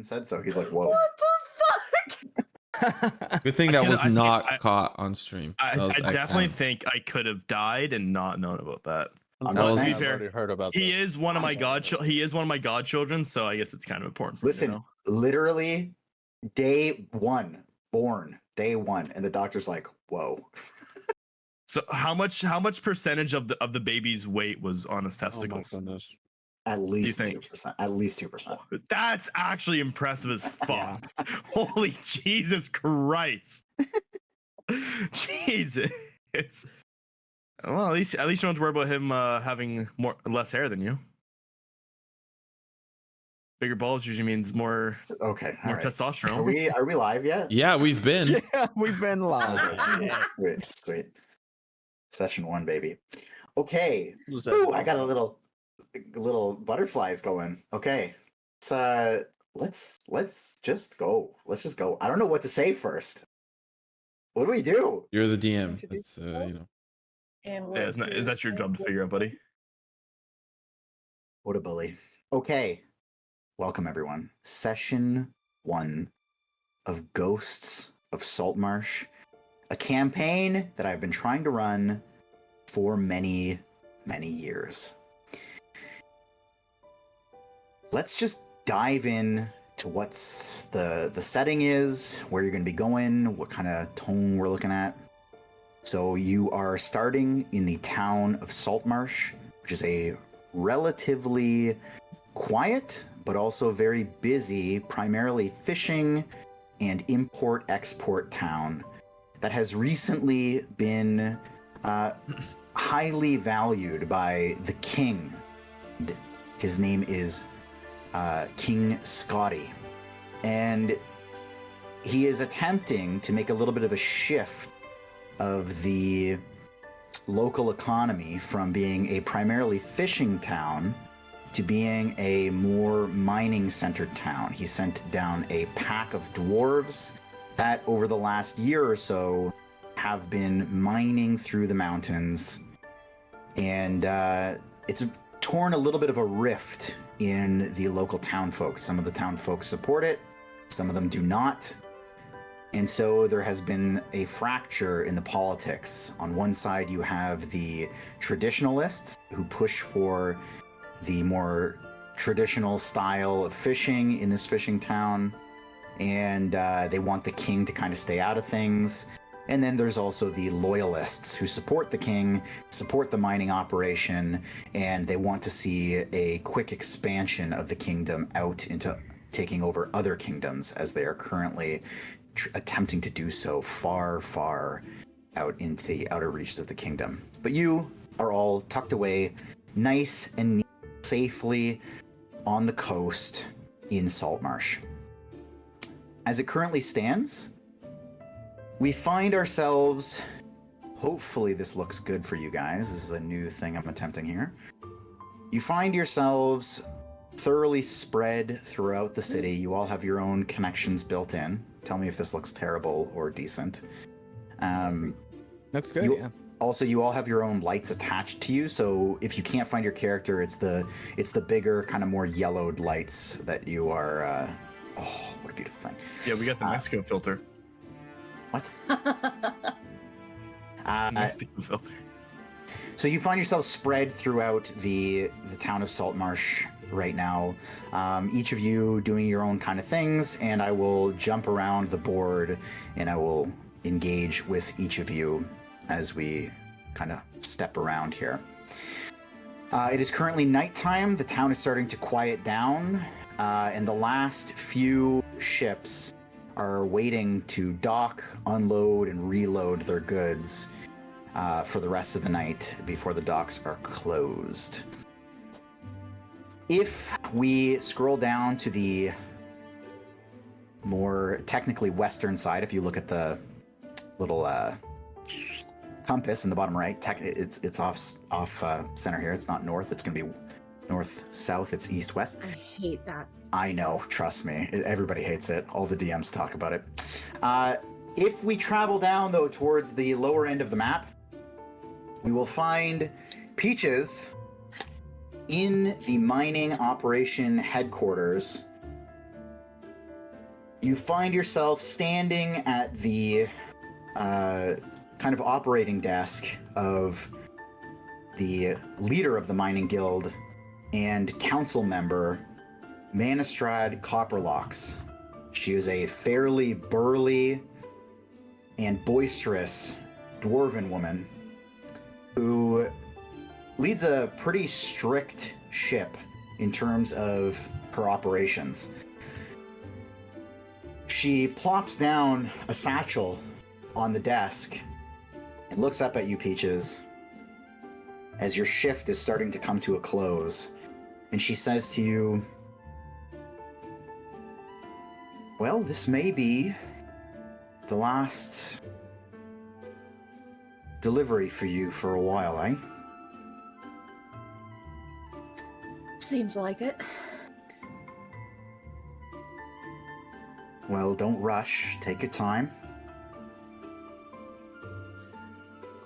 even said so. He's like, whoa. What the fuck? Good thing that was I not caught on stream. I That was definitely excellent. think I could have died and not known about that. I'm That just was- saying. I've already heard about He this. is one of my he is one of my godchildren, so I guess it's kind of important for Listen, me to know. literally day one, born day one, and the doctor's like, whoa. So how much percentage of the baby's weight was on his Oh my testicles? goodness. At least think? 2%. At least 2%. That's actually impressive as fuck. Holy Jesus Christ. Jesus. Well, at least you don't have to worry about him having less hair than you. Bigger balls usually means more Okay. All right. testosterone. Are we live yet? Yeah, we've been. Yeah, we've been live. Sweet. Session 1, baby. Okay. Who's that? Ooh, I got a little butterflies going. Okay. Let's just go. Let's just go. I don't know what to say first. What do we do? You're the DM. Introduce That's yourself. you know. And Yeah, is that your job to figure out, buddy? What a bully. Okay. Welcome everyone. Session 1 of Ghosts of Saltmarsh. A campaign that I've been trying to run for many, many years. Let's just dive in to what's the setting is, where you're going to be going, what kind of tone we're looking at. So you are starting in the town of Saltmarsh, which is a relatively quiet, but also very busy, primarily fishing and import-export town that has recently been highly valued by the king. His name is King Scotty. And he is attempting to make a little bit of a shift of the local economy from being a primarily fishing town to being a more mining-centered town. He sent down a pack of dwarves that over the last year or so have been mining through the mountains, and it's torn a little bit of a rift in the local town folks. Some of the town folks support it, some of them do not. And so there has been a fracture in the politics. On one side, you have the traditionalists who push for the more traditional style of fishing in this fishing town, and they want the king to kind of stay out of things. And then there's also the loyalists who support the king, support the mining operation, and they want to see a quick expansion of the kingdom out into taking over other kingdoms, as they are currently attempting to do so far, far out into the outer reaches of the kingdom. But you are all tucked away nice and neat, safely on the coast in Saltmarsh. As it currently stands, we find ourselves, hopefully this looks good for you guys, this is a new thing I'm attempting here. You find yourselves thoroughly spread throughout the city. You all have your own connections built in. Tell me if this looks terrible or decent. Looks good, you- yeah. Also, you all have your own lights attached to you, so if you can't find your character, it's the bigger, kind of more yellowed lights that you are. Oh, what a beautiful thing! Yeah, we got the Mexico filter. What? Mexico filter. So you find yourself spread throughout the town of Saltmarsh right now. Each of you doing your own kind of things, and I will jump around the board, and I will engage with each of you as we kind of step around here. It is currently nighttime. The town is starting to quiet down, and the last few ships are waiting to dock, unload, and reload their goods for the rest of the night before the docks are closed. If we scroll down to the more technically western side, if you look at the little compass in the bottom right, it's off center here. It's not north. It's going to be north south. It's east west. I hate that. I know. Trust me. Everybody hates it. All the DMs talk about it. If we travel down though towards the lower end of the map, we will find Peaches in the mining operation headquarters, You find yourself standing at the kind of operating desk of the leader of the mining guild and council member, Manistrad Copperlocks. She is a fairly burly and boisterous dwarven woman who leads a pretty strict ship in terms of her operations. She plops down a satchel on the desk and looks up at you, Peaches, as your shift is starting to come to a close. And she says to you, well, this may be the last delivery for you for a while, eh? Seems like it. Well, don't rush. Take your time.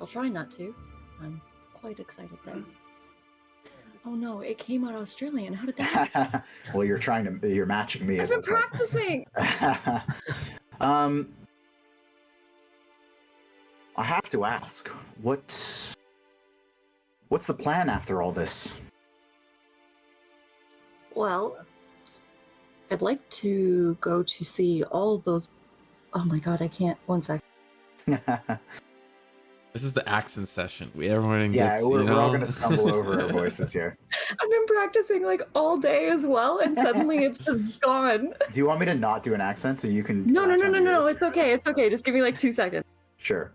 I'll try not to. I'm quite excited though. Oh no, it came out Australian. How did that happen? Well, you're matching me. I've been practicing! I have to ask, what's the plan after all this? Well, I'd like to go to see all those... Oh my god, I can't. One sec. This is the accent session. Everyone Yeah, gets, we're all gonna stumble over our voices here. I've been practicing like all day as well, and suddenly it's just gone. Do you want me to not do an accent so you can? No, yours? it's okay, it's okay. Just give me like 2 seconds. Sure.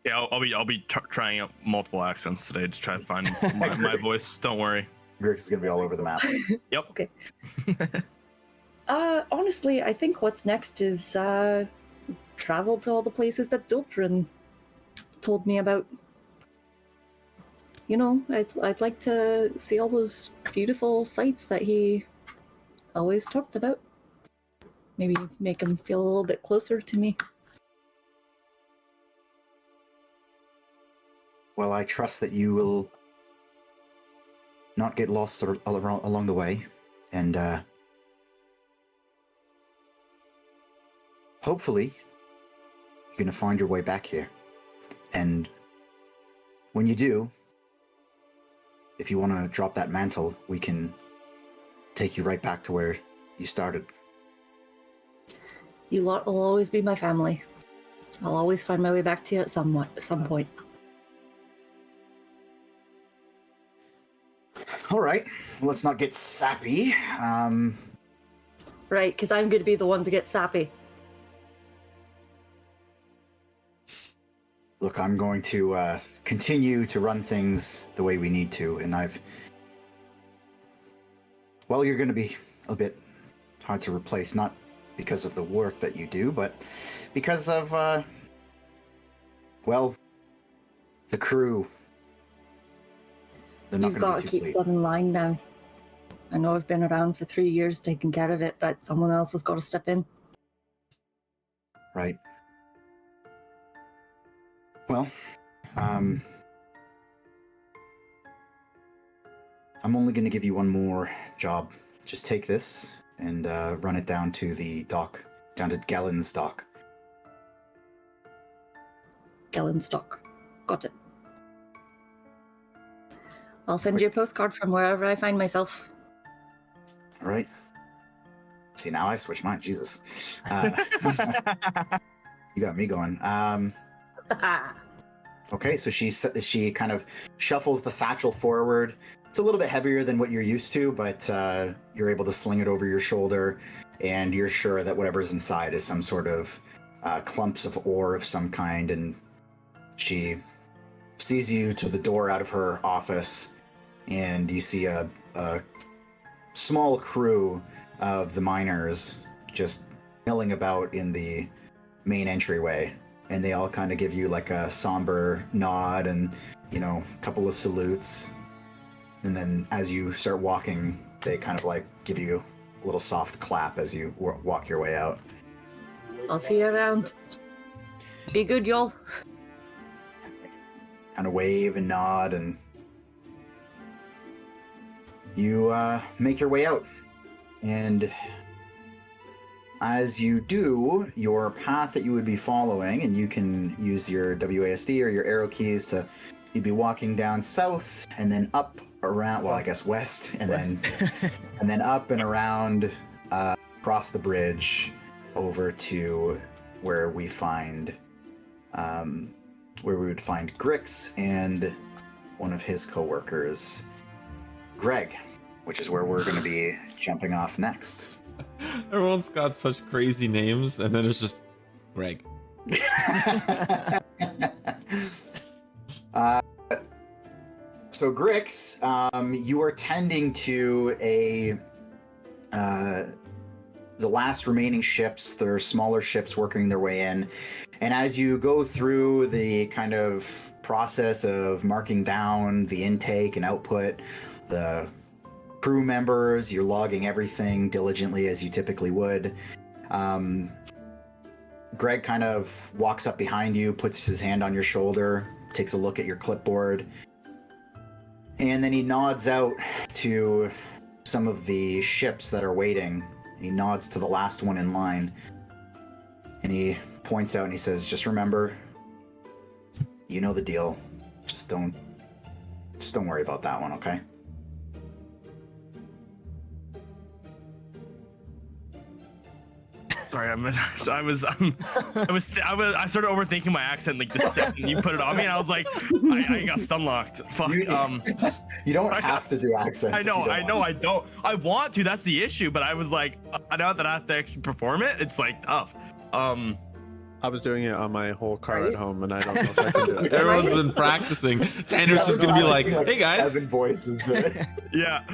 Yeah, I'll be trying out multiple accents today to try to find my voice. Don't worry. Grix is gonna be all over the map. Yep. Okay. Honestly, I think what's next is travel to all the places that Dultrin told me about. You know, I'd like to see all those beautiful sights that he always talked about. Maybe make him feel a little bit closer to me. Well, I trust that you will not get lost along the way, and hopefully you're going to find your way back here. And when you do, if you want to drop that mantle, we can take you right back to where you started. You lot will always be my family. I'll always find my way back to you at some point. All right, let's not get sappy. Right, because I'm going to be the one to get sappy. Look, I'm going to continue to run things the way we need to, and well, you're going to be a bit hard to replace, not because of the work that you do, but because of, well, the crew. They're not You've gonna got be to too keep pleased. that in mind now. I know I've been around for 3 years taking care of it, but someone else has got to step in. Right. Well, I'm only going to give you one more job. Just take this and run it down to the dock, down to Gellen's dock. Gellenstock. Got it. I'll send you a postcard from wherever I find myself. All right. See, now I switched mine. Jesus. You got me going. Okay, so she kind of shuffles the satchel forward. It's a little bit heavier than what you're used to, but you're able to sling it over your shoulder, and you're sure that whatever's inside is some sort of clumps of ore of some kind, and she sees you to the door out of her office, and you see a small crew of the miners just milling about in the main entryway, and they all kind of give you like a somber nod and, you know, a couple of salutes, and then as you start walking, they kind of like give you a little soft clap as you walk your way out. I'll see you around. Be good, y'all. Kind of wave and nod, and you make your way out. And as you do, your path that you would be following, and you can use your WASD or your arrow keys to, you'd be walking down south and then up around, well, I guess west, and then up and around, across the bridge over to where we find, where we would find Grix and one of his co-workers, Greg, which is where we're going to be jumping off next. Everyone's got such crazy names, and then it's just Greg. So Grix, you are tending to the last remaining ships. There are smaller ships working their way in, and as you go through the kind of process of marking down the intake and output, the crew members, you're logging everything diligently as you typically would. Greg kind of walks up behind you, puts his hand on your shoulder, takes a look at your clipboard, and then he nods out to some of the ships that are waiting. He nods to the last one in line, and he points out and he says, just remember, you know the deal. Just don't worry about that one, okay? Sorry, I started overthinking my accent like the second you put it on me, and I was like, I got stun locked. Fuck. You don't have to do accents. I don't. I want to. That's the issue. But I was like, now that I have to actually perform it, it's like tough. I was doing it on my whole car at home, and I don't know if I can do it. Everyone's been practicing. Tanner's just gonna be like, "Hey guys." 7 voices. Yeah.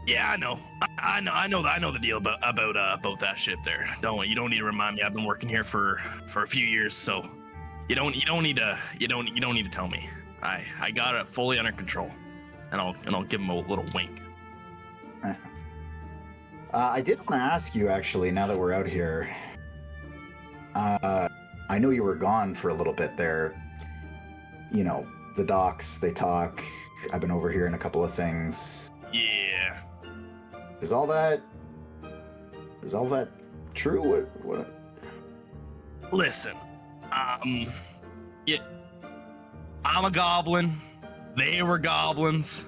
Yeah, I know. I know the deal about that ship there. You don't need to remind me. I've been working here for a few years, so you don't need to tell me. I got it fully under control, and I'll give him a little wink. I did want to ask you, actually, now that we're out here. I know you were gone for a little bit there. You know, the docks, they talk. I've been overhearing a couple of things. Yeah. Is all that true? What? Listen, yeah, I'm a goblin. They were goblins.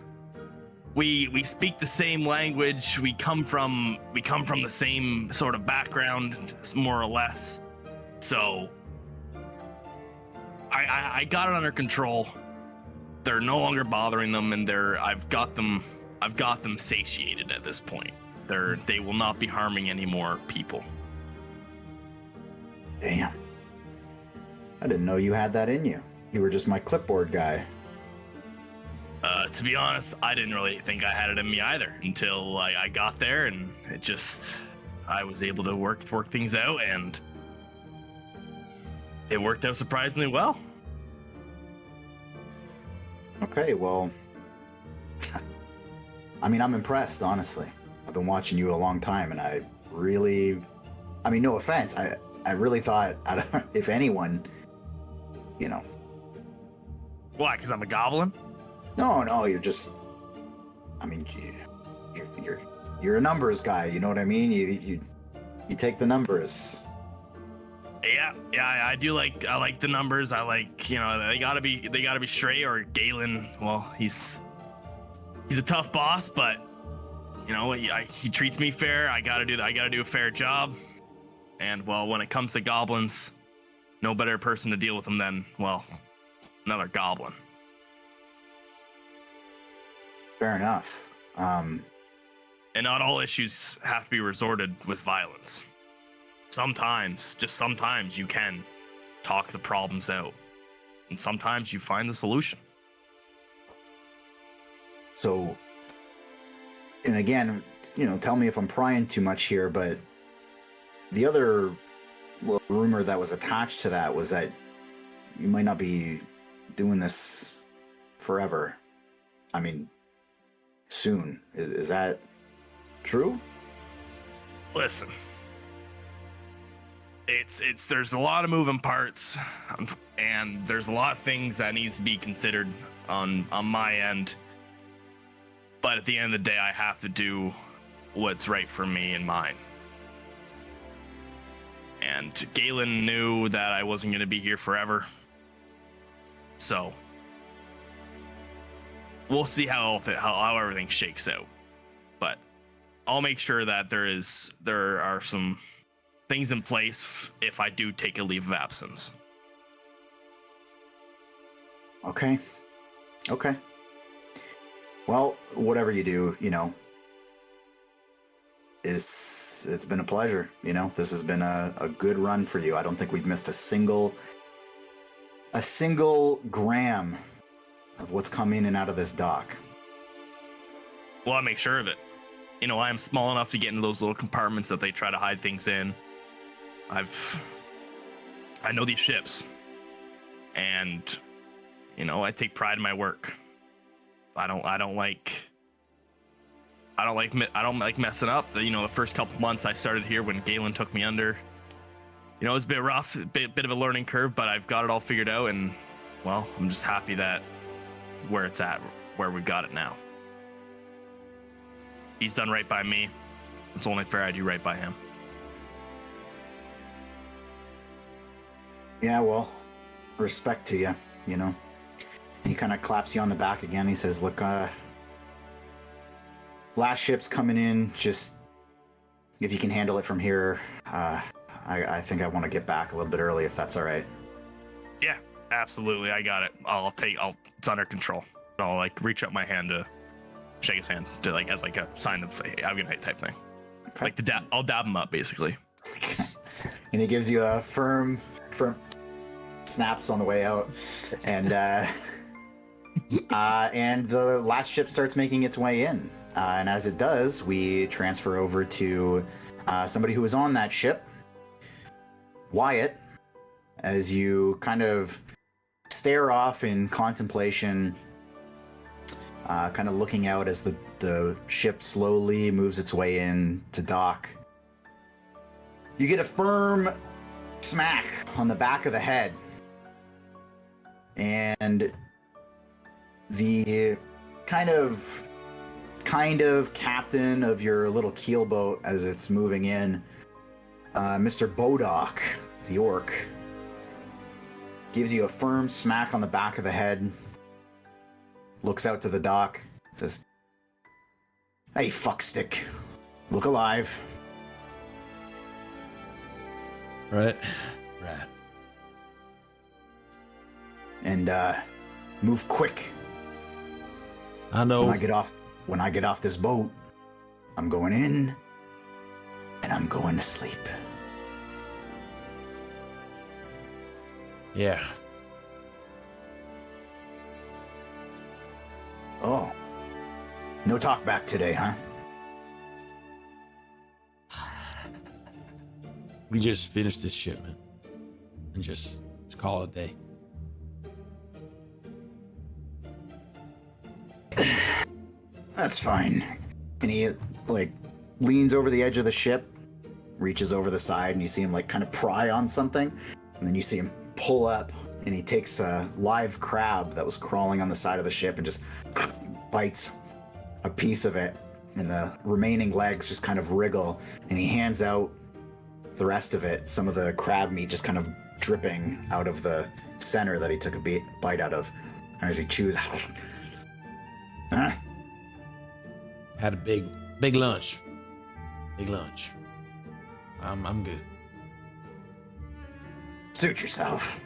We speak the same language. We come from the same sort of background, more or less. So I got it under control. They're no longer bothering them, and I've got them satiated at this point. They will not be harming any more people. Damn. I didn't know you had that in you. You were just my clipboard guy. To be honest, I didn't really think I had it in me either until I got there, and I was able to work things out, and it worked out surprisingly well. Okay, well, I mean, I'm impressed, honestly. I've been watching you a long time, and I mean, no offense, I really thought, if anyone, you know. Why? Because I'm a goblin? No, you're just, I mean, you're a numbers guy, you know what I mean? You take the numbers. Yeah, I like the numbers. I like, they gotta be straight, or Galen, well, he's a tough boss, but he treats me fair. I gotta do a fair job. And well, when it comes to goblins, no better person to deal with them than, well, another goblin. Fair enough. And not all issues have to be resorted with violence. Sometimes, just sometimes, you can talk the problems out, and sometimes you find the solution. So, and again, tell me if I'm prying too much here, but the other little rumor that was attached to that was that you might not be doing this forever. I mean, soon. Is that true? Listen, there's a lot of moving parts, and there's a lot of things that needs to be considered on my end. But at the end of the day, I have to do what's right for me and mine. And Galen knew that I wasn't going to be here forever. So we'll see how everything shakes out. But I'll make sure that there are some things in place if I do take a leave of absence. Okay. Well, whatever you do, it's been a pleasure. This has been a good run for you. I don't think we've missed a single gram of what's come in and out of this dock. Well, I make sure of it. I am small enough to get into those little compartments that they try to hide things in. I know these ships, and I take pride in my work. I don't like messing up. The first couple months I started here when Galen took me under, it was a bit rough, a bit of a learning curve, but I've got it all figured out, and well, I'm just happy that where it's at, where we've got it now. He's done right by me. It's only fair I do right by him. Yeah, well, respect to you, And he kind of claps you on the back again. He says, look, last ship's coming in. Just, if you can handle it from here, I think I want to get back a little bit early, if that's all right. Yeah, absolutely. I got it. It's under control. I'll reach up my hand to shake his hand to as a sign of hey, have a good night type thing. Okay. I'll dab him up basically. And he gives you a firm snaps on the way out, and and the last ship starts making its way in. And as it does, we transfer over to somebody who was on that ship, Wyatt, as you kind of stare off in contemplation, kind of looking out as the ship slowly moves its way in to dock. You get a firm smack on the back of the head, and the kind of captain of your little keelboat as it's moving in, Mr. Bodok, the orc, gives you a firm smack on the back of the head, looks out to the dock, says, "Hey, fuckstick, look alive." Right. And move quick. I know. When I get off this boat, I'm going in and I'm going to sleep. Yeah. Oh. No talk back today, huh? We just finished this shipment and just call it a day. That's fine. And he leans over the edge of the ship, reaches over the side, and you see him kind of pry on something, and then you see him pull up, and he takes a live crab that was crawling on the side of the ship and just bites a piece of it, and the remaining legs just kind of wriggle, and he hands out the rest of it, some of the crab meat just kind of dripping out of the center that he took a bite out of, and as he chews. Huh? Had a big lunch. I'm good. Suit yourself.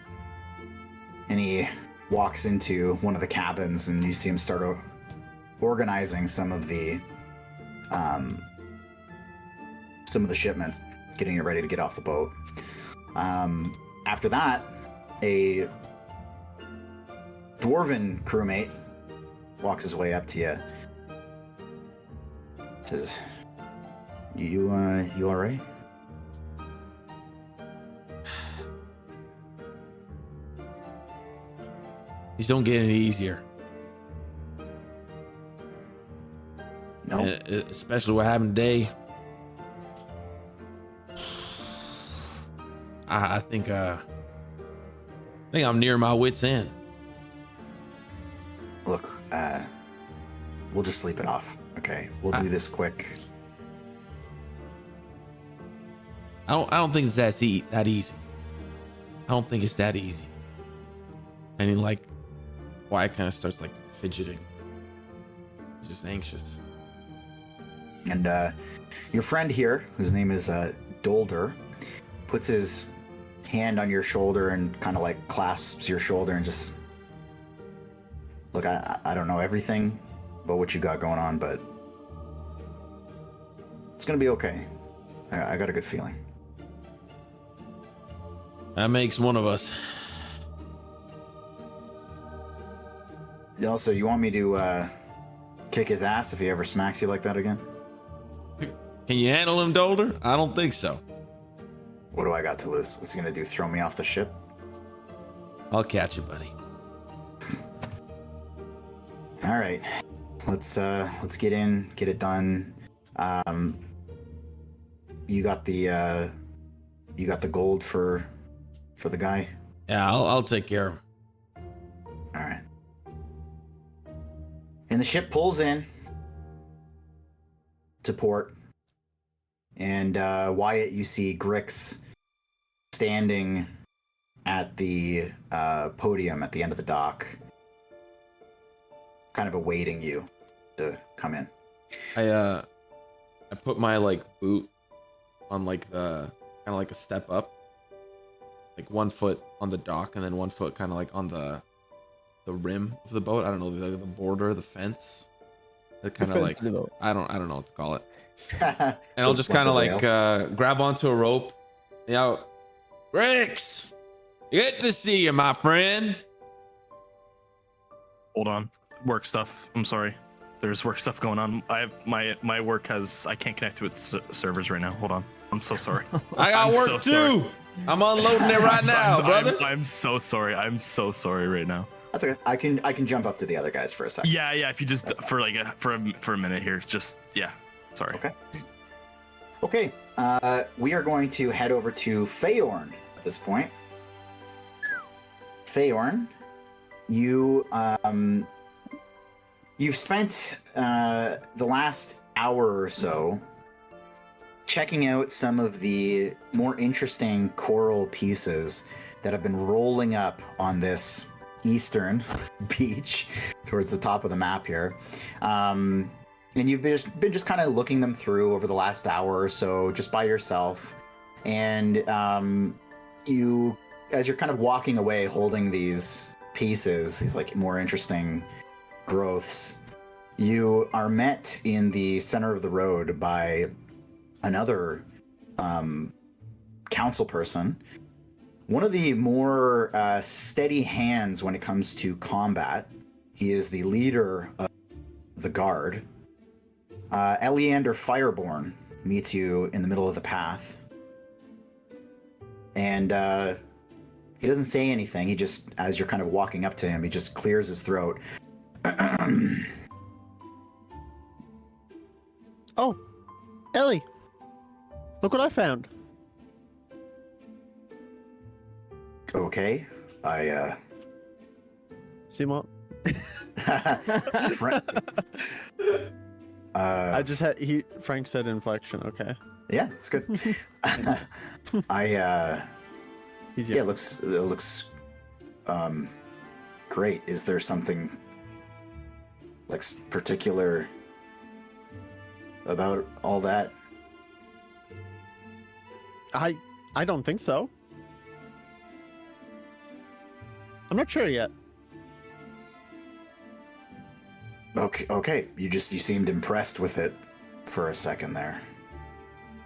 And he walks into one of the cabins, and you see him start organizing some of the shipments, getting it ready to get off the boat. After that, a dwarven crewmate walks his way up to you. Says, "You all right?" These don't get any easier. No. Especially what happened today. I think I'm near my wit's end. Look, we'll just sleep it off, okay? We'll do this quick. I don't think it's that easy. I don't think it's that easy. And then like Wyatt kind of starts like fidgeting. He's just anxious. And your friend here, whose name is Dolder, puts his hand on your shoulder and kind of like clasps your shoulder and just, look, I don't know everything about what you got going on, but it's gonna be okay. I got a good feeling. That makes one of us. Also, you want me to kick his ass if he ever smacks you like that again? Can you handle him, Dolder? I don't think so. What do I got to lose? What's he gonna do? Throw me off the ship? I'll catch you, buddy. All right, let's get in, get it done. You got the gold for the guy. Yeah, I'll take care of him. All right. And the ship pulls in to port. And Wyatt, you see Grix standing at the podium at the end of the dock, kind of awaiting you to come in. I put my like boot on like the kind of like a step up, like 1 foot on the dock and then 1 foot kind of like on the rim of the boat. I don't know, the border, the fence. It kind of like I don't know what to call it. And I'll just kind of like grab onto a rope. You know, Grix, good to see you, my friend. Hold on. Work stuff. I'm sorry. There's work stuff going on. I have my work has. I can't connect to its servers right now. Hold on. I'm so sorry. I got work too. I'm unloading it right now, brother. I'm so sorry. I'm so sorry right now. That's okay. I can jump up to the other guys for a second. Yeah. If you just for like for a minute here, just yeah. Sorry. Okay. We are going to head over to Feyorn at this point. Feyorn, you've spent the last hour or so checking out some of the more interesting coral pieces that have been rolling up on this eastern beach towards the top of the map here. And you've been just kind of looking them through over the last hour or so, just by yourself. And you, as you're kind of walking away, holding these pieces, these like more interesting growths, you are met in the center of the road by another council person. One of the more steady hands when it comes to combat. He is the leader of the guard. Eleander Fireborn meets you in the middle of the path. And he doesn't say anything. He just, as you're kind of walking up to him, he just clears his throat. Oh, Ellie, look what I found. Okay, Simo. I just had Phrank said inflection. Okay. Yeah, it's good. He's Yeah, it looks great. Is there something like particular about all that? I don't think so. I'm not sure yet. Okay. You seemed impressed with it for a second there.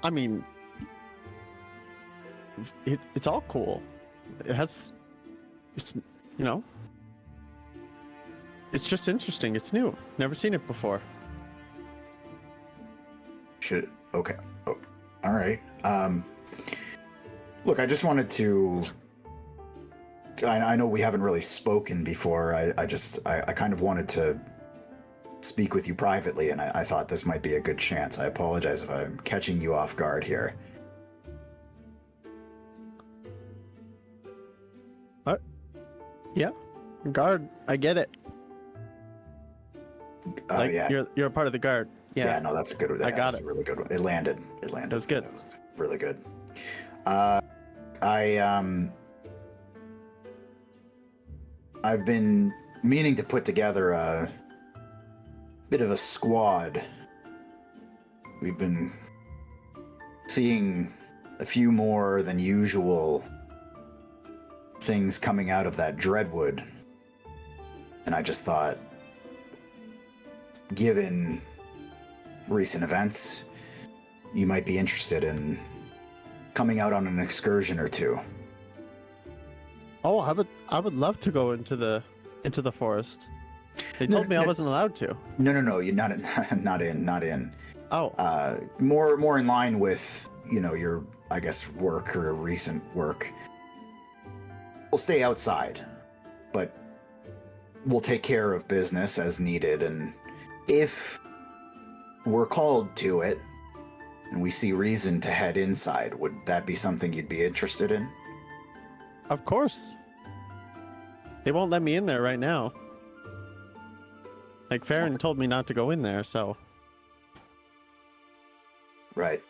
I mean, it's all cool. It's it's just interesting. It's new. Never seen it before. Okay. Oh, all right. Look, I just wanted to. I know we haven't really spoken before. I kind of wanted to speak with you privately, and I thought this might be a good chance. I apologize if I'm catching you off guard here. What? Yeah, guard. I get it. Yeah. You're a part of the guard. Yeah. Yeah. No, that's a good one. I got it. A really good one. It landed. It was good. It was really good. I've been meaning to put together a bit of a squad. We've been seeing a few more than usual things coming out of that Dreadwood. And I just thought, given recent events, you might be interested in coming out on an excursion or two. Oh, I would love to go into the forest. They told me I wasn't allowed to. No. You're not in. Oh. More in line with, your, I guess, work or recent work. We'll stay outside, but we'll take care of business as needed. And if we're called to it and we see reason to head inside, would that be something you'd be interested in? Of course. They won't let me in there right now. Like, Feyorn told me not to go in there, so... Right.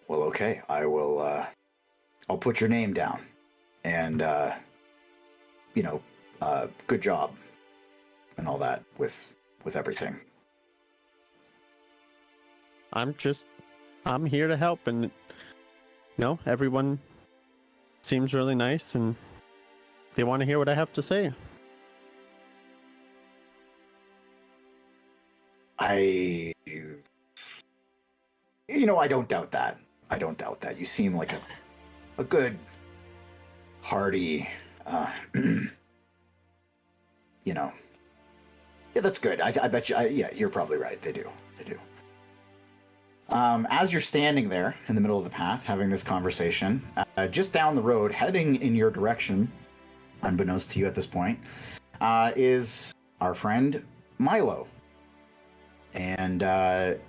Well, okay. I will, I'll put your name down. And, good job. And all that with everything. I'm here to help, and, everyone seems really nice, and they want to hear what I have to say. I don't doubt that. You seem like a good, hearty, yeah, that's good. I bet you, you're probably right. They do. As you're standing there in the middle of the path, having this conversation, just down the road, heading in your direction, unbeknownst to you at this point, is our friend Milo. And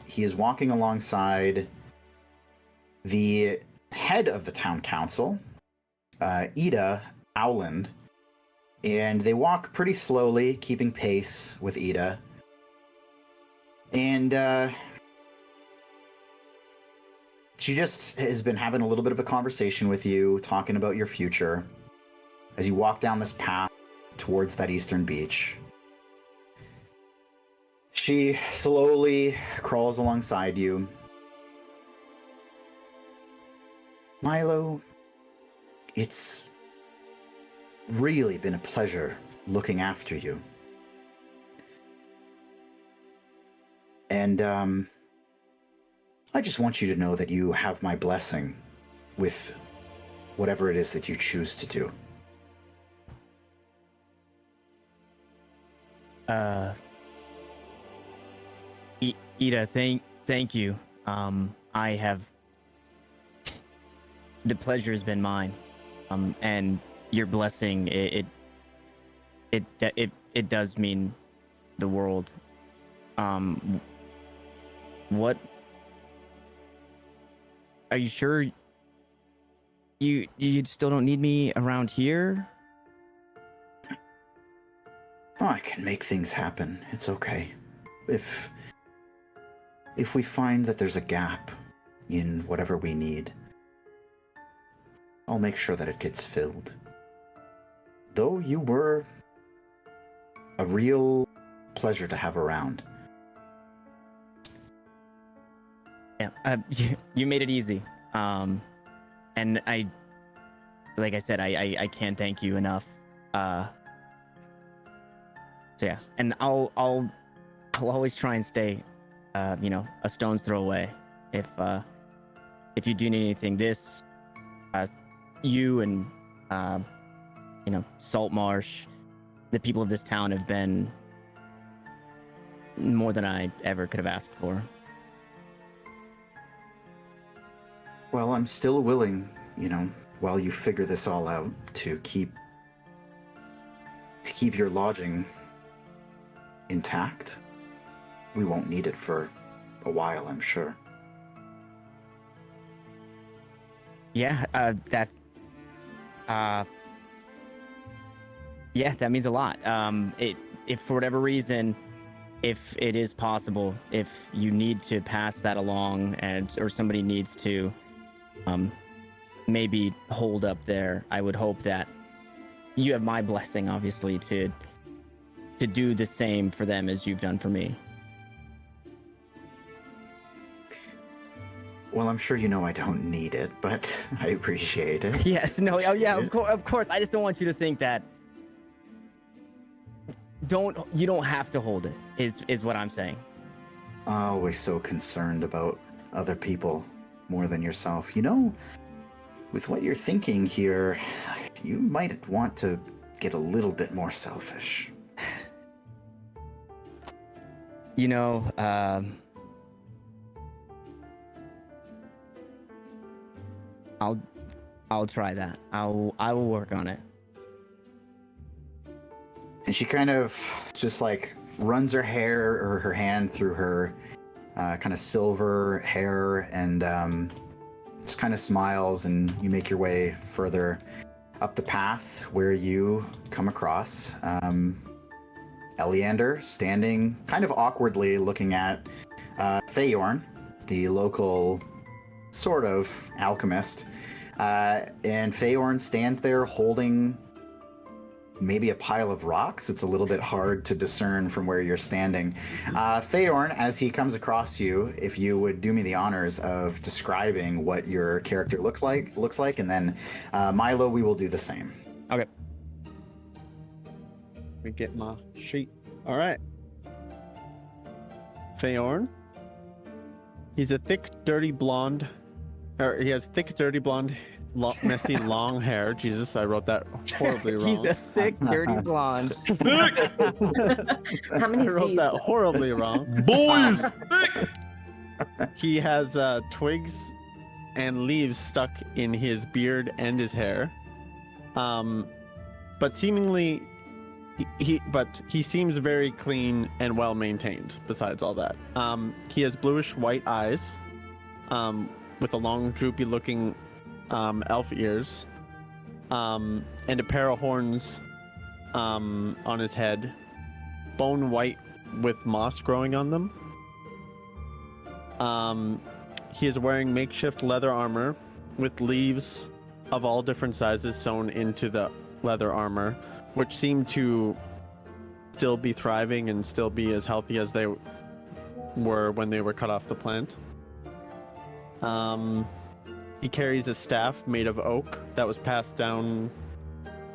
he is walking alongside the head of the town council, Ida Owland, and they walk pretty slowly, keeping pace with Ida. And she just has been having a little bit of a conversation with you, talking about your future as you walk down this path towards that eastern beach. She slowly crawls alongside you. Milo, it's really been a pleasure looking after you. And I just want you to know that you have my blessing with whatever it is that you choose to do. Ida, thank you. I have... The pleasure has been mine. And your blessing, it does mean the world. What... Are you sure you still don't need me around here? Oh, I can make things happen. It's okay. If we find that there's a gap in whatever we need, I'll make sure that it gets filled. Though you were a real pleasure to have around. Yeah, you made it easy. And like I said, I can't thank you enough. So yeah, and I'll always try and stay, a stone's throw away. If you do need anything, you and Saltmarsh, the people of this town have been more than I ever could have asked for. Well, I'm still willing, while you figure this all out, to keep your lodging intact. We won't need it for a while, I'm sure. Yeah, that means a lot. If for whatever reason if it is possible, if you need to pass that along, or somebody needs to, maybe hold up there, I would hope that you have my blessing, obviously, to do the same for them as you've done for me. Well, I'm sure you know I don't need it, but I appreciate it. Yes, no, oh yeah, of course. I just don't want you to think that. You don't have to hold it, is what I'm saying. Always so concerned about other people more than yourself. You know, with what you're thinking here, you might want to get a little bit more selfish. You know, I'll try that. I will work on it. And she kind of just like runs her hair or her hand through her kind of silver hair and just kind of smiles, and you make your way further up the path where you come across Eleander standing kind of awkwardly looking at Feyorn, the local sort of alchemist. And Feyorn stands there holding maybe a pile of rocks. It's a little bit hard to discern from where you're standing. Feyorn, as he comes across you, if you would do me the honors of describing what your character looks like, and then Milo, we will do the same. Okay. Let me get my sheet. All right. Feyorn. He's a thick, dirty blonde. Or he has thick, dirty blonde, messy, long hair. Jesus, I wrote that horribly wrong. He's a thick, dirty blonde. How many I wrote Z's? that horribly wrong. Boys. He has twigs and leaves stuck in his beard and his hair. But seemingly, he seems very clean and well maintained. Besides all that, he has bluish white eyes, with a long, droopy-looking elf ears, and a pair of horns on his head, bone white with moss growing on them. He is wearing makeshift leather armor with leaves of all different sizes sewn into the leather armor, which seem to still be thriving and still be as healthy as they were when they were cut off the plant. He carries a staff made of oak that was passed down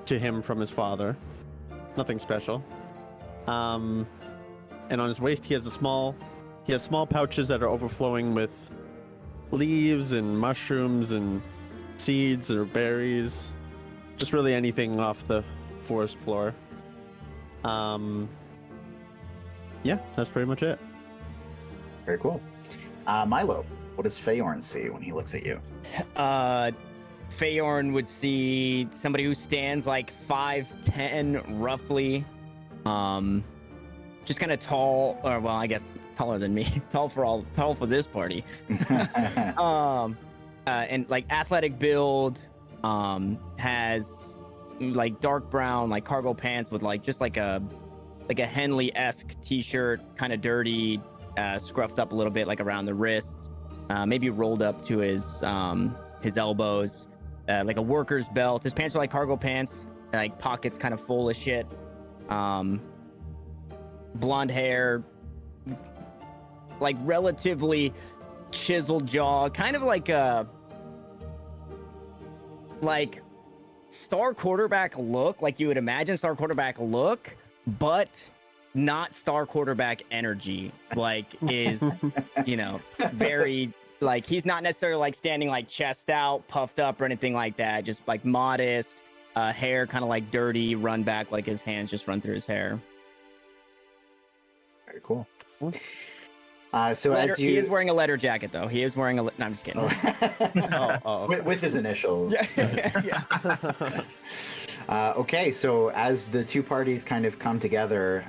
to him from his father. Nothing special. And on his waist he has small pouches that are overflowing with leaves and mushrooms and seeds or berries. Just really anything off the forest floor. Yeah, that's pretty much it. Very cool. Milo, what does Feyorn see when he looks at you? Feyorn would see somebody who stands like 5'10", roughly. Just kind of tall, or well, I guess taller than me. tall for this party. And like athletic build. Has like dark brown like cargo pants with like just like a Henley-esque t-shirt, kind of dirty, scruffed up a little bit like around the wrists, maybe rolled up to his elbows, like a worker's belt. His pants are like cargo pants, like pockets kind of full of shit. Blonde hair, like relatively chiseled jaw, kind of like a star quarterback look, like you would imagine star quarterback look, but not star quarterback energy. Like is, very like he's not necessarily like standing like chest out, puffed up or anything like that. Just like modest, hair kind of like dirty, run back, like his hands just run through his hair. Very cool. As he is wearing a leather jacket, though. He is wearing a. No, I'm just kidding. Okay. with his initials. Yeah. Okay, so as the two parties kind of come together,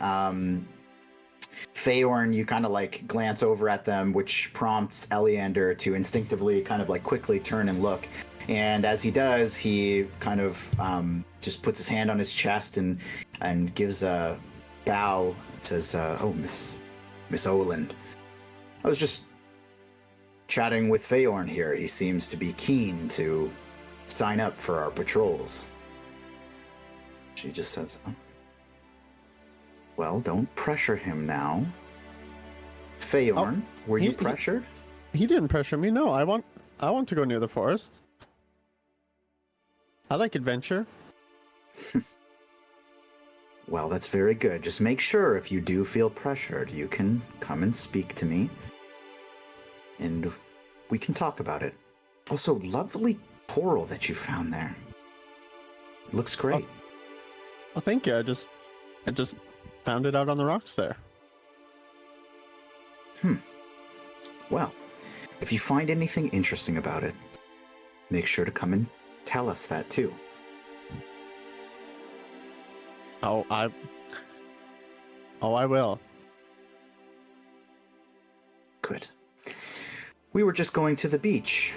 Feyorn, you kind of like glance over at them, which prompts Eleander to instinctively kind of like quickly turn and look. And as he does, he kind of just puts his hand on his chest and gives a bow. It says, "Oh, Miss Oland. I was just chatting with Feyorn here. He seems to be keen to sign up for our patrols. She just says, oh. Well, don't pressure him now. Feyorn, were you pressured? He didn't pressure me. No, I want to go near the forest. I like adventure. Well, that's very good. Just make sure if you do feel pressured, you can come and speak to me. And we can talk about it. Also, lovely coral that you found there. It looks great. Oh, thank you. I just found it out on the rocks there. Well, if you find anything interesting about it, make sure to come and tell us that too. Oh, I will. Good. We were just going to the beach.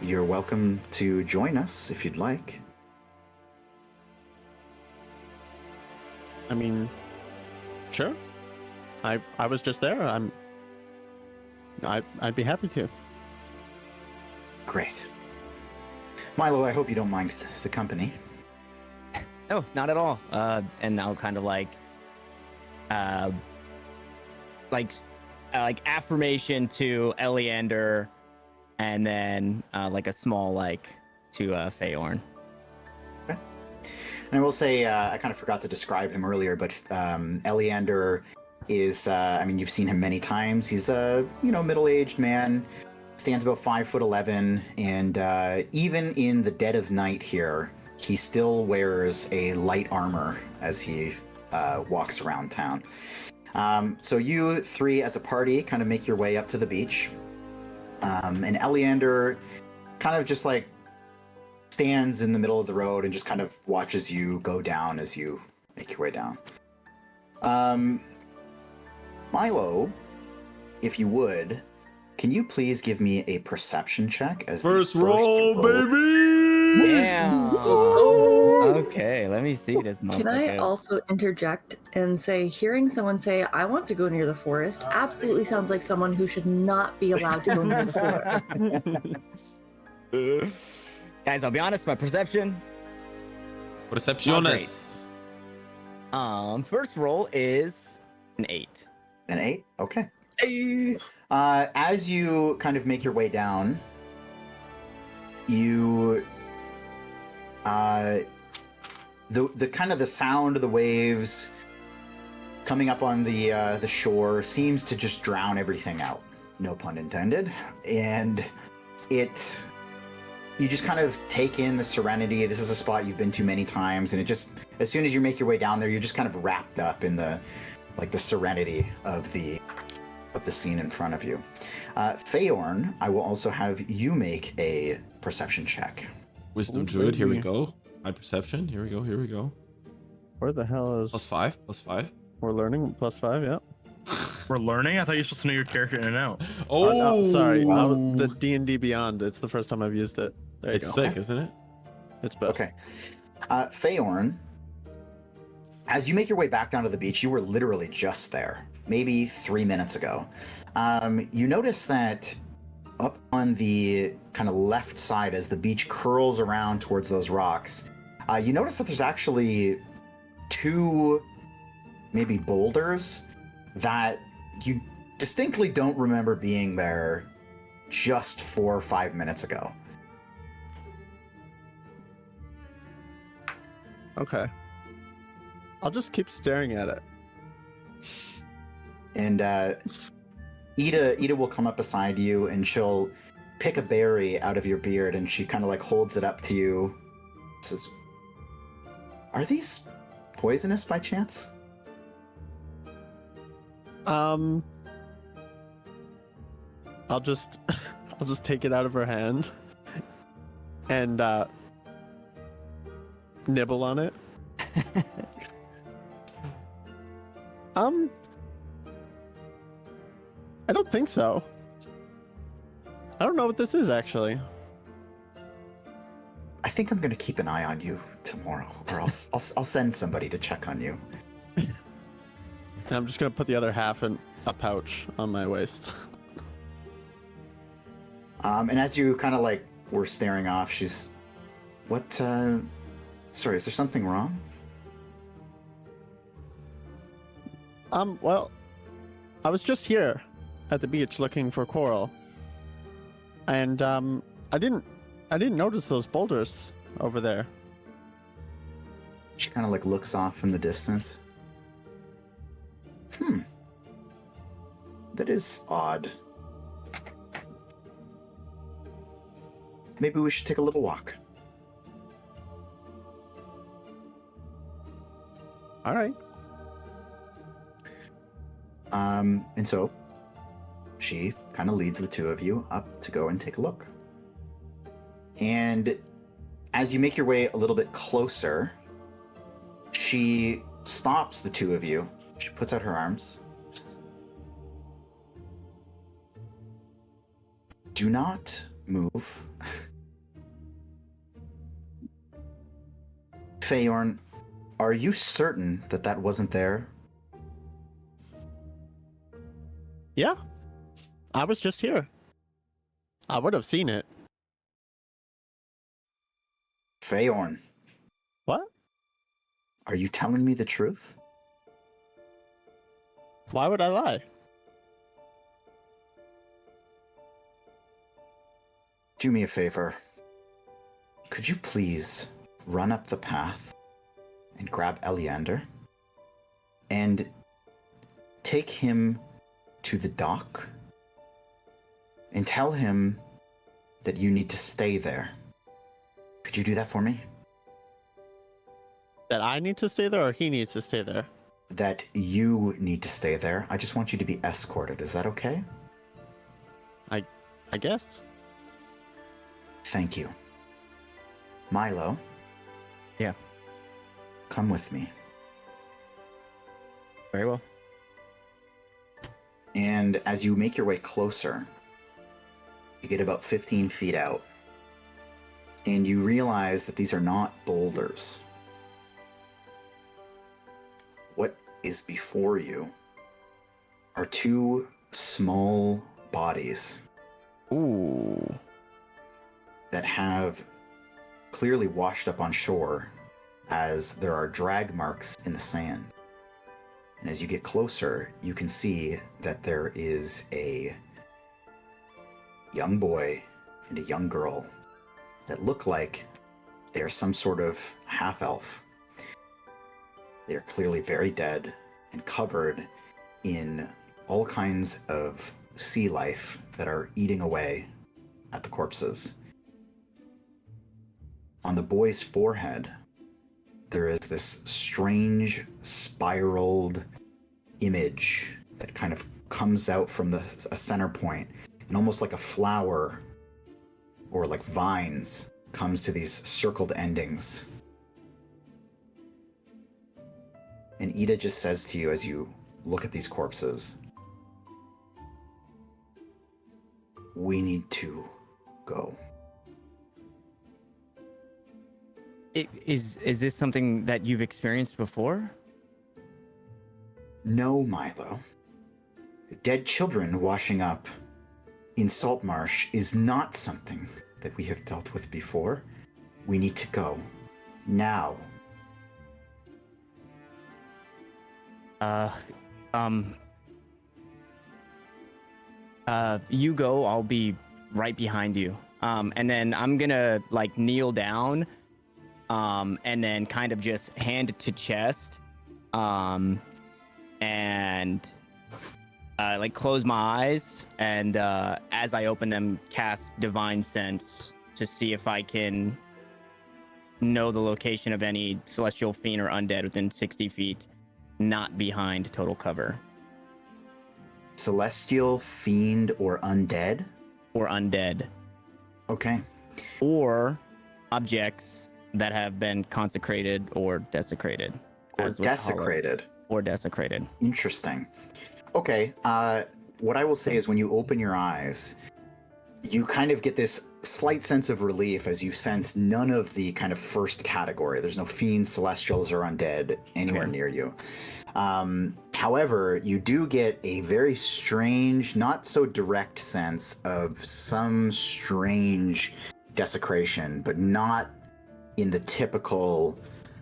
You're welcome to join us if you'd like. I mean, sure. I was just there. I'd be happy to. Great. Milo, I hope you don't mind the company. No, not at all. And I'll kind of like affirmation to Eleander, and then like a small like to Feyorn. Okay. And I will say, I kind of forgot to describe him earlier, but Eleander is, I mean, you've seen him many times. He's a, middle-aged man, stands about 5'11", and even in the dead of night here, he still wears a light armor as he walks around town. So you three as a party kind of make your way up to the beach. And Eleander kind of just like stands in the middle of the road and just kind of watches you go down as you make your way down. Milo, if you would, can you please give me a perception check as First roll, baby! Yeah. Okay, let me see this. Can I also interject and say, hearing someone say, I want to go near the forest, absolutely sounds like someone who should not be allowed to go near the forest. Guys, I'll be honest, my perception. Percepciones. First roll is an 8. An 8? Okay. As you kind of make your way down, you the kind of the sound of the waves coming up on the shore seems to just drown everything out. No pun intended. And you just kind of take in the serenity. This is a spot you've been to many times, and it just, as soon as you make your way down there, you're just kind of wrapped up in the serenity of the scene in front of you. Feyorn, I will also have you make a perception check. Wisdom Druid, here we go. My perception, here we go. Where the hell is... +5. We're learning, +5, yeah. We're learning? I thought you were supposed to know your character in and out. Sorry. The D&D Beyond, it's the first time I've used it. There you It's go. sick, isn't it? It's best. Okay. Feyorn, as you make your way back down to the beach, you were literally just there, maybe 3 minutes ago. You notice that up on the kind of left side, as the beach curls around towards those rocks, you notice that there's actually 2 maybe boulders that you distinctly don't remember being there just 4 or 5 minutes ago. Okay. I'll just keep staring at it. And Ida will come up beside you, and she'll pick a berry out of your beard, and she kind of like holds it up to you. Says, "Are these poisonous by chance?" I'll just take it out of her hand and nibble on it. I don't think so. I don't know what this is, actually. I think I'm gonna keep an eye on you tomorrow, or I'll send somebody to check on you. And I'm just gonna put the other half in a pouch on my waist. And as you kind of like were staring off, she's, what? Sorry, is there something wrong? Well, I was just here at the beach looking for coral, and I didn't notice those boulders over there. She kind of like looks off in the distance. That is odd. Maybe we should take a little walk. All right. And so she kind of leads the two of you up to go and take a look. And as you make your way a little bit closer, she stops the two of you. She puts out her arms. Do not move. Feyorn, are you certain that that wasn't there? Yeah. I was just here. I would have seen it. Feyorn, What? are you telling me the truth? Why would I lie? Do me a favor. Could you please run up the path and grab Eleander and take him to the dock and tell him that you need to stay there? Could you do that for me? That I need to stay there or he needs to stay there? That you need to stay there. I just want you to be escorted. Is that okay? I guess. Thank you. Milo. Yeah. Come with me. Very well. And as you make your way closer, you get about 15 feet out, and you realize that these are not boulders. What is before you are two small bodies Ooh. that have clearly washed up on shore, as there are drag marks in the sand. And as you get closer, you can see that there is a young boy and a young girl that look like they're some sort of half-elf. They are clearly very dead and covered in all kinds of sea life that are eating away at the corpses. On the boy's forehead, there is this strange spiraled image that kind of comes out from a center point, and almost like a flower or like vines comes to these circled endings. And Ida just says to you as you look at these corpses, we need to go. Is this something that you've experienced before? No, Milo. Dead children washing up in Saltmarsh is not something that we have dealt with before. We need to go. Now. You go, I'll be right behind you. And then I'm gonna like kneel down, and then kind of just hand to chest, and like close my eyes, and as I open them, cast Divine Sense to see if I can know the location of any celestial fiend or undead within 60 feet, not behind total cover. Celestial, fiend, or undead? Or undead. Okay. Or objects that have been consecrated or desecrated. Or as with desecrated. Hollow. Or desecrated. Interesting. Okay. What I will say is when you open your eyes, you kind of get this slight sense of relief as you sense none of the kind of first category. There's no fiends, celestials, or undead anywhere near you. However, you do get a very strange, not so direct sense of some strange desecration, but not in the typical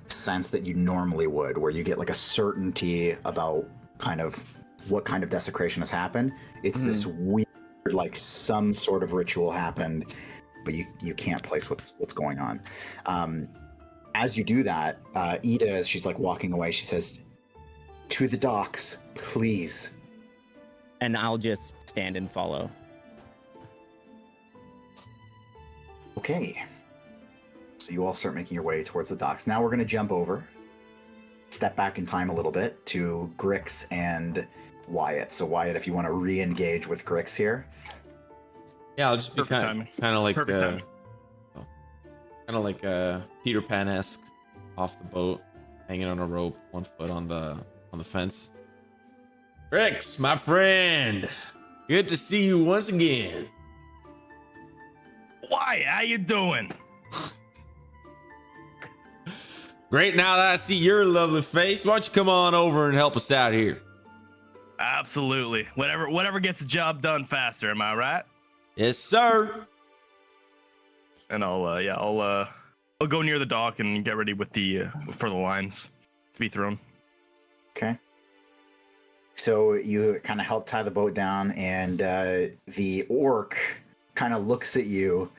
sense that you normally would, where you get like a certainty about kind of what kind of desecration has happened. It's this weird, like some sort of ritual happened, but you can't place what's going on. As you do that, Ida, as she's like walking away, she says, "To the docks, please." And I'll just stand and follow. Okay. So you all start making your way towards the docks. Now we're going to jump over, step back in time a little bit to Grix and Wyatt. So Wyatt, if you want to re-engage with Grix here. Yeah, I'll just be Perfect kind timing. of like Perfect timing. Peter Pan-esque off the boat, hanging on a rope, 1 foot on the fence. Grix, my friend, good to see you once again. Why? How you doing? Great. Now that I see your lovely face, why don't you come on over and help us out here? Absolutely. Whatever gets the job done faster. Am I right? Yes, sir. And I'll go near the dock and get ready with for the lines to be thrown. Okay. So you kind of help tie the boat down, and the orc kind of looks at you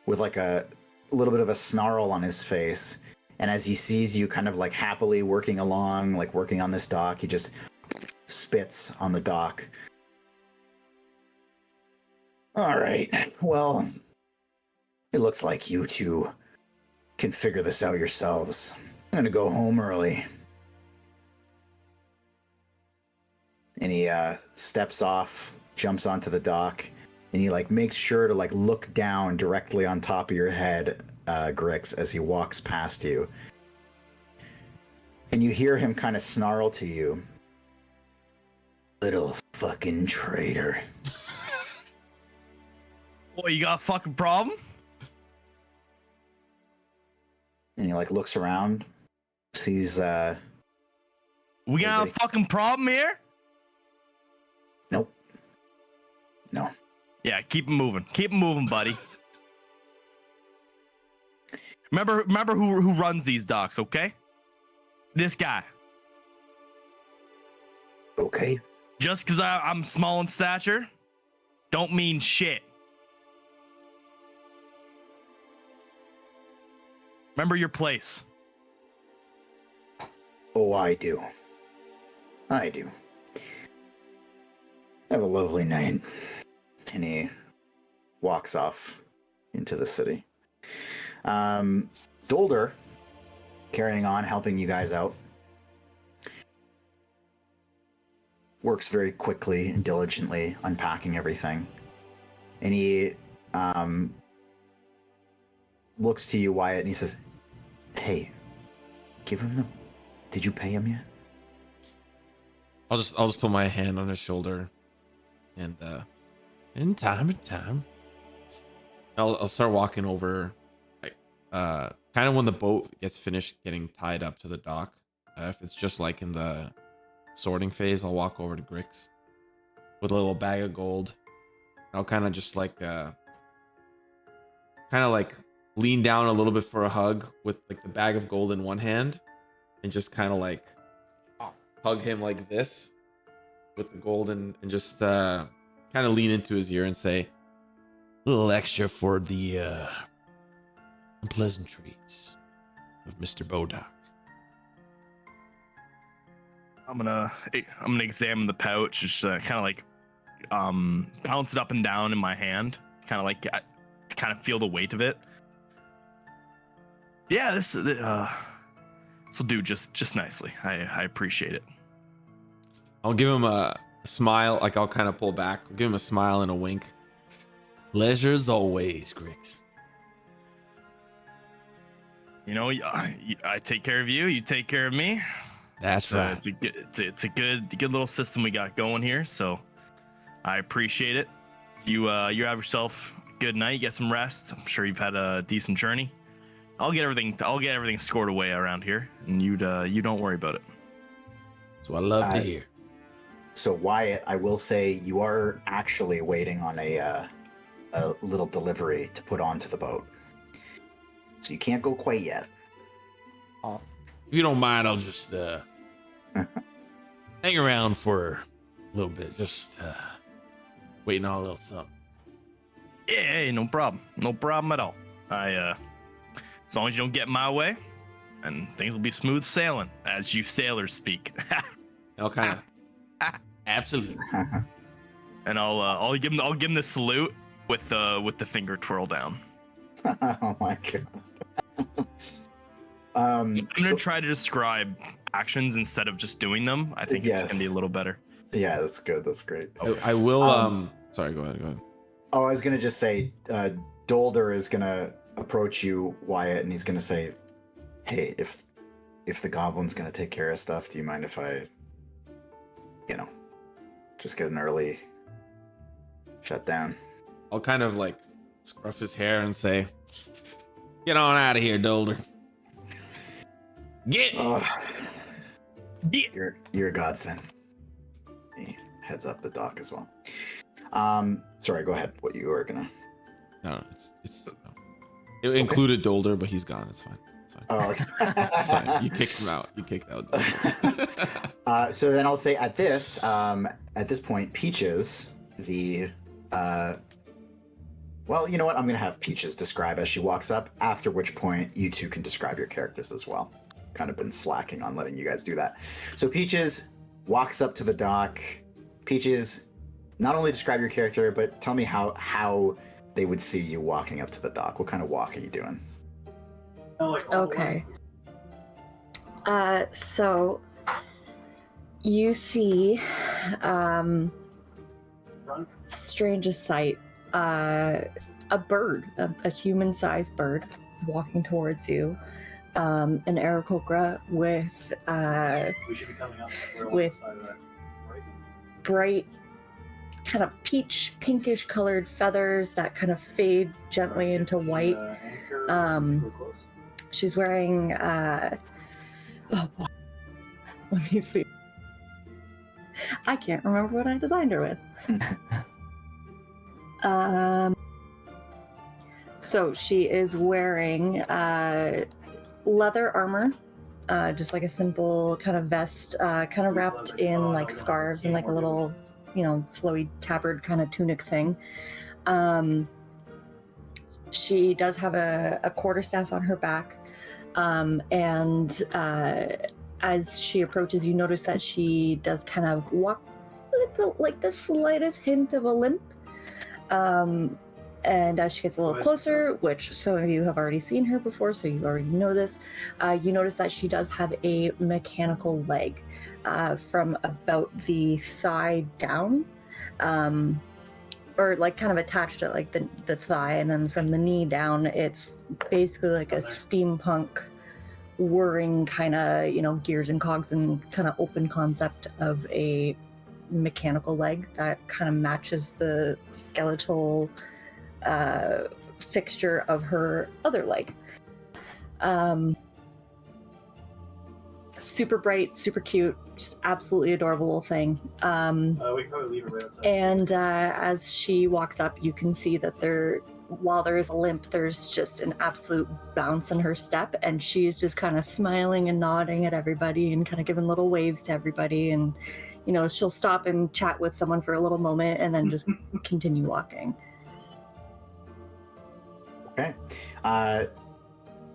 with like a little bit of a snarl on his face. And as he sees you kind of like happily working along, like working on this dock, he just spits on the dock. All right. Well, it looks like you two can figure this out yourselves. I'm going to go home early. And he steps off, jumps onto the dock, and he like makes sure to like look down directly on top of your head, Grix, as he walks past you. And you hear him kind of snarl to you. Little fucking traitor. Boy, you got a fucking problem? And he like looks around, sees We got a fucking problem here? Nope. No. Yeah, keep it moving. Keep it moving, buddy. Remember who runs these docks, okay? This guy. Okay. Just because I'm small in stature, don't mean shit. Remember your place. Oh, I do. I do. Have a lovely night. And he walks off into the city. Dolder, carrying on, helping you guys out, works very quickly and diligently, unpacking everything. And he looks to you, Wyatt, and he says, "Hey, give him the... Did you pay him yet?" I'll just put my hand on his shoulder, and in time, I'll start walking over, like kind of when the boat gets finished getting tied up to the dock. If it's just like in the sorting phase, I'll walk over to Grix with a little bag of gold. I'll kind of just like lean down a little bit for a hug with like the bag of gold in one hand, and just kind of like hug him like this with the gold, and just kind of lean into his ear and say, "A little extra for the unpleasantries of Mr. Bodock." I'm gonna examine the pouch, just kind of like bounce it up and down in my hand, kind of like kind of feel the weight of it. Yeah, this will do just nicely. I appreciate it. I'll give him a smile, like I'll kind of pull back. I'll give him a smile and a wink. Pleasure as always, Grix. You know, I take care of you. You take care of me. That's right. It's a good little system we got going here. So I appreciate it. You have yourself good night, get some rest. I'm sure you've had a decent journey. I'll get everything scored away around here, and you don't worry about it. So I love to hear. So Wyatt, I will say you are actually waiting on a little delivery to put onto the boat. So you can't go quite yet. If you don't mind, I'll just hang around for a little bit, just waiting on a little something. Yeah, hey, no problem. No problem at all. As long as you don't get in my way, and things will be smooth sailing, as you sailors speak. I'll kind of absolutely. And I'll give him the salute with the finger twirl down. Oh my god. I'm gonna try to describe actions instead of just doing them. I think it's gonna be a little better. Yeah, that's good. That's great. I will. Sorry, go ahead. Oh, I was gonna just say, Dolder is gonna approach you, Wyatt, and he's gonna say, "Hey, if the goblin's gonna take care of stuff, do you mind if I, just get an early shutdown?" I'll kind of like scruff his hair and say, "Get on out of here, Dolder. Get." You're a godsend. He heads up the dock as well. Sorry, go ahead. What you were gonna? No, it included Dolder, but he's gone. It's fine. Oh, okay. It's fine. You kicked him out. You kicked out Dolder. So then I'll say at this point, Peaches, well, you know what? I'm gonna have Peaches describe as she walks up. After which point, you two can describe your characters as well. Kind of been slacking on letting you guys do that. So Peaches walks up to the dock. Peaches, not only describe your character, but tell me how they would see you walking up to the dock. What kind of walk are you doing? Okay. So you see, strangest sight. A bird, a human-sized bird, is walking towards you. An Aarakocra with We should be coming up. We're on with the side of that, right? bright, kind of peach, pinkish colored feathers that kind of fade gently into white. Anchor, real close. She's wearing oh boy. Let me see. I can't remember what I designed her with. So she is wearing leather armor, just like a simple kind of vest, kind of wrapped in like scarves and like a little, flowy tabard kind of tunic thing. She does have a quarterstaff on her back, and as she approaches, you notice that she does kind of walk with the slightest hint of a limp. And as she gets a little closer, which some of you have already seen her before, so you already know this, you notice that she does have a mechanical leg from about the thigh down, or like kind of attached to like the thigh, and then from the knee down, it's basically like a steampunk whirring kind of, gears and cogs and kind of open concept of a mechanical leg that kind of matches the skeletal fixture of her other leg. Super bright, super cute, just absolutely adorable little thing. We can probably leave it right outside. And as she walks up, you can see that while there is a limp, there's just an absolute bounce in her step, and she's just kind of smiling and nodding at everybody and kind of giving little waves to everybody, and she'll stop and chat with someone for a little moment and then just continue walking. Okay.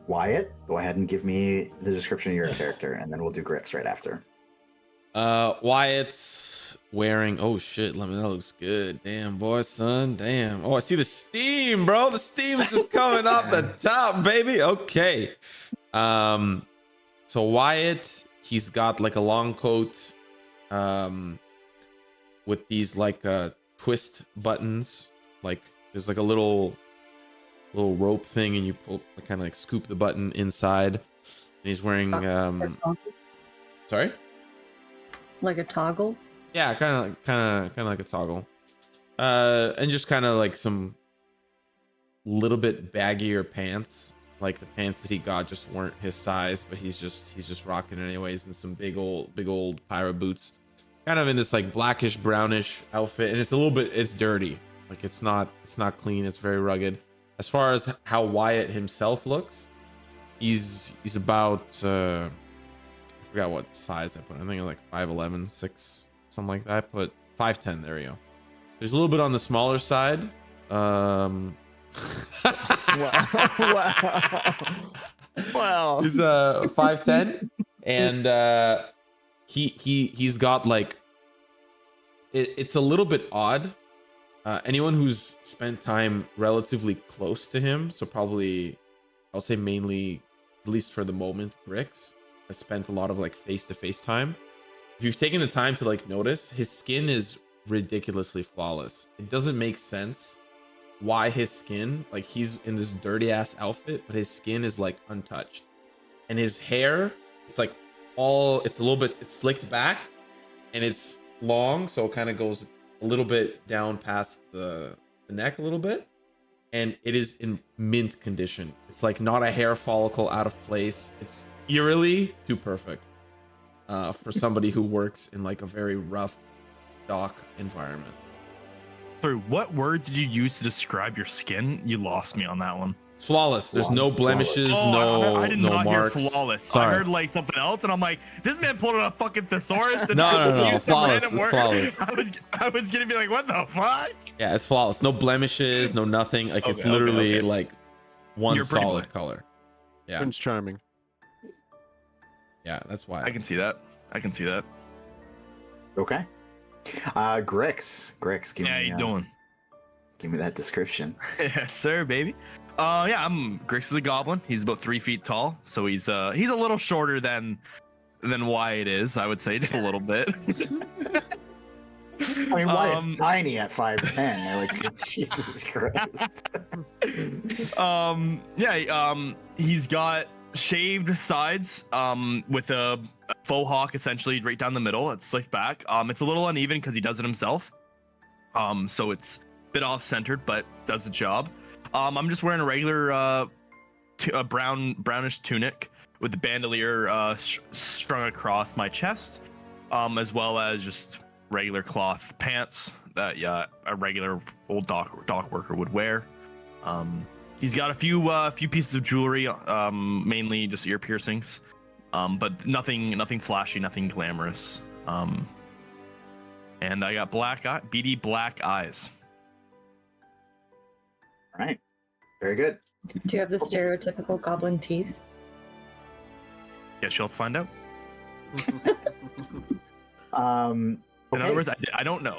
Wyatt, go ahead and give me the description of your character, and then we'll do Grix right after. Wyatt's wearing, oh shit, that looks good. Damn, boy, son, damn. Oh, I see the steam, bro. The steam is just coming off the top, baby. Okay. So Wyatt, he's got like a long coat with these like twist buttons. Like there's like a little rope thing, and you pull, kind of like scoop the button inside. And he's wearing sorry? Like a toggle? Yeah, kind of like a toggle. And just kind of like some little bit baggier pants. Like the pants that he got just weren't his size, but he's just rocking it anyways, and some big old pyro boots. Kind of in this like blackish brownish outfit, and it's dirty. Like it's not clean, it's very rugged. As far as how Wyatt himself looks, he's about I forgot what size I put. I think it's like 5'11", 6, something like that. I put 5'10", there you go. There's a little bit on the smaller side. Wow. He's 5'10", and he's got like it's a little bit odd. Anyone who's spent time relatively close to him, so probably I'll say mainly, at least for the moment, Grix has spent a lot of like face-to-face time. If you've taken the time to like notice, his skin is ridiculously flawless. It doesn't make sense why his skin, like he's in this dirty ass outfit, but his skin is like untouched, and his hair, it's like it's a little bit, it's slicked back and it's long, so it kind of goes a little bit down past the neck a little bit, and it is in mint condition. It's like not a hair follicle out of place. It's eerily too perfect for somebody who works in like a very rough dock environment. Sorry, what word did you use to describe your skin? You lost me on that one. It's flawless. There's no blemishes, I did no not marks. hear flawless. Sorry. I heard like something else, and I'm like, this man pulled out a fucking thesaurus. And No. used some Flawless. random It's word. flawless. I was gonna be like, what the fuck? Yeah, it's flawless. No blemishes, no nothing. Like it's Okay, literally okay. like one You're pretty solid black. color. Yeah, Prince Charming. yeah, that's why. I can see that. I can see that. Okay. Grix, give Yeah, me, you doing? give me that description. Yes, sir, baby. Yeah, Grix is a goblin. He's about 3 feet tall, so he's a little shorter than Wyatt is, I would say, just a little bit. I mean, Wyatt's tiny at 5'10". Like, Jesus Christ. He's got shaved sides, with a faux hawk essentially right down the middle. It's slicked back. It's a little uneven because he does it himself. So it's a bit off-centered, but does the job. I'm just wearing a regular brownish tunic with the bandolier strung across my chest, as well as just regular cloth pants that a regular old dock worker would wear. He's got a few pieces of jewelry, mainly just ear piercings, but nothing flashy, nothing glamorous. And I got beady black eyes. All right. Very good. Do you have the stereotypical goblin teeth? Guess you'll find out. Okay. In other words, I don't know.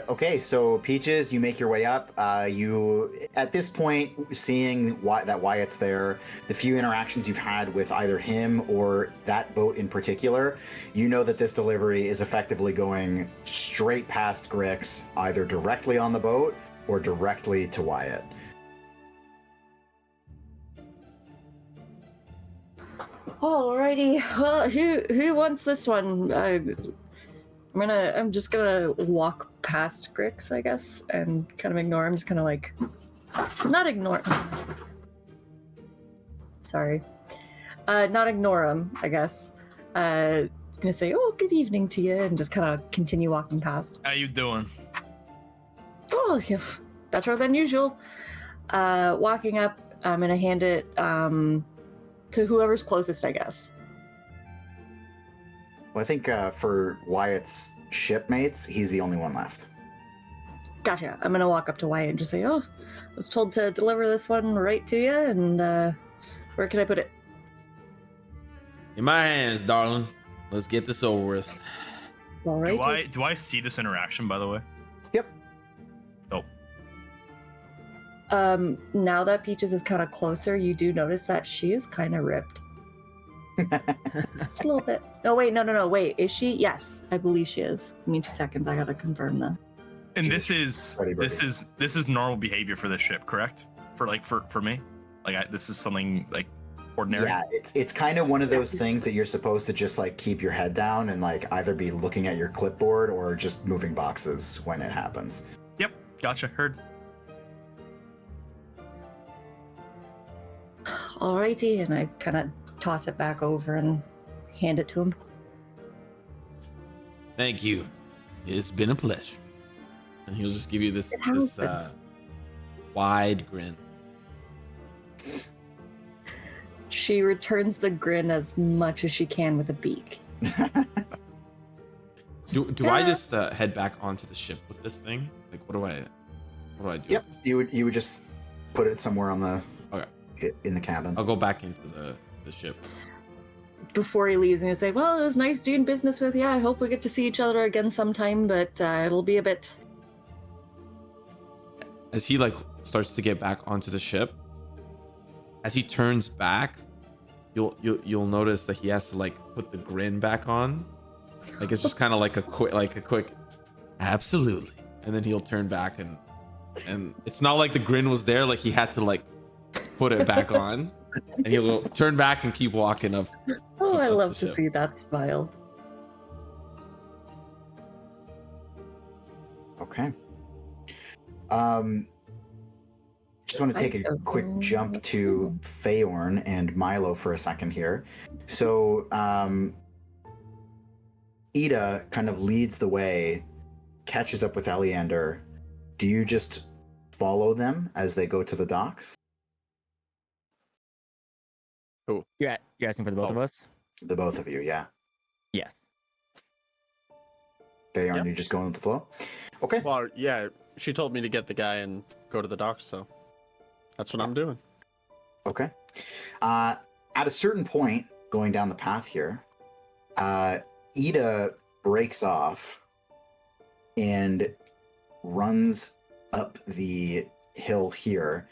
Okay, so Peaches, you make your way up. You, at this point, seeing that Wyatt's there, the few interactions you've had with either him or that boat in particular, you know that this delivery is effectively going straight past Grix, either directly on the boat or directly to Wyatt. Alrighty, well, who wants this one? I'm just gonna walk past Grix, I guess, and kind of ignore him. Just kind of like, not ignore. Sorry, not ignore him. I guess. Gonna say, "Oh, good evening to you," and just kind of continue walking past. How you doing? Oh, yeah, better than usual. Walking up, I'm gonna hand it to whoever's closest, I guess. Well, I think for Wyatt's shipmates, he's the only one left. Gotcha. I'm gonna walk up to Wyatt and just say, "Oh, I was told to deliver this one right to you, and where can I put it?" In my hands, darling. Let's get this over with. Alright. Do I see this interaction, by the way? Yep. Oh. Now that Peaches is kind of closer, you do notice that she is kind of ripped. Just a little bit. No, wait, no. Wait, is she? Yes, I believe she is. Give me 2 seconds. I gotta confirm that. And this is normal behavior for this ship, correct? For me, this is something like ordinary. Yeah, it's kind of one of those things that you're supposed to just like keep your head down and like either be looking at your clipboard or just moving boxes when it happens. Gotcha. Heard. Alrighty, and I kind of toss it back over and hand it to him. Thank you. It's been a pleasure. And he'll just give you this It has wide grin. She returns the grin as much as she can with a beak. Do I just head back onto the ship with this thing? Like, what do I do? Yep, you would just put it somewhere on the in the cabin. I'll go back into the ship. Before he leaves, and he'll say, "Well, it was nice doing business with you. I hope we get to see each other again sometime, but it'll be a bit." As he like starts to get back onto the ship, as he turns back, you'll notice that he has to like put the grin back on. Like it's just kind of like a quick, absolutely, and then he'll turn back and it's not like the grin was there. Like he had to like put it back on, and he'll turn back and keep walking up. Oh, I up love the to ship. see that smile. Okay. Just want to take a quick jump to Feyorn and Milo for a second here. So, Ida kind of leads the way, catches up with Eleander. Do you just follow them as they go to the docks? Who? You're asking for the both of us? The both of you, yeah. Yes. Feyorn, Yep. you just going with the flow? Okay. Well, yeah, she told me to get the guy and go to the docks, so that's what I'm doing. Okay. At a certain point, going down the path here, Ida breaks off and runs up the hill here.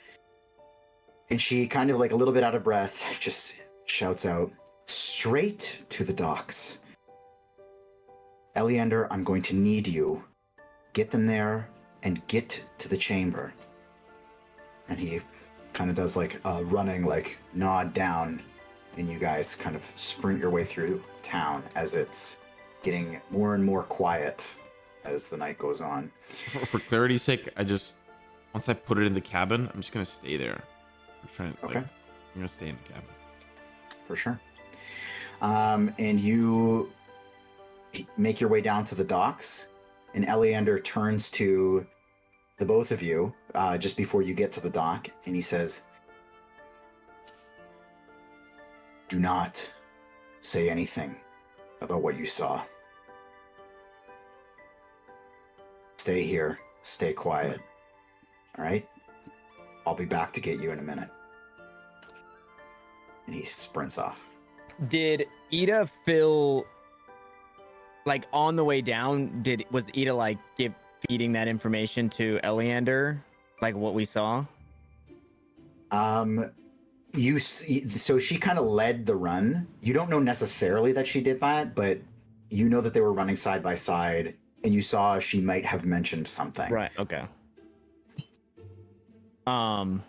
And she kind of like a little bit out of breath, just shouts out, "Straight to the docks. Eleander, I'm going to need you. Get them there and get to the chamber." And he kind of does like a running like nod down, and you guys kind of sprint your way through town as it's getting more and more quiet as the night goes on. For clarity's sake, once I put it in the cabin, I'm just gonna stay there. I'm trying to, Okay. I'm gonna stay in the cabin. For sure. And you make your way down to the docks, and Eleander turns to the both of you just before you get to the dock, and he says, "Do not say anything about what you saw. Stay here. Stay quiet. All right? I'll be back to get you in a minute." And he sprints off. Did Ida feel like on the way down? Was Ida like feeding that information to Eleander, like what we saw? You see, so she kind of led the run. You don't know necessarily that she did that, but you know that they were running side by side, and you saw she might have mentioned something. Right. Okay. And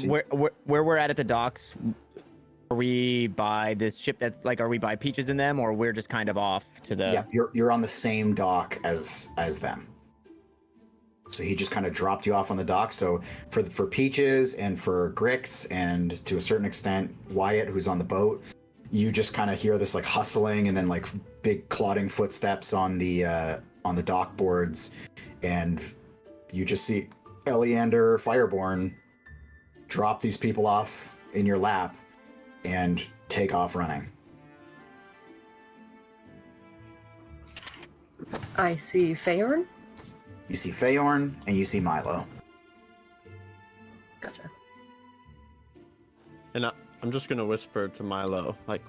So- where we're at the docks, are we by this ship that's like, are we by Peaches in them, or we're just kind of off to the? Yeah, you're on the same dock as them. So he just kind of dropped you off on the dock. So for Peaches and for Grix and to a certain extent Wyatt, who's on the boat, you just kind of hear this like hustling and then like big clodding footsteps on the dock boards, and you just see Eleander Fireborn drop these people off in your lap and take off running. I see Feyorn. You see Feyorn and you see Milo. Gotcha. And I'm just gonna whisper to Milo, like,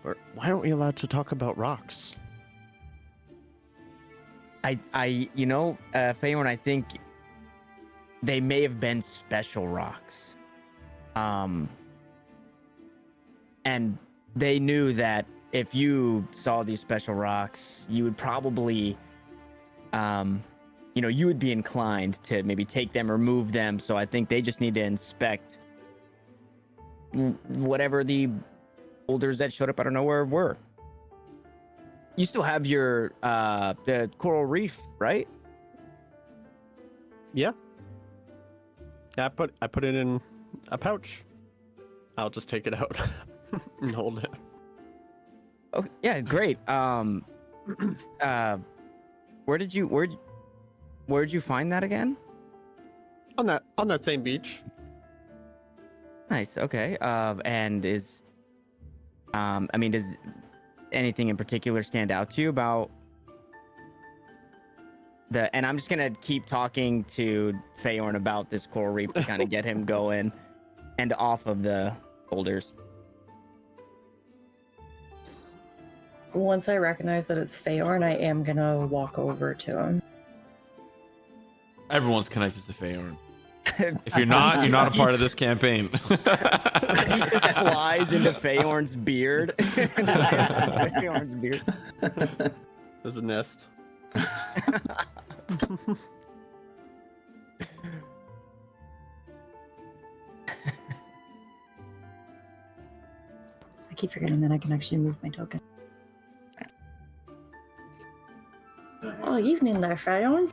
why aren't we allowed to talk about rocks? Feyorn, I think they may have been special rocks. And they knew that if you saw these special rocks, you would probably, you would be inclined to maybe take them or move them. So I think they just need to inspect whatever the boulders that showed up out of nowhere were. You still have your the coral reef, right? Yeah. Yeah, I put it in a pouch. I'll just take it out and hold it. Oh yeah, great. Where'd you find that again? On that same beach. Nice. Okay. And is I mean, does anything in particular stand out to you about the? And I'm just gonna keep talking to Feyorn about this coral reef to kind of get him going and off of the boulders. Once I recognize that it's Feyorn, I am gonna walk over to him. Everyone's connected to Feyorn. If you're not, you're not a part of this campaign. He just flies into Feyorn's beard. Feyorn's beard. There's a nest. I keep forgetting that I can actually move my token. Oh, evening there, Feyorn.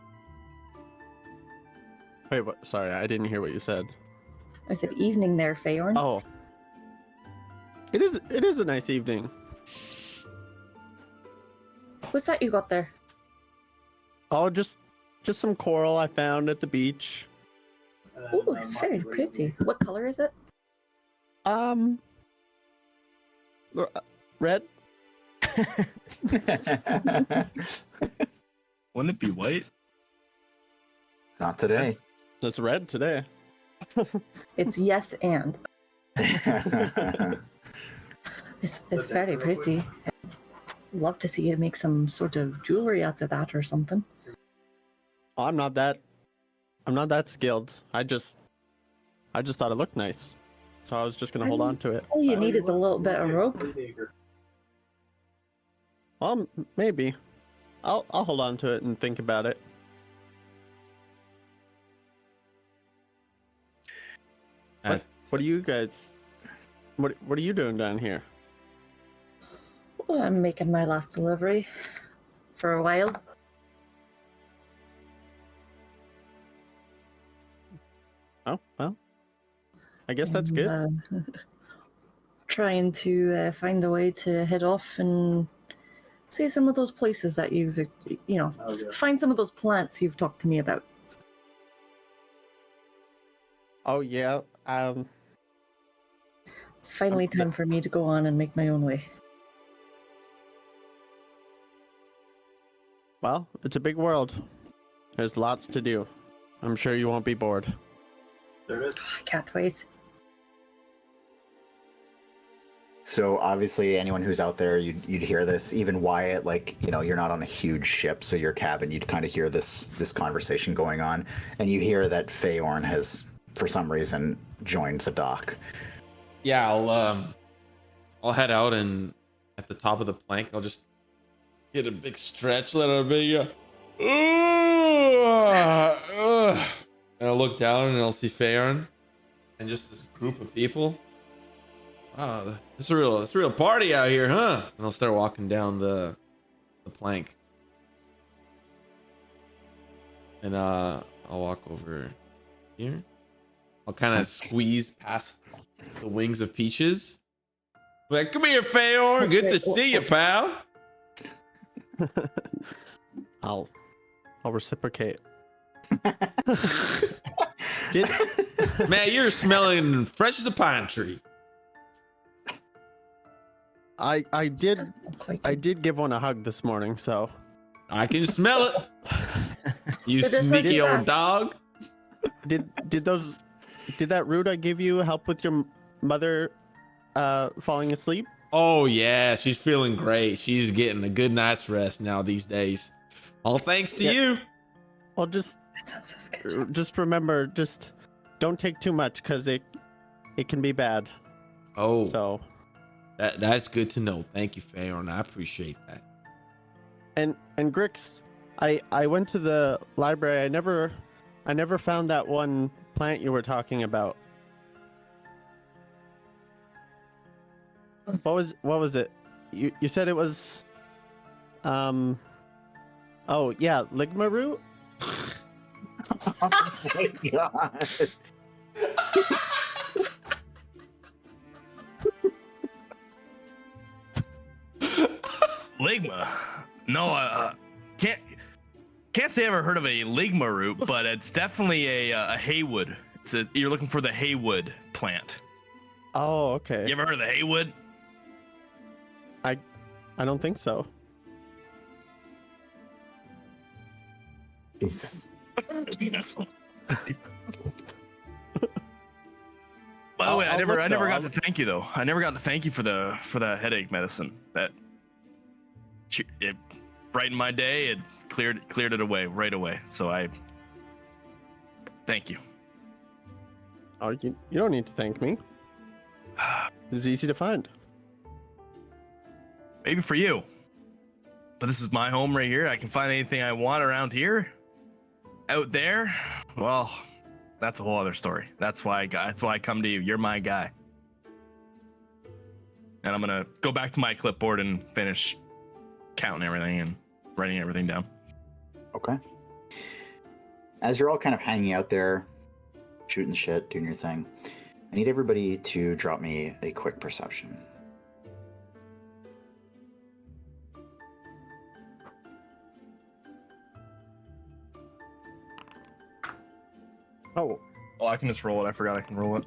Wait, what? Sorry, I didn't hear what you said. I said evening there, Feyorn. Oh. It is a nice evening. What's that you got there? Oh, just some coral I found at the beach. Oh, it's very pretty. What color is it? Red. Wouldn't it be white? Not today. It's red today. It's yes and. It's very pretty. I'd love to see you make some sort of jewelry out of that or something. Oh, I'm not that skilled. I just thought it looked nice, so I was just gonna hold on to it. All you need is a little bit of rope. Well, maybe. I'll hold on to it and think about it. What are you guys? What are you doing down here? Oh, I'm making my last delivery for a while. Oh, well. I guess that's good. Trying to find a way to head off and see some of those places that you've, find some of those plants you've talked to me about. Oh yeah. It's finally time for me to go on and make my own way. Well, it's a big world. There's lots to do. I'm sure you won't be bored. There it is. I can't wait. So obviously, anyone who's out there, you'd hear this. Even Wyatt, you're not on a huge ship, so your cabin, you'd kind of hear this conversation going on, and you hear that Feyorn has, for some reason, joined the dock. Yeah, I'll head out, and at the top of the plank, I'll just get a big stretch, let out a big and I'll look down and I'll see Feyorn and just this group of people. Wow, it's a real party out here, huh? And I'll start walking down the plank. And I'll walk over here. I'll kind of squeeze past the wings of Peaches. Like, come here, Feyorn. Good to see you, pal. I'll reciprocate. Man, you're smelling fresh as a pine tree. I did give one a hug this morning, so I can smell it. You sneaky old dog. Did that root I give you help with your mother falling asleep? Oh yeah, she's feeling great. She's getting a good night's rest now these days. All thanks to you. Well, just remember, just don't take too much because it can be bad. Oh, so that's good to know. Thank you, Feyorn. I appreciate that. And Grix, I went to the library. I never found that one plant you were talking about. What was it? You said it was Oh yeah, ligma root. Oh my god. Ligma. No, can't say I ever heard of a ligma root, but it's definitely a haywood. You're looking for the haywood plant. Oh, okay. You ever heard of the haywood? I don't think so. Jesus. By the I'll- way, I I'll never look, though. got to thank you though. I never got to thank you for the headache medicine. It brightened my day. It cleared it away right away. So I thank you. Oh, you don't need to thank me. This is easy to find. Maybe for you, but this is my home right here. I can find anything I want around here. Out there, well, that's a whole other story. That's why I come to you. You're my guy. And I'm gonna go back to my clipboard and finish counting everything and writing everything down. Okay. As you're all kind of hanging out there, shooting the shit, doing your thing, I need everybody to drop me a quick perception. Oh, I can just roll it. I forgot I can roll it.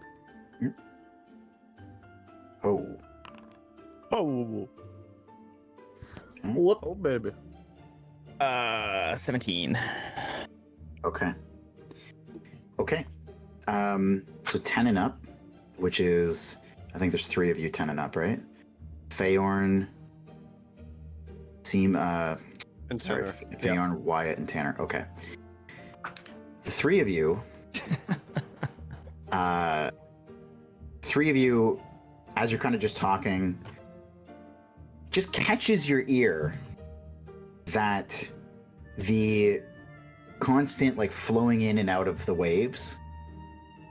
Oh. oh, Whoop. oh, baby. 17. Okay. Okay. So 10 and up, which is, I think there's 3 of you 10 and up, right? Feyorn, And sorry, Tanner. Feyorn, Wyatt, and Tanner. Okay. The 3 of you, 3 of you, as you're kind of just talking, just catches your ear that the constant like flowing in and out of the waves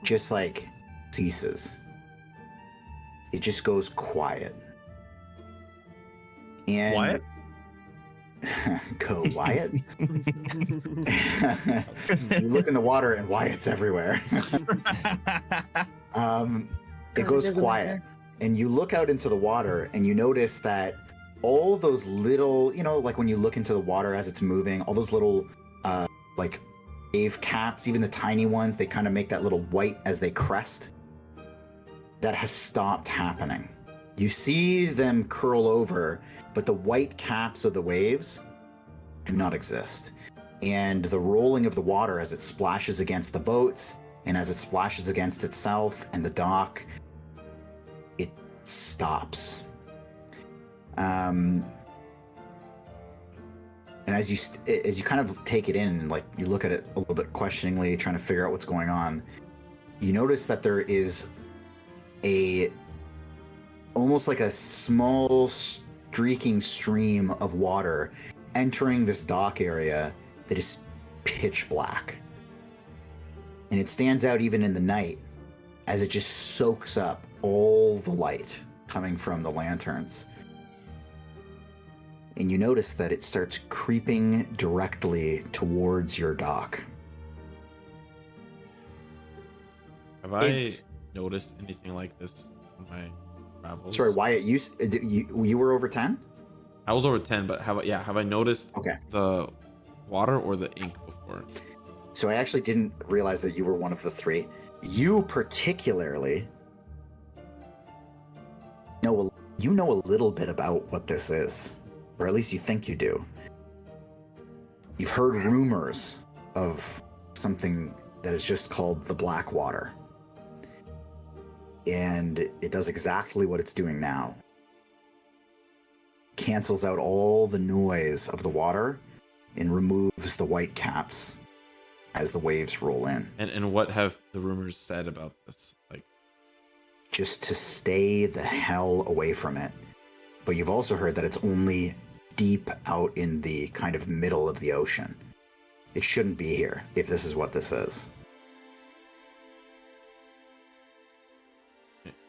just like ceases. It just goes quiet. And Wyatt? Go Wyatt. You look in the water and Wyatt's everywhere. It goes doesn't quiet. matter. And you look out into the water and you notice that all those little, like when you look into the water as it's moving, all those little like wave caps, even the tiny ones, they kind of make that little white as they crest. That has stopped happening. You see them curl over, but the white caps of the waves do not exist. And the rolling of the water as it splashes against the boats and as it splashes against itself and the dock, it stops. And as you kind of take it in and like you look at it a little bit questioningly, trying to figure out what's going on, you notice that there is almost like a small streaking stream of water entering this dock area that is pitch black. And it stands out even in the night as it just soaks up all the light coming from the lanterns. And you notice that it starts creeping directly towards your dock. Have I It's- noticed anything like this on my travels? Sorry, Wyatt, you were over 10? I was over 10, but have I noticed Okay. the water or the ink before? So I actually didn't realize that you were one of the 3. You particularly know a little bit about what this is, or at least you think you do. You've heard rumors of something that is just called the Black Water. And it does exactly what it's doing now. Cancels out all the noise of the water and removes the white caps as the waves roll in. And what have the rumors said about this? Like, Just to stay the hell away from it. But you've also heard that it's only deep out in the kind of middle of the ocean. It shouldn't be here if this is what this is.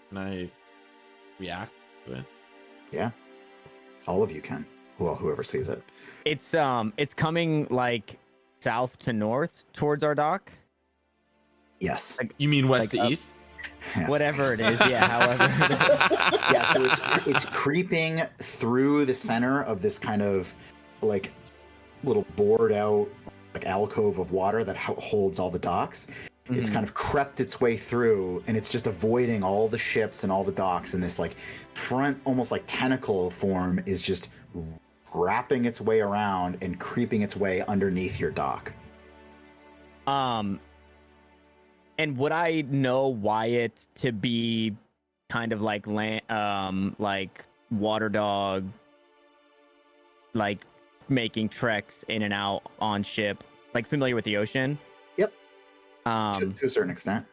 can I react to it? Yeah. All of you can. Well, whoever sees it. It's coming like south to north towards our dock. Yes. You mean west Like to up- east? Whatever it is, yeah. However, Yeah, so it's creeping through the center of this kind of like little bored out like alcove of water that holds all the docks. It's kind of crept its way through, and it's just avoiding all the ships and all the docks, and this like front almost like tentacle form is just wrapping its way around and creeping its way underneath your dock. And would I know Wyatt to be kind of like like water dog, like making treks in and out on ship, like familiar with the ocean? Yep. To a certain extent.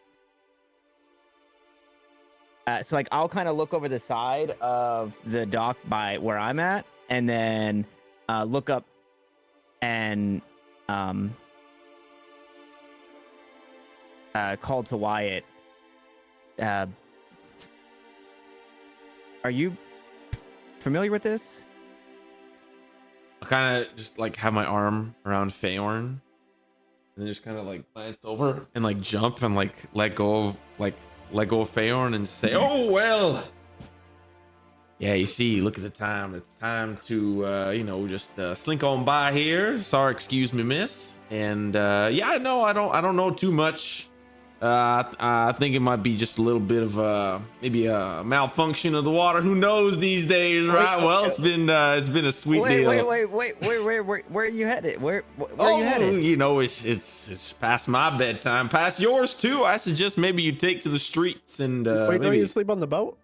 So like I'll kind of look over the side of the dock by where I'm at, and then look up and call to Wyatt. Are you familiar with this? I kind of just like have my arm around Feyorn, and then just kind of like glance over and like jump and like let go of Feyorn and just say, "Oh well, yeah. You see, look at the time. It's time to just slink on by here. Sorry, excuse me, miss. And yeah, I know I don't know too much. I think it might be just a little bit of maybe a malfunction of the water. Who knows these days, right? Well, it's been a sweet deal. Wait, where are you headed? Where are you headed? You know, it's past my bedtime, past yours too. I suggest maybe you take to the streets and Wait, don't maybe you sleep on the boat?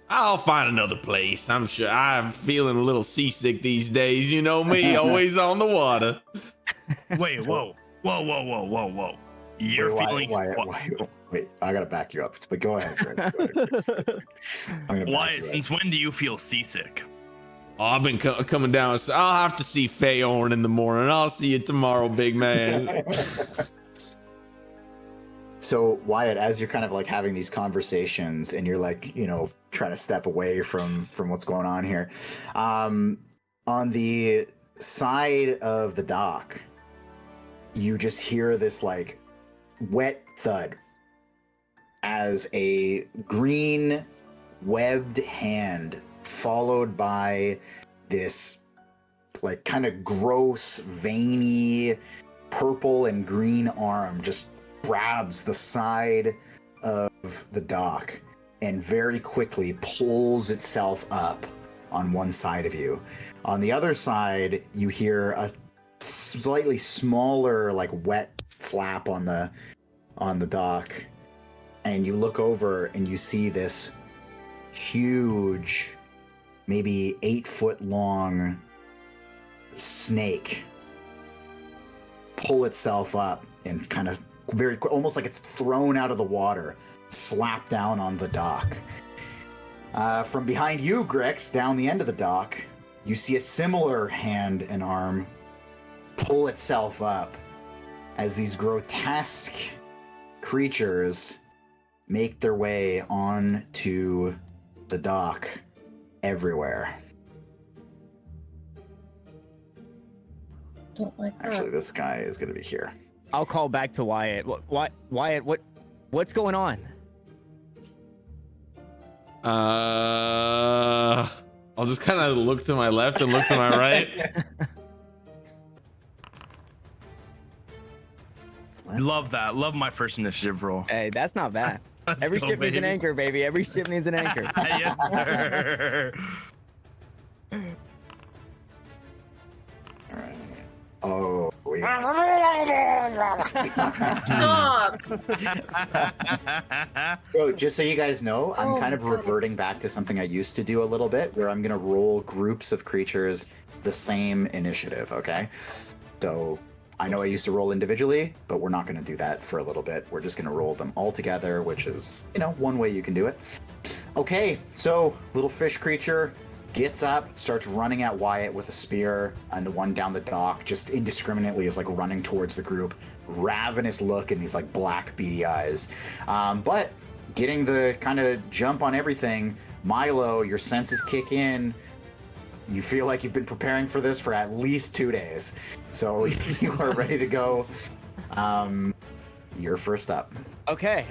I'll find another place. I'm sure. I'm feeling a little seasick these days. You know me, always on the water. Wait, whoa. You're feeling Wait, I gotta back you up. But go ahead, Grix. Wyatt, since when do you feel seasick? Oh, I've been coming down. So I'll have to see Feyorn in the morning. I'll see you tomorrow, big man. So Wyatt, as you're kind of like having these conversations and you're like, trying to step away from what's going on here, on the side of the dock, you just hear this like wet thud as a green webbed hand followed by this like kind of gross veiny purple and green arm just grabs the side of the dock and very quickly pulls itself up on one side of you. On the other side, you hear a slightly smaller like wet slap on the dock, and you look over and you see this huge, maybe 8-foot long snake pull itself up and kind of very almost like it's thrown out of the water, slap down on the dock. From behind you, Grix, down the end of the dock, you see a similar hand and arm pull itself up as these grotesque creatures make their way onto the dock everywhere. Don't like that. Actually, this guy is going to be here. I'll call back to Wyatt. Wyatt, what's going on? I'll just kind of look to my left and look to my right. Love that. Love my first initiative roll. Hey, that's not bad. Let's Every go, ship needs an baby. anchor, baby. Every ship needs an anchor. Yes, sir. All right. Oh, wait. Stop! So, just so you guys know, I'm Oh kind of my God. reverting back to something I used to do a little bit, where I'm going to roll groups of creatures the same initiative, okay? So, I know I used to roll individually, but we're not going to do that for a little bit. We're just going to roll them all together, which is, one way you can do it. Okay, so, little fish creature gets up, starts running at Wyatt with a spear, and the one down the dock just indiscriminately is like running towards the group. Ravenous look and these like black beady eyes. But getting the kind of jump on everything, Milo, your senses kick in. you feel like you've been preparing for this for at least 2 days. So you are ready to go. You're first up. Okay,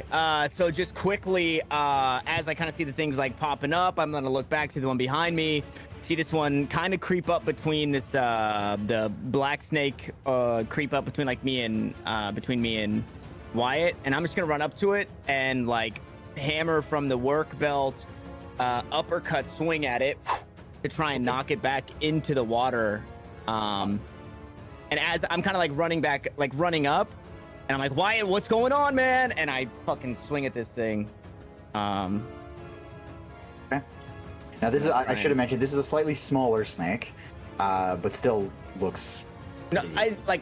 so just quickly, as I kind of see the things like popping up, I'm gonna look back to the one behind me, see this one kind of creep up between this, the black snake, creep up between like me and Wyatt, and I'm just gonna run up to it and like hammer from the work belt, uppercut swing at it to try and knock it back into the water. And as I'm kind of like running back, like running up, and I'm like, Wyatt, what's going on, man? And I fucking swing at this thing. Okay. Now this is, I should have mentioned, this is a slightly smaller snake, but still looks. No,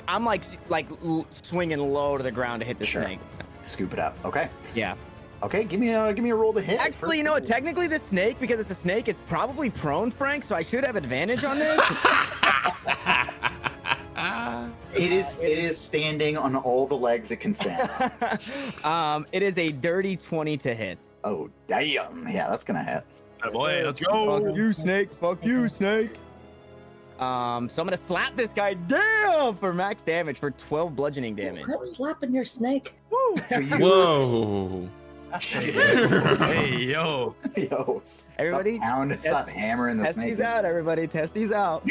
I'm swinging low to the ground to hit the snake. Scoop it up. Okay. Yeah. Okay, give me a roll to hit. Actually, you know what? Technically, the snake, because it's a snake, it's probably prone, Phrank, so I should have advantage on this. It is standing on all the legs it can stand on. It is a dirty 20 to hit. Oh, damn. Yeah, that's gonna hit. Oh, boy, let's go. Fuck you, snake. Fuck you, snake. So I'm gonna slap this guy down for max damage for 12 bludgeoning damage. Quit slapping your snake. Whoa. Jesus. Hey, yo. Yo, Everybody, stop hammering the test snake. these out, everybody. Test these out.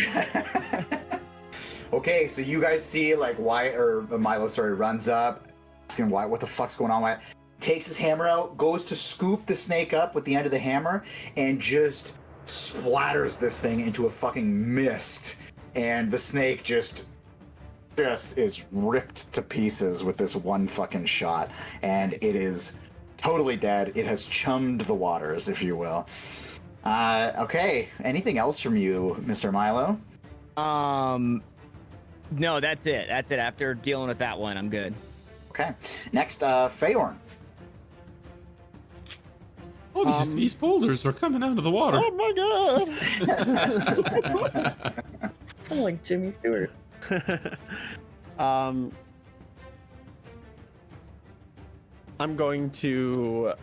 Okay, so you guys see like Wyatt or Milo, runs up, asking Wyatt what the fuck's going on. Wyatt takes his hammer out, goes to scoop the snake up with the end of the hammer, and just splatters this thing into a fucking mist. And the snake just is ripped to pieces with this one fucking shot, and it is totally dead. It has chummed the waters, if you will. Okay, anything else from you, Mr. Milo? No, that's it. That's it. After dealing with that one, I'm good. Okay. Next, Feyorn. Oh, these boulders are coming out of the water. Oh my god! Sound like Jimmy Stewart. I'm going to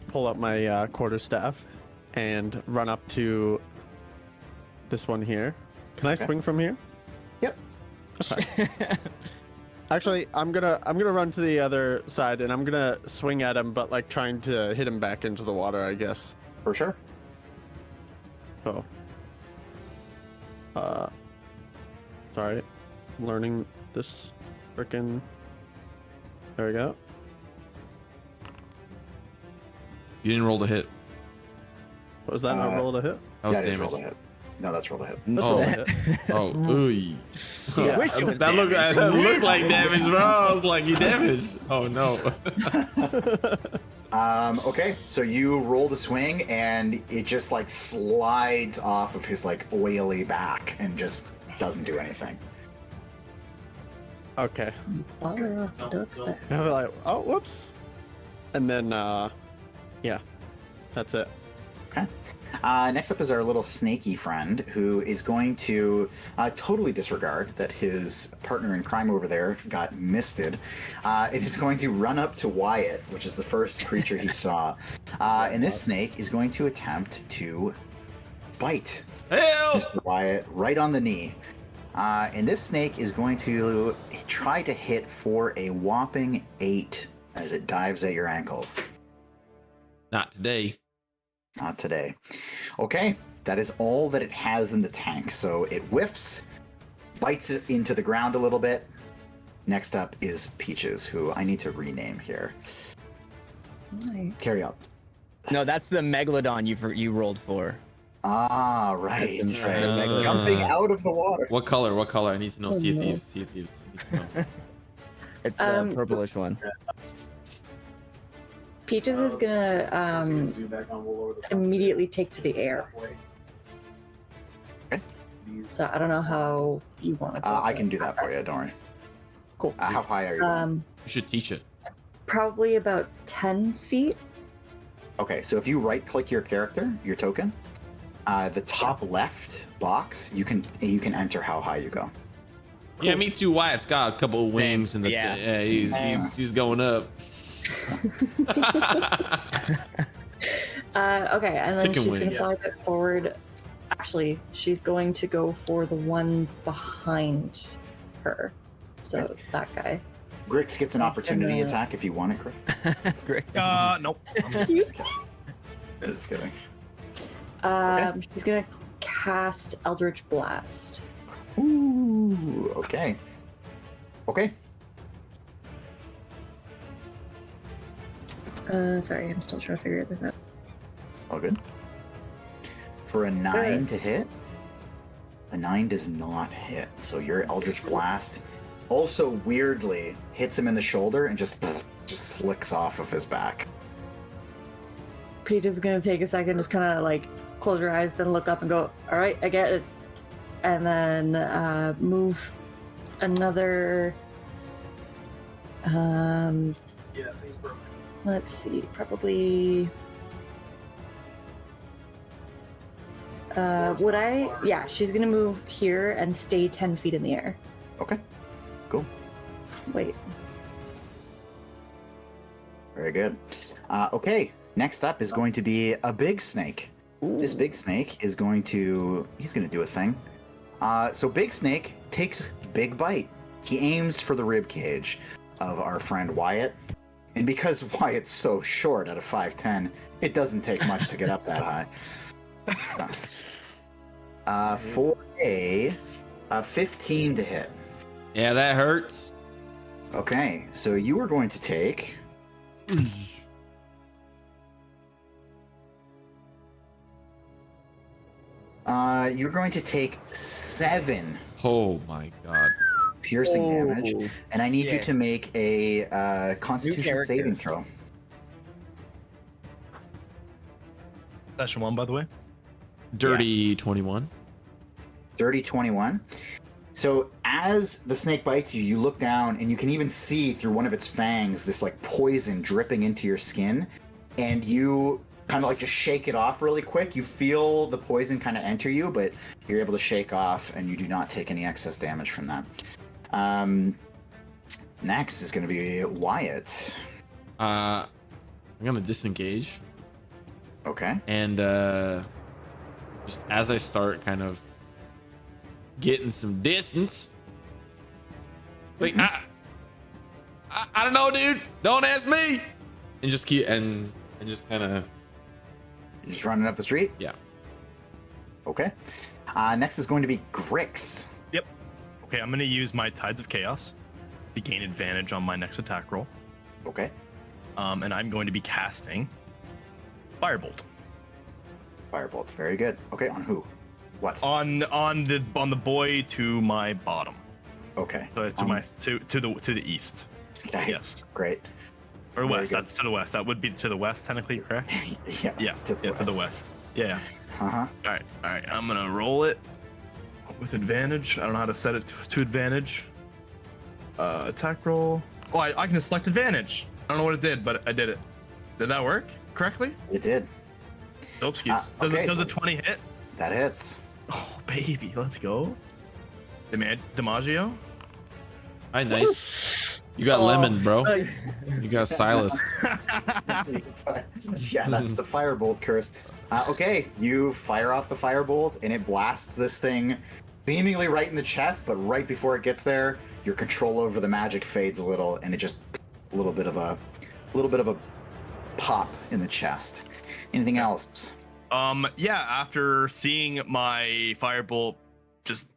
pull up my quarterstaff and run up to this one here. Can I swing from here? Yep. Okay. Actually, I'm gonna run to the other side and I'm gonna swing at him, but like trying to hit him back into the water, I guess. For sure. Oh. Sorry. I'm learning this frickin'. There we go. You didn't roll to hit. Was that not roll to hit? That was That is damage. roll to hit. No, that's roll to hit. That's Oh. roll to hit. Oh, ooh. Yeah. Wish it was That looked damage. like damage, bro. I was like, you damaged. Oh no. Okay, so you roll the swing and it just like slides off of his like oily back and just doesn't do anything. Okay. Water off the duck's back. I'm like, oh, whoops. And then, yeah, that's it. Okay. Next up is our little snaky friend who is going to totally disregard that his partner in crime over there got misted. It is going to run up to Wyatt, which is the first creature he saw. And this snake is going to attempt to bite Help! Mr. Wyatt right on the knee. And this snake is going to try to hit for a whopping 8 as it dives at your ankles. Not today. Not today. Okay, that is all that it has in the tank. So it whiffs, bites it into the ground a little bit. Next up is Peaches, who I need to rename here. Right. Carry on. No, that's the megalodon you rolled for. Ah, right. That's right. Megalodon. Jumping out of the water. What color? What color? I need to know. Oh, Sea no. thieves. Sea thieves. I need to know. It's the purplish one. Peaches is gonna Zoom back on, we'll lower the front immediately take to the air. halfway. Okay. These- So I don't know how you want to. I can do that for you. Don't worry. Cool. How high are you? Going? You should teach it. Probably about 10 feet. Okay, so if you right-click your character, your token, the top left box, you can enter how high you go. Yeah, me too. Wyatt's got a couple of wings and Yeah. he's going up. Okay, and then Chicken she's gonna wings. fly a bit forward. Actually, she's going to go for the one behind her. So that guy. Grix gets an opportunity And, attack if you want it, Grix. Great. Nope. Excuse me. Just kidding. She's gonna cast Eldritch Blast. Ooh, okay. Okay. Sorry, I'm still trying to figure this out. All good. For a 9 to hit, a 9 does not hit. So your Eldritch Blast also weirdly hits him in the shoulder and just slicks off of his back. Peach is gonna take a second, just kind of like close your eyes, then look up and go, "All right, I get it," and then move another. Yeah, things broke. Let's see, probably. Would I? Yeah, she's gonna move here and stay 10 feet in the air. Okay. Cool. Wait. Very good. Okay. Next up is going to be a big snake. This big snake is going to... He's going to do a thing. So big snake takes big bite. He aims for the rib cage of our friend Wyatt. And because Wyatt's so short at a 5'10", it doesn't take much to get up that high. For a 15 to hit. Yeah, that hurts. Okay, so you are going to take... You're going to take 7 Oh my god. piercing damage, Oh, and I need you shit. to make a Constitution character. saving throw. Session 1, by the way. Dirty 21. Dirty 21. So as the snake bites you, you look down and you can even see through one of its fangs this like poison dripping into your skin, and you kind of like just shake it off really quick. You feel the poison kind of enter you, but you're able to shake off and you do not take any excess damage from that. Next is going to be Wyatt. I'm gonna disengage, Okay. and just as I start kind of getting some distance, like I don't know, dude. Don't ask me. And just keep and just kind of You're just running up the street? Yeah. Okay. Next is going to be Grix. Okay, I'm going to use my Tides of Chaos to gain advantage on my next attack roll. Okay. And I'm going to be casting Firebolt Firebolt. Very good. Okay, on who? What? on the boy to my bottom. Okay. So to the east. Okay. Yes. Great. Or Very west. good. That's to the west. That would be to the west, technically, correct? Yeah. Yeah. it's to the To the west. Yeah. Uh-huh. All right. I'm gonna roll it with advantage. I don't know how to set it to advantage. Attack roll. Oh, I can select advantage. I don't know what it did, but I did it. Did that work correctly? It did. Dope skis. Okay, Does so- a 20 hit? That hits. Oh baby, let's go. DiMaggio. Hi, nice. You got lemon, bro. Nice. You got Silas. Yeah, that's the firebolt curse. Okay, you fire off the firebolt and it blasts this thing seemingly right in the chest, but right before it gets there, your control over the magic fades a little, and it just a little bit of a pop in the chest. Anything else? Yeah, after seeing my firebolt just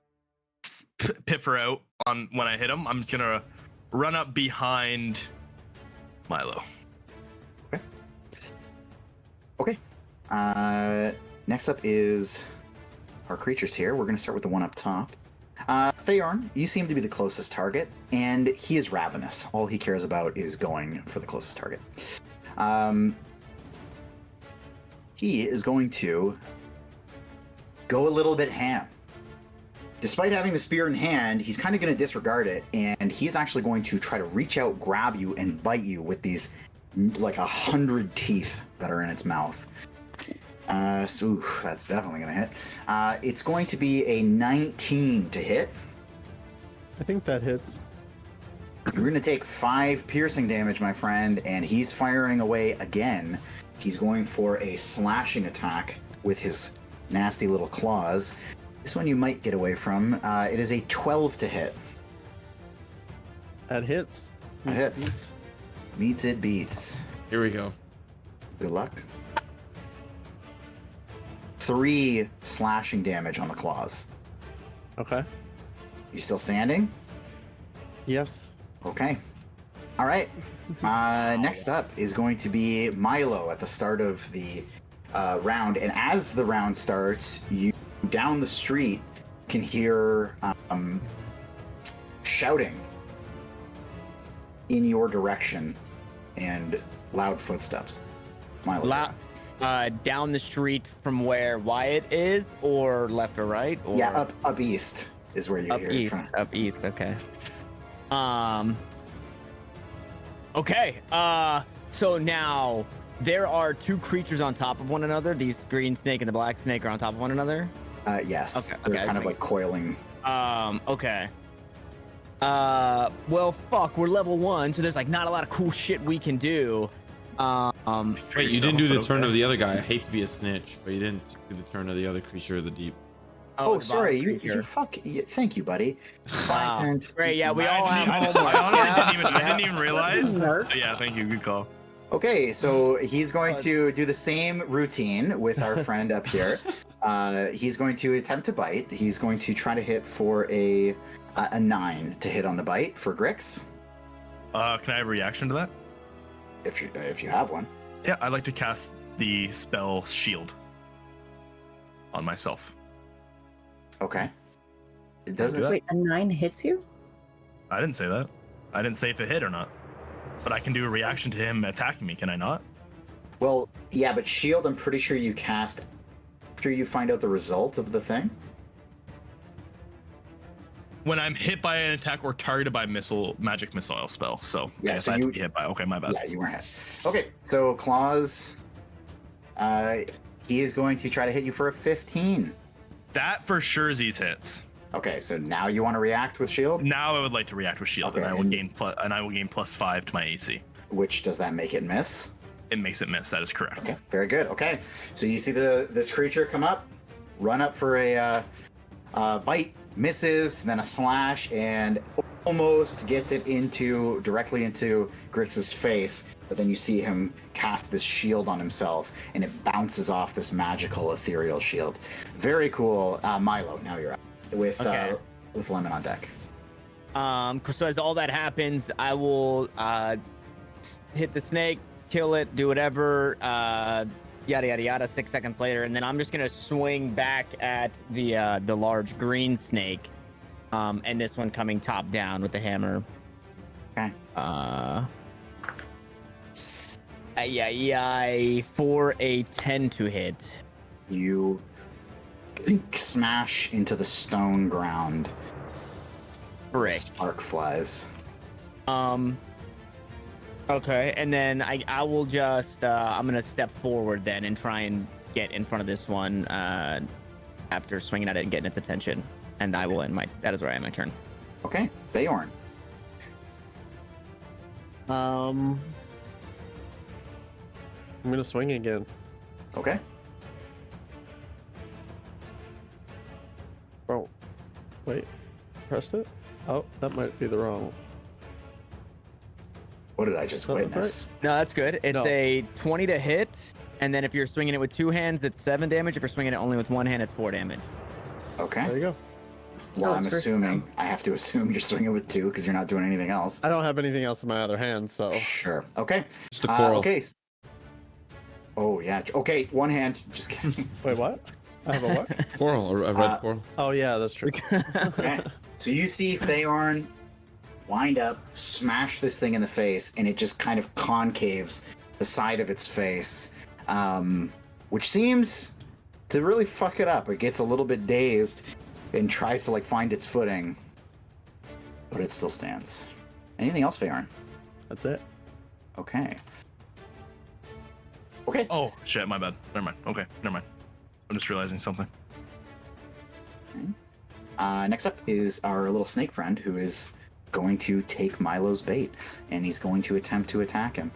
piffer out on when I hit him, I'm just gonna run up behind Milo. Okay. Next up is our creatures here. We're going to start with the one up top. Feyorn, you seem to be the closest target, and he is ravenous. All he cares about is going for the closest target. He is going to go a little bit ham. Despite having the spear in hand, he's kind of going to disregard it, and he's actually going to try to reach out, grab you, and bite you with these like 100 teeth that are in its mouth. So that's definitely going to hit. It's going to be a 19 to hit. I think that hits. You're going to take 5 piercing damage, my friend, and he's firing away again. He's going for a slashing attack with his nasty little claws. This one you might get away from. It is a 12 to hit. That hits. That hits. Meets it beats. Here we go. Good luck. 3 slashing damage on the claws. Okay. You still standing? Yes. Okay. All right. Next up is going to be Milo at the start of the round. And as the round starts, you down the street can hear shouting in your direction and loud footsteps. Milo. Down the street from where Wyatt is, or left or right? Or... Yeah, up east is where you hear it from. Up east, okay. Okay, so now there are 2 creatures on top of one another. These green snake and the black snake are on top of one another? Yes. Okay, They're kind of like coiling. Okay. Well, fuck, we're level 1, so there's like not a lot of cool shit we can do. Wait, you didn't do the turn of the other guy. I hate to be a snitch, but you didn't do the turn of the other creature of the deep. Oh, the sorry. bottom You creature. fuck. Thank you, buddy. Wow. Great, yeah, we all have I homework. honestly Yeah. didn't even realize. No. So yeah, thank you. Good call. Okay, so he's going to do the same routine with our friend up here. He's going to attempt to bite. He's going to try to hit for a 9 to hit on the bite for Grix, Can I have a reaction to that? if you have one. Yeah, I'd like to cast the spell Shield on myself. Okay. It Do doesn't. that? Wait, a 9 hits you? I didn't say that. I didn't say if it hit or not. But I can do a reaction to him attacking me, can I not? Well, yeah, but shield. I'm pretty sure you cast after you find out the result of the thing. When I'm hit by an attack or targeted by magic missile spell. So Yeah, I guess so I have to you- be hit by. Okay, my bad. Yeah, you weren't hit. Okay, so claws. He is going to try to hit you for a 15. That for sure hits. Okay, so now you want to react with shield. Now I would like to react with shield, Okay, and I will and- gain +5 to my AC. Which does that make it miss? It makes it miss. That is correct. Okay, very good. Okay, so you see this creature come up, run up for a bite, misses, then a slash, and almost gets it directly into Grix's face. But then you see him cast this shield on himself, and it bounces off this magical ethereal shield. Very cool. Milo, now you're up with Lemon on deck. So as all that happens, I will hit the snake, kill it, do whatever, yada yada yada. 6 seconds later, and then I'm just gonna swing back at the large green snake, and this one coming top down with the hammer. Okay. For a 10 to hit. You smash into the stone ground. Frick. Spark flies. Okay, and then I will just I'm gonna step forward then and try and get in front of this one after swinging at it and getting its attention, and I will end that is where I end my turn. Okay, Feyorn. I'm gonna swing again. Okay. Oh, wait, pressed it? Oh, that might be the wrong. What did I just Something witness? No, that's good. It's No. a 20 to hit, and then if you're swinging it with 2 hands, it's 7 damage. If you're swinging it only with 1 hand, it's 4 damage. Okay. There you go. Well, Oh, I'm it's first assuming round. I have to assume you're swinging with 2 because you're not doing anything else. I don't have anything else in my other hand, so Sure. Okay. Just a coral. Okay. Oh yeah. Okay. 1 hand. Just kidding. wait, what? I have a what? Coral, a red coral. Oh yeah, that's true. Okay. So you see Feyorn wind up, smash this thing in the face, and it just kind of concaves the side of its face, which seems to really fuck it up. It gets a little bit dazed and tries to find its footing, but it still stands. Anything else, Feyorn? That's it. Okay. Okay. Oh shit, my bad. Never mind. Okay, never mind. I'm just realizing something. Next up is our little snake friend who is going to take Milo's bait, and he's going to attempt to attack him.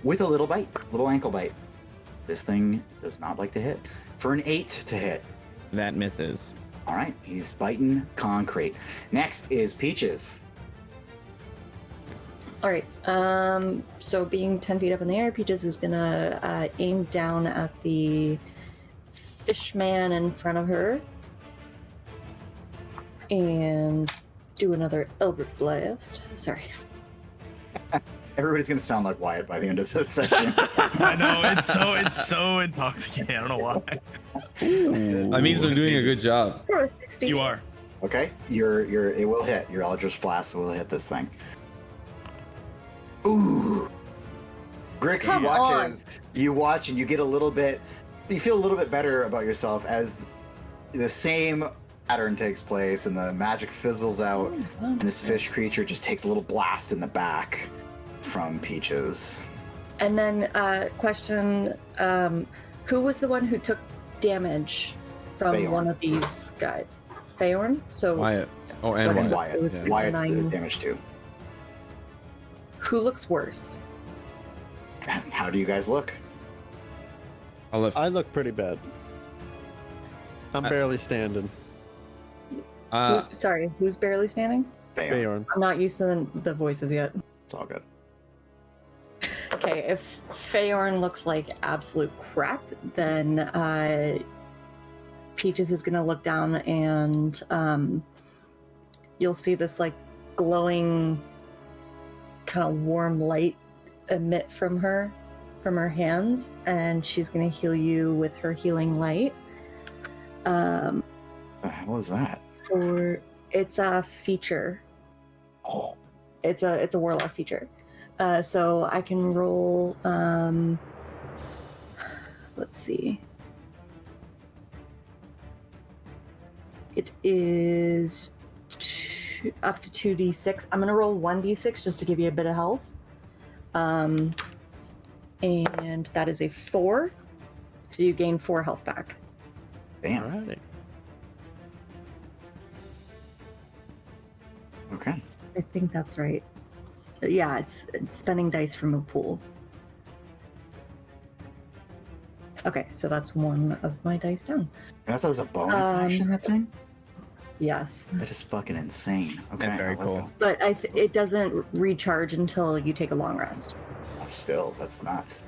with a little bite, little ankle bite. This thing does not like to hit. For an 8 to hit. That misses. All right, he's biting concrete. Next is Peaches. All right. So being 10 feet up in the air, Peaches is gonna aim down at the fishman in front of her and do another Eldritch Blast. Sorry. Everybody's gonna sound like Wyatt by the end of this section. I know it's so intoxicating. I don't know why. That means I'm doing a good job. For a 60. You are. Okay, it will hit. Your Eldritch Blast will hit this thing. Ooh. Grix Come watches. You watch and you get a little bit. You feel a little bit better about yourself as the same pattern takes place and the magic fizzles out, and this fish creature just takes a little blast in the back from Peaches. And then question, who was the one who took damage from Feyorn. one of these guys? Feyorn? So Wyatt. Oh, and And Wyatt. It was Wyatt. Yeah. Wyatt's the 9. damage too. who looks worse? How do you guys look? I'll let, I look pretty bad. I'm barely standing. Sorry, who's barely standing? Feyorn. I'm not used to the voices yet. It's all good. Okay, if Feyorn looks like absolute crap, then Peaches is gonna look down and you'll see this like glowing kind of warm light emit from her hands, and she's gonna heal you with her healing light. What the hell is that? It's a feature. Oh, It's a warlock feature. So I can roll. Let's see. It is up to 2d6. I'm gonna roll 1d6 just to give you a bit of health. And that is a 4, so you gain 4 health back. damn. Alrighty. Okay. I think that's right. Yeah, it's spending dice from a pool. Okay, so that's one of my dice down. That's as a bonus action, that thing? Yes, That is fucking insane. Okay. That's very I like cool. but it doesn't recharge until you take a long rest. that. Still, that's nuts.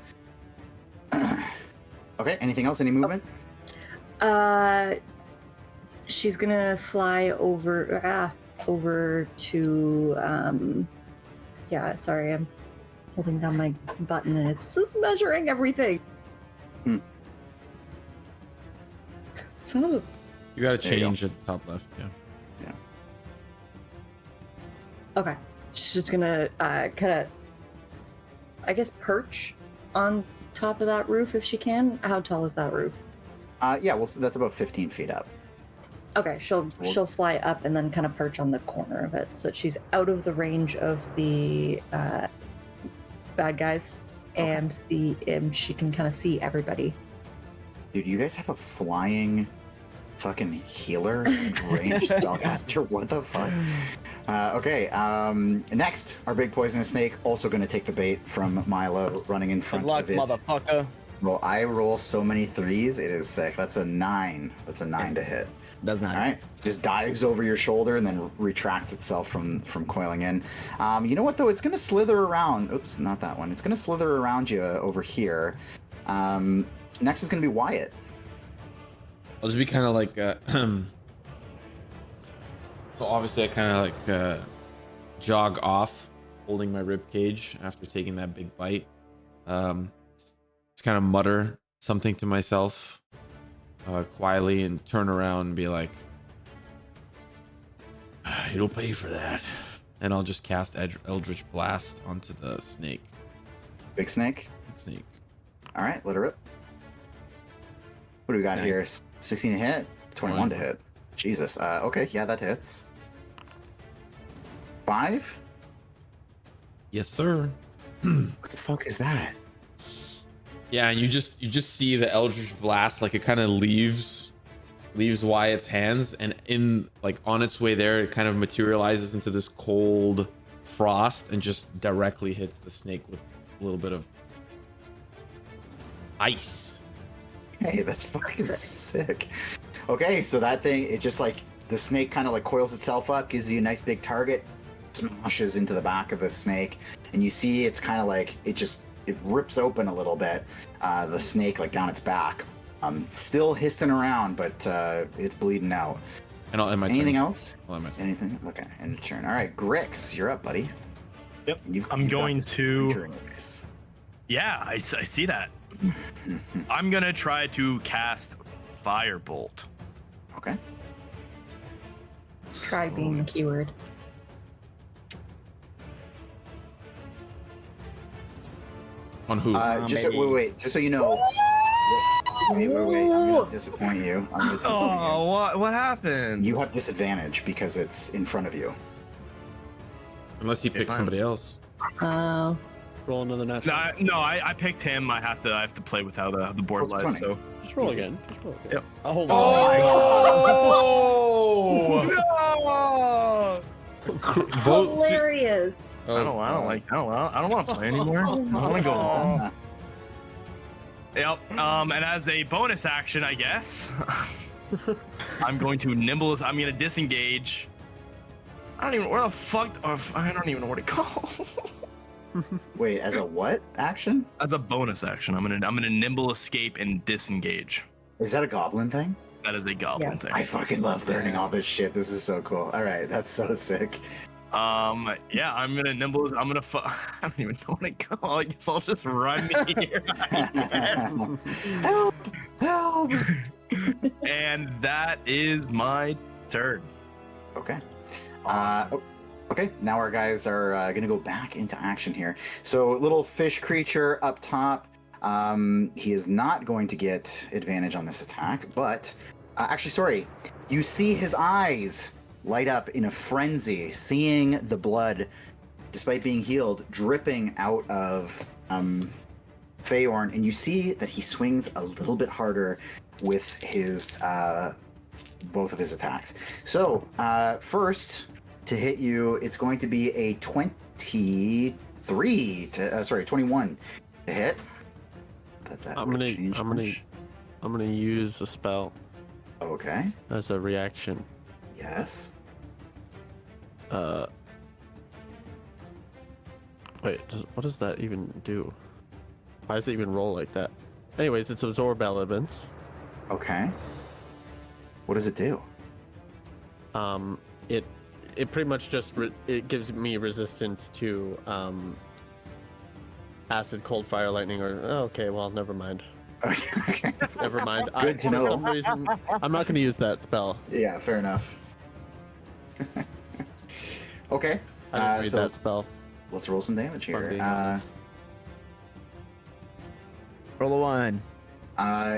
Okay, anything else? Any movement? She's gonna fly over to yeah, sorry, I'm holding down my button and it's just measuring everything. Son of a... you gotta There you go. change at the top left. Yeah. Okay, she's just gonna kind of, I guess, perch on top of that roof if she can. How tall is that roof? Yeah, well, that's about 15 feet up. Okay, she'll fly up and then kind of perch on the corner of it, so that she's out of the range of the bad guys, and she can kind of see everybody. Dude, you guys have a flying fucking healer range spellcaster? What the fuck? Okay, next, our big poisonous snake, also going to take the bait from Milo, running in Good front luck, of it. motherfucker. Well, I roll so many 3s, it is sick. That's a 9. That's a 9 to hit. Does not. All right, just dives over your shoulder and then retracts itself from coiling in. You know what though? It's gonna slither around. Oops, not that one. It's gonna slither around you over here. Next is gonna be Wyatt. I'll just be kind of like, so obviously I kind of like jog off, holding my rib cage after taking that big bite. Just kind of mutter something to myself quietly and turn around and be like, "You'll pay for that." And I'll just cast Eldritch Blast onto the snake. Big snake. Big snake. All right, let her rip. What do we got Nice. here? 16 to hit, 21 to hit. Jesus. Okay, yeah, that hits. 5? Yes, sir. What the fuck is that? Yeah, and you just see the Eldritch Blast, like it kind of leaves Wyatt's hands, and in like on its way there, it kind of materializes into this cold frost and just directly hits the snake with a little bit of Nice. Hey, that's fucking sick. Okay, so that thing, it just like, the snake kind of like coils itself up, gives you a nice big target, smashes into the back of the snake, and you see it's kind of like, it rips open a little bit, the snake like down its back. Still hissing around, but it's bleeding out. And I'll end my Anything turn. else? I'll end my turn. Anything? Okay, end of turn. All right, Grix, you're up, buddy. Yep. You've I'm got going this to- creature in your face. Yeah, I see that. I'm gonna try to cast Firebolt. Okay. Try being the keyword. On who? Just maybe- wait, just so you know. Wait, I'm gonna disappoint you. What happened? You have disadvantage because it's in front of you. Unless you pick fine. somebody else. Oh. Roll another natural. No, I picked him. I have to play with how the board Roll lies. 20. So Just roll again. Just roll again. Yep. Oh, Oh! Hilarious. I don't want to play anymore. I want to go home. Yep. And as a bonus action, I guess, I'm going to nimble. I'm going to disengage. I don't even where the fuck. I don't even know where to go. Wait, as a what action? As a bonus action, I'm gonna nimble escape and disengage. Is that a goblin thing? That is a goblin Yes. thing. I fucking love learning all this shit. This is so cool. All right, that's so sick. Yeah, I'm gonna nimble. I don't even know where to go. I guess I'll just run here. Help! Help! And that is my turn. Okay. Awesome. Okay, now our guys are going to go back into action here. So, little fish creature up top. He is not going to get advantage on this attack, but actually, sorry. You see his eyes light up in a frenzy, seeing the blood, despite being healed, dripping out of Feyorn, and you see that he swings a little bit harder with his both of his attacks. So, first, to hit you, it's going to be a 21 to hit. I'm gonna use a spell Okay. as a reaction. Yes. Wait, what does that even do? Why does it even roll like that? Anyways, it's absorb elements. Okay. What does it do? It pretty much just it gives me resistance to acid, cold, fire, lightning, or okay, well, never mind. Okay. Never mind. Good to For know. some reason, I'm not going to use that spell. Yeah, fair enough. Okay. I didn't read so that spell. let's roll some damage if I'm here. being honest. Roll a 1.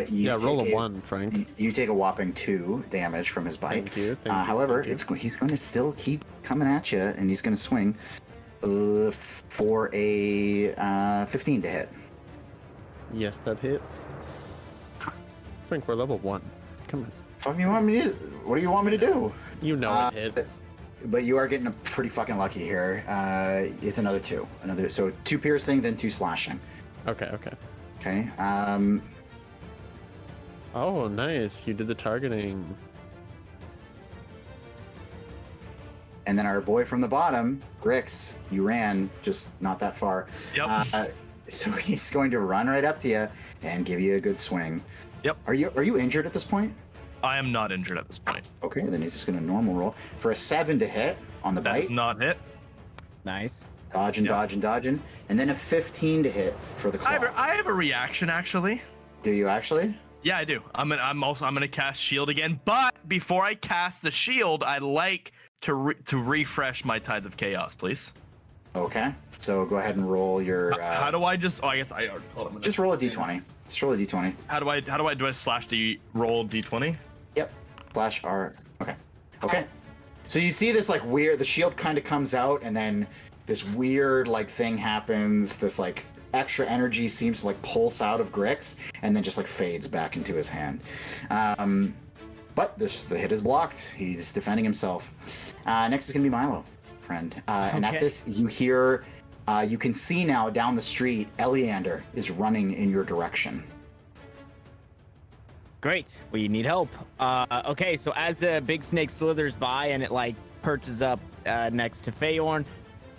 You Roll take a 1, Frank. You take a whopping 2 damage from his bite. Thank you. Thank you. However, thank you. he's going to still keep coming at you, and he's going to swing for a 15 to hit. Yes, that hits. Frank, we're level 1. Come on. What do you want me to do? You know it hits. But you are getting pretty fucking lucky here. It's another 2. So 2 piercing, then 2 slashing. Okay. Okay. Oh, nice. You did the targeting. And then our boy from the bottom, Grix, you ran just not that far. Yep. So he's going to run right up to you and give you a good swing. Yep. Are you injured at this point? I am not injured at this point. Okay, then he's just going to normal roll for a 7 to hit on the That does bite. not hit. Nice. Dodging, Yeah. dodging, and then a 15 to hit for the claw. I have a reaction actually. Do you actually? Yeah, I do. I'm gonna cast shield again. But before I cast the shield, I'd like to refresh my Tides of Chaos, please. Okay. So go ahead and roll your. How do I just? Oh, I guess I already called him. Just roll a d20. Just roll a d20. How do I slash roll d20? Yep. Slash R. Okay. Okay. So you see this like weird. The shield kind of comes out, and then this weird like thing happens. This like extra energy seems to like pulse out of Grix, and then just like fades back into his hand. But the hit is blocked. He's defending himself. Next is gonna be Milo, friend. And at Okay. this, you hear. You can see now down the street, Eleander is running in your direction. Great. We need help. Okay, so as the big snake slithers by and it like perches up next to Feyorn,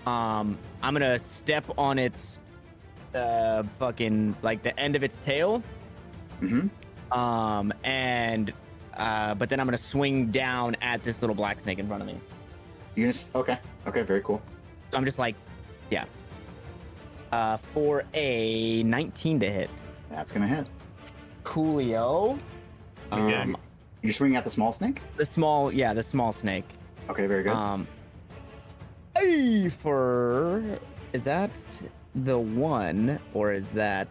I'm gonna step on its fucking like the end of its tail. Mm-hmm. But then I'm gonna swing down at this little black snake in front of me. You're gonna okay, very cool. So I'm just like, yeah. For a 19 to hit. That's gonna hit. Coolio. You're swinging at the small snake? The small snake. Okay, very good. Is that the one or is that?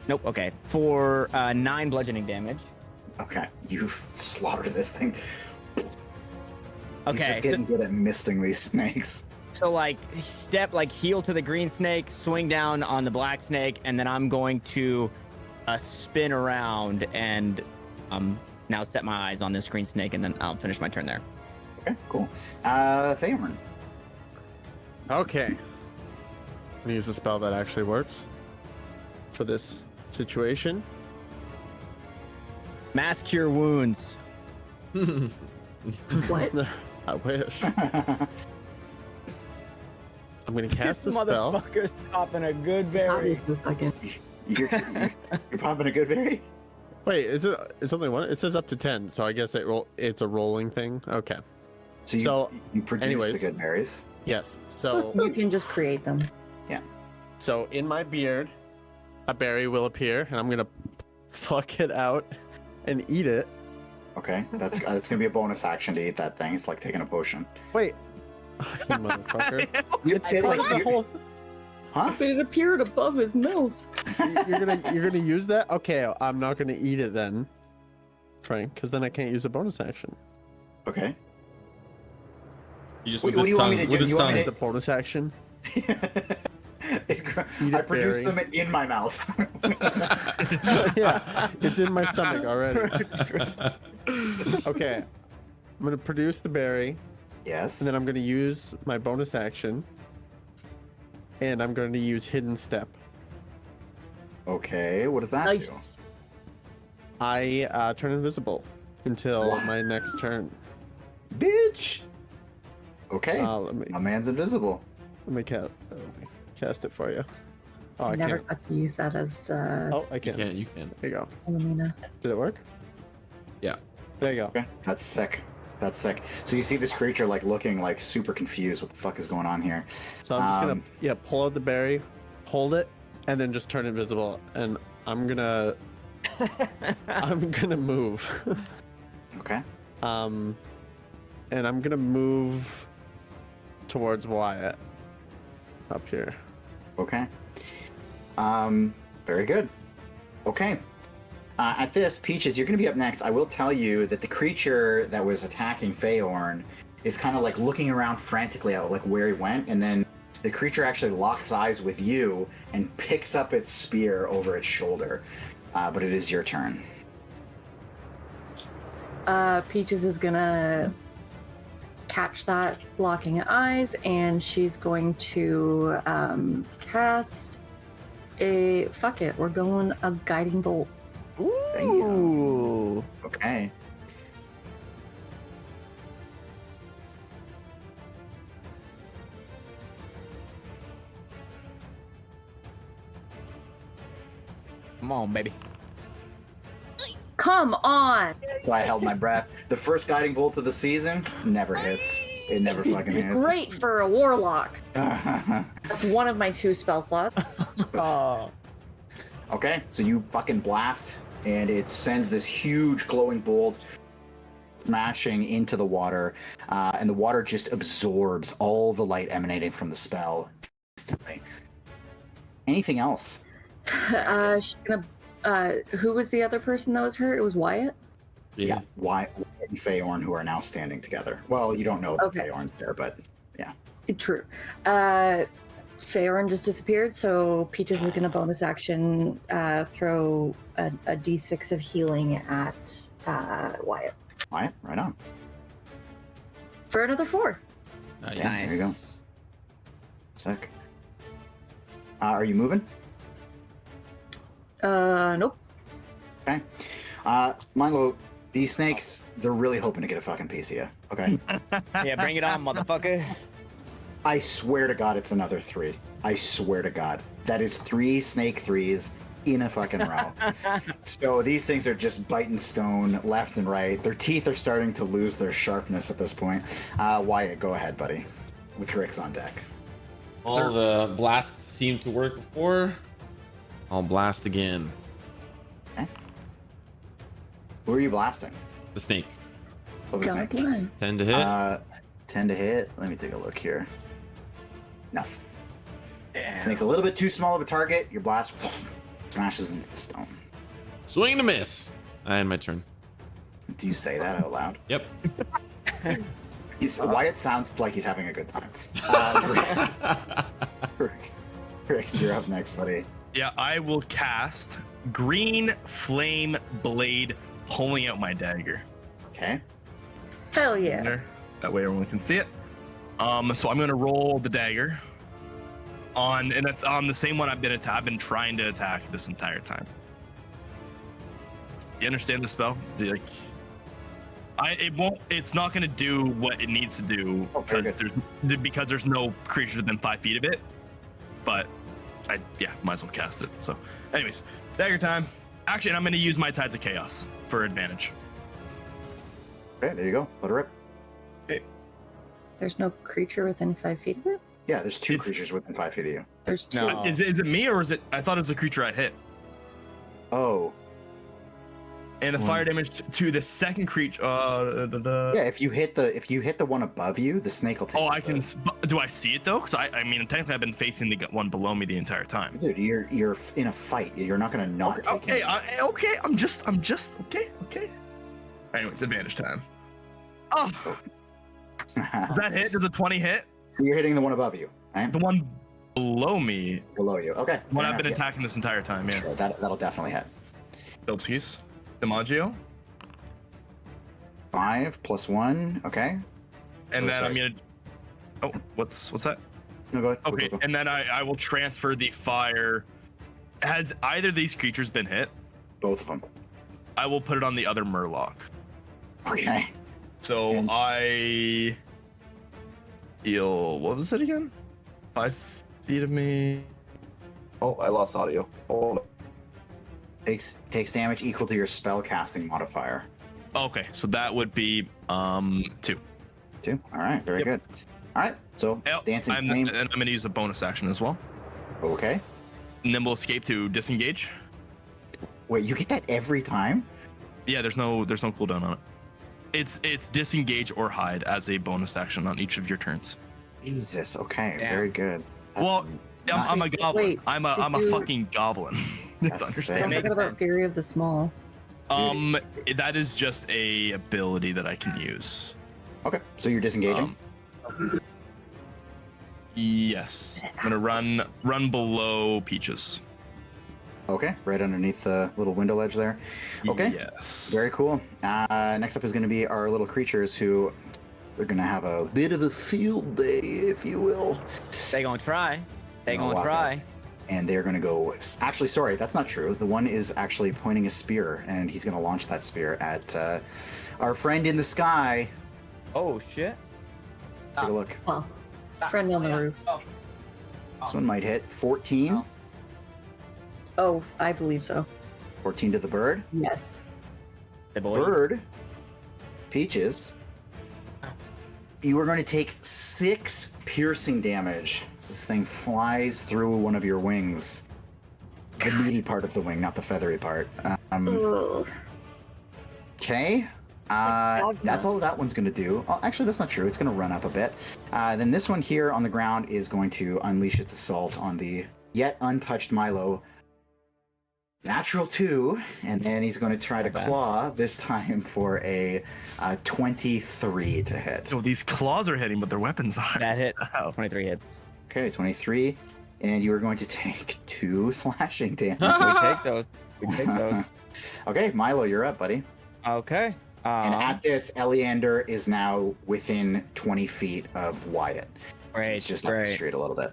Nope. Okay, for 9 bludgeoning damage. Okay, you slaughtered this thing. Okay, He's just getting good at misting these snakes. So like heel to the green snake, swing down on the black snake, and then I'm going to spin around and now set my eyes on this green snake, and then I'll finish my turn there. Okay, cool. Feyorn. Okay. I'm gonna use a spell that actually works for this situation. Mass cure wounds. What? I wish. I'm gonna cast the This spell. motherfucker's popping a good berry. Wait a second. You're popping a good berry? Wait, it's only one? It says up to 10, so I guess it's a rolling thing. Okay. So you produce anyways. the good berries? Yes. So You can just create them. So in my beard, a berry will appear, and I'm gonna pluck it out and eat it. Okay, that's gonna be a bonus action to eat that thing. It's like taking a potion. Wait, you motherfucker! It's it, like, the whole. huh? But it appeared above his mouth. You're gonna use that? Okay, I'm not gonna eat it then, Frank, because then I can't use a bonus action. Okay. You just What with do his you want me tongue. to With do? his You want me It's tongue. a bonus action. I produce them in my mouth. Yeah, it's in my stomach already. Okay, I'm gonna produce the berry, Yes. and then I'm gonna use my bonus action, and I'm going to use hidden step. Okay, what does that do? Nice. I turn invisible until Wow. my next turn. Bitch. Okay, Let my man's invisible. me cast it for you. Oh, I Never can't. got to use that as Oh, I You can. can. You can. There you go. Philomena. Did it work? Yeah. There you go. Okay, that's sick. That's sick. So you see this creature like looking like super confused. What the fuck is going on here? So I'm just gonna pull out the berry, hold it, and then just turn invisible. And I'm gonna move. Okay. And I'm gonna move towards Wyatt up here. Okay. Very good. Okay. At this, Peaches, you're going to be up next. I will tell you that the creature that was attacking Feyorn is kind of like looking around frantically at like where he went, and then the creature actually locks eyes with you and picks up its spear over its shoulder. But it is your turn. Peaches is gonna catch that locking eyes, and she's going to cast a fuck it. We're going a guiding bolt. Ooh. Okay. Come on, baby. Come on! So I held my breath. The first guiding bolt of the season never hits. It never fucking hits. Great for a warlock. That's one of my 2 spell slots. Oh. Okay, so you fucking blast, and it sends this huge glowing bolt smashing into the water, and the water just absorbs all the light emanating from the spell instantly. Anything else? She's gonna. Who was the other person that was hurt? It was Wyatt. Yeah, Wyatt and Feyorn, who are now standing together. Well, you don't know that Okay. Feyorn's there, but yeah. True. Feyorn just disappeared, so Peaches is gonna bonus action throw a d6 of healing at Wyatt Wyatt, right on. for another 4. Nice. Yeah, there you go. Sick. Are you moving? Nope. Okay. Milo, these snakes, they're really hoping to get a fucking piece of you. Okay. Yeah, bring it on, motherfucker. I swear to God, it's another 3. I swear to God. That is 3 snake 3s in a fucking row. So these things are just biting stone left and right. Their teeth are starting to lose their sharpness at this point. Wyatt, go ahead, buddy. With Grix on deck. All the blasts seemed to work before. I'll blast again. Okay. Who are you blasting? The snake. Oh, the snake. Goddamn. 10 to hit. 10 to hit. Let me take a look here. No. Snake's a little bit too small of a target. Your blast smashes into the stone. Swing and a miss. I had my turn. Do you say that out loud? Yep. Wyatt sounds like he's having a good time. Grix, you're up next, buddy. Yeah, I will cast Green Flame Blade, pulling out my dagger. Okay. Hell yeah. There. That way everyone can see it. So I'm gonna roll the dagger on, and that's on the same one I've been trying to attack this entire time. Do you understand the spell? It's not gonna do what it needs to do because there's no creature within 5 feet of it. But might as well cast it. So, anyways, dagger time. Actually, I'm gonna use my Tides of Chaos for advantage. Okay, there you go. Let her rip. There's no creature within 5 feet of it? Yeah, there's 2 creatures within 5 feet of you. There's 2. No. Is it me, or is it? I thought it was a creature I hit. Oh. And the fire damage to the second creature. Yeah, if you hit the one above you, the snake will take. Oh, I can. Do I see it though? Because I mean, technically, I've been facing the one below me the entire time. Dude, you're in a fight. You're not gonna not take it. Okay. I'm just okay. Anyways, advantage time. Oh, does that hit? Does a 20 hit? You're hitting the one above you, right? The one below me. Below you. Okay. The one fair I've been enough, attacking this entire time. Yeah. Sure, that'll definitely hit. Oopsies. Dimaggio. 5 + 1. Okay. And then sorry. I'm gonna. Oh, what's that? No, go ahead. Okay, Go. and then I will transfer the fire. Has either of these creatures been hit? Both of them. I will put it on the other Murloc. Okay. So And- I heal. What was it again? 5 feet of me. Oh, I lost audio. Hold on. Takes damage equal to your spell casting modifier. Okay, so that would be 2. 2. All right. Very good. All right. So Yep, dancing and flame. I'm gonna use a bonus action as well. Okay. Nimble escape to disengage. Wait, you get that every time? Yeah, there's no cooldown on it. It's disengage or hide as a bonus action on each of your turns. Jesus. Okay. Damn. Very good. Well, I'm a nice. goblin. Wait, I'm a did you- fucking goblin. You have to That's understand. Don't forget about Fury of the Small. That is just a ability that I can use. Okay. So you're disengaging. Yes, I'm gonna run below Peaches. Okay. Right underneath the little window ledge there. Okay. Yes. Very cool. Next up is going to be our little creatures who they're going to have a bit of a field day, if you will. They gonna try. And they're going to go. Actually, sorry, that's not true. The one is actually pointing a spear, and he's going to launch that spear at our friend in the sky. Oh shit. Let's take a look. Well, friend on the roof. This one might hit 14. Oh, I believe so. 14 to the bird. Yes. The boy. Bird, Peaches, you are going to take 6 piercing damage. This thing flies through one of your wings. The meaty part of the wing, not the feathery part. Ugh. Okay. That's all that one's going to do. Oh, actually, that's not true. It's going to run up a bit. Then this one here on the ground is going to unleash its assault on the yet untouched Milo. Natural 2, and then he's going to try to claw this time for a 23 to hit. So these claws are hitting, but their weapons aren't. That hit. Ow. 23 hits. Okay, 23, and you are going to take 2 slashing damage. We take those. Okay, Milo, you're up, buddy. Okay. And at this, Eleander is now within 20 feet of Wyatt. Great. He's just up the street a little bit.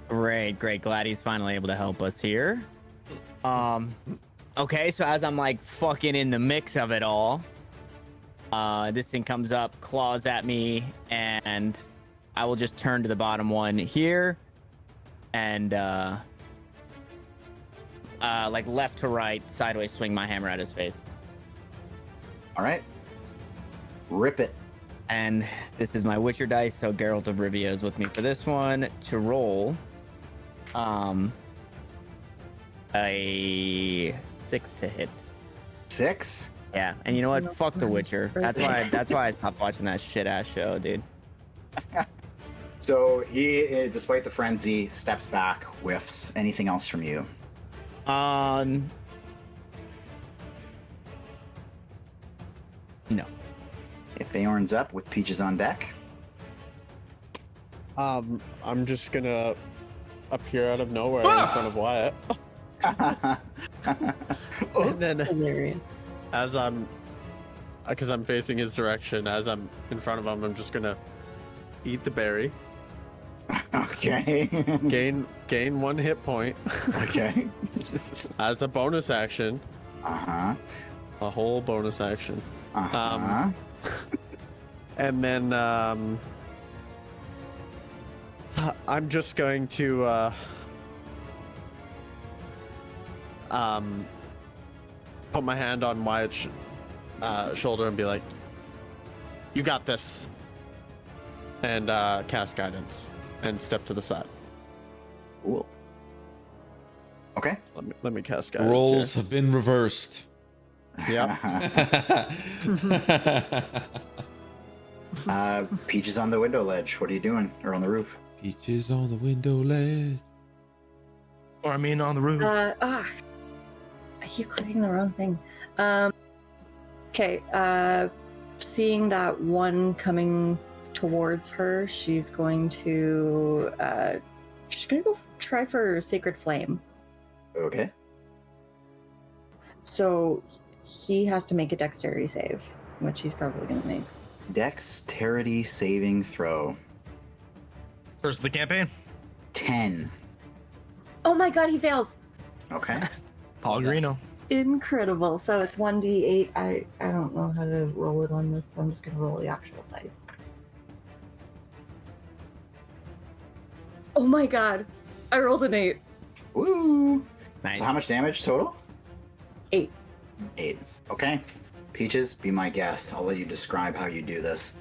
Great. Glad he's finally able to help us here. Okay, so as I'm like fucking in the mix of it all, this thing comes up, claws at me, and I will just turn to the bottom one here, and like left to right, sideways swing my hammer at his face. All right. Rip it. And this is my Witcher dice, so Geralt of Rivia is with me for this one to roll. A 6 to hit. 6? Yeah, and you know what? That's Fuck The nice. Witcher. That's why I stopped watching that shit ass show, dude. So he, despite the frenzy, steps back, whiffs. Anything else from you? No. If Feyorn's up with Peaches on deck. I'm just gonna appear out of nowhere in front of Wyatt, and then Hilarious. as because I'm facing his direction, as I'm in front of him, I'm just gonna eat the berry, Okay. gain 1 hit point Okay. as a bonus action, Uh-huh. a whole bonus action, Uh-huh. and then I'm just going to put my hand on Wyatt's shoulder and be like, "You got this," and cast guidance and step to the side. Cool. Okay. Let me cast guidance. Roles have been reversed. Yep. Peaches on the window ledge. What are you doing? Or on the roof? Peaches on the window ledge. Or I mean, on the roof. I keep clicking the wrong thing. Okay, seeing that one coming towards her, she's going to go try for Sacred Flame. Okay. So he has to make a dexterity save, which he's probably going to make. Dexterity saving throw. First of the campaign. 10. Oh my god, he fails! Okay. Pellegrino. Incredible. So it's 1d8. I don't know how to roll it on this, so I'm just going to roll the actual dice. Oh my god. I rolled an 8. Woo! Nice. So how much damage total? 8. 8. Okay. Peaches, be my guest. I'll let you describe how you do this.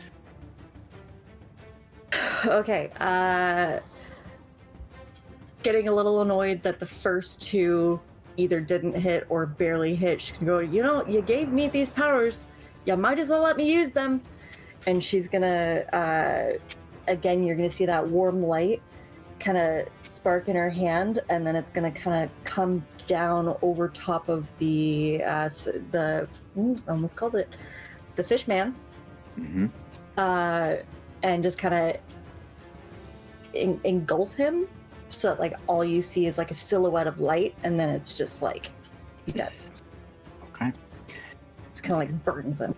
Okay, getting a little annoyed that the first 2 either didn't hit or barely hit. She can go, you gave me these powers. You might as well let me use them. And she's gonna, again, you're gonna see that warm light kind of spark in her hand, and then it's gonna kind of come down over top of the almost called it the fish man. Mm-hmm. And just kind of engulf him, so that like all you see is like a silhouette of light, and then it's just like he's dead. Okay. It's kind of like burns him.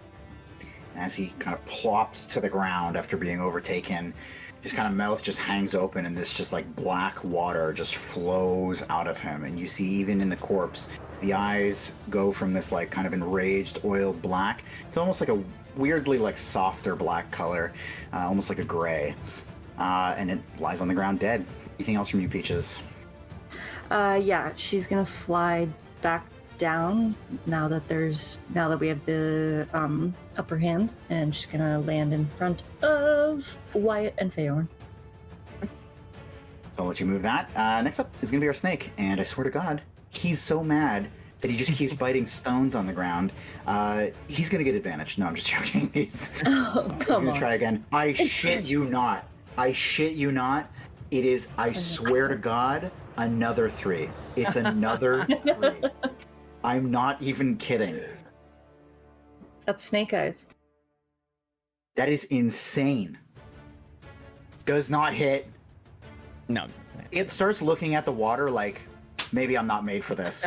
As he kind of plops to the ground after being overtaken, his kind of mouth just hangs open, and this just like black water just flows out of him. And you see, even in the corpse, the eyes go from this like kind of enraged, oiled black to almost like a weirdly like softer black color, almost like a gray. And it lies on the ground dead. Anything else from you, Peaches? Yeah, she's gonna fly back down now that we have the upper hand, and she's gonna land in front of Wyatt and Feyorn. So I'll let you move that. Next up is gonna be our snake, and I swear to God, he's so mad that he just keeps biting stones on the ground. He's gonna get advantage. No, I'm just joking. He's Oh, he's come gonna on. try again. I shit you not. I shit you not. It is, I swear to God, another 3. It's another 3. I'm not even kidding. That's snake eyes. That is insane. Does not hit. No. It starts looking at the water like, maybe I'm not made for this.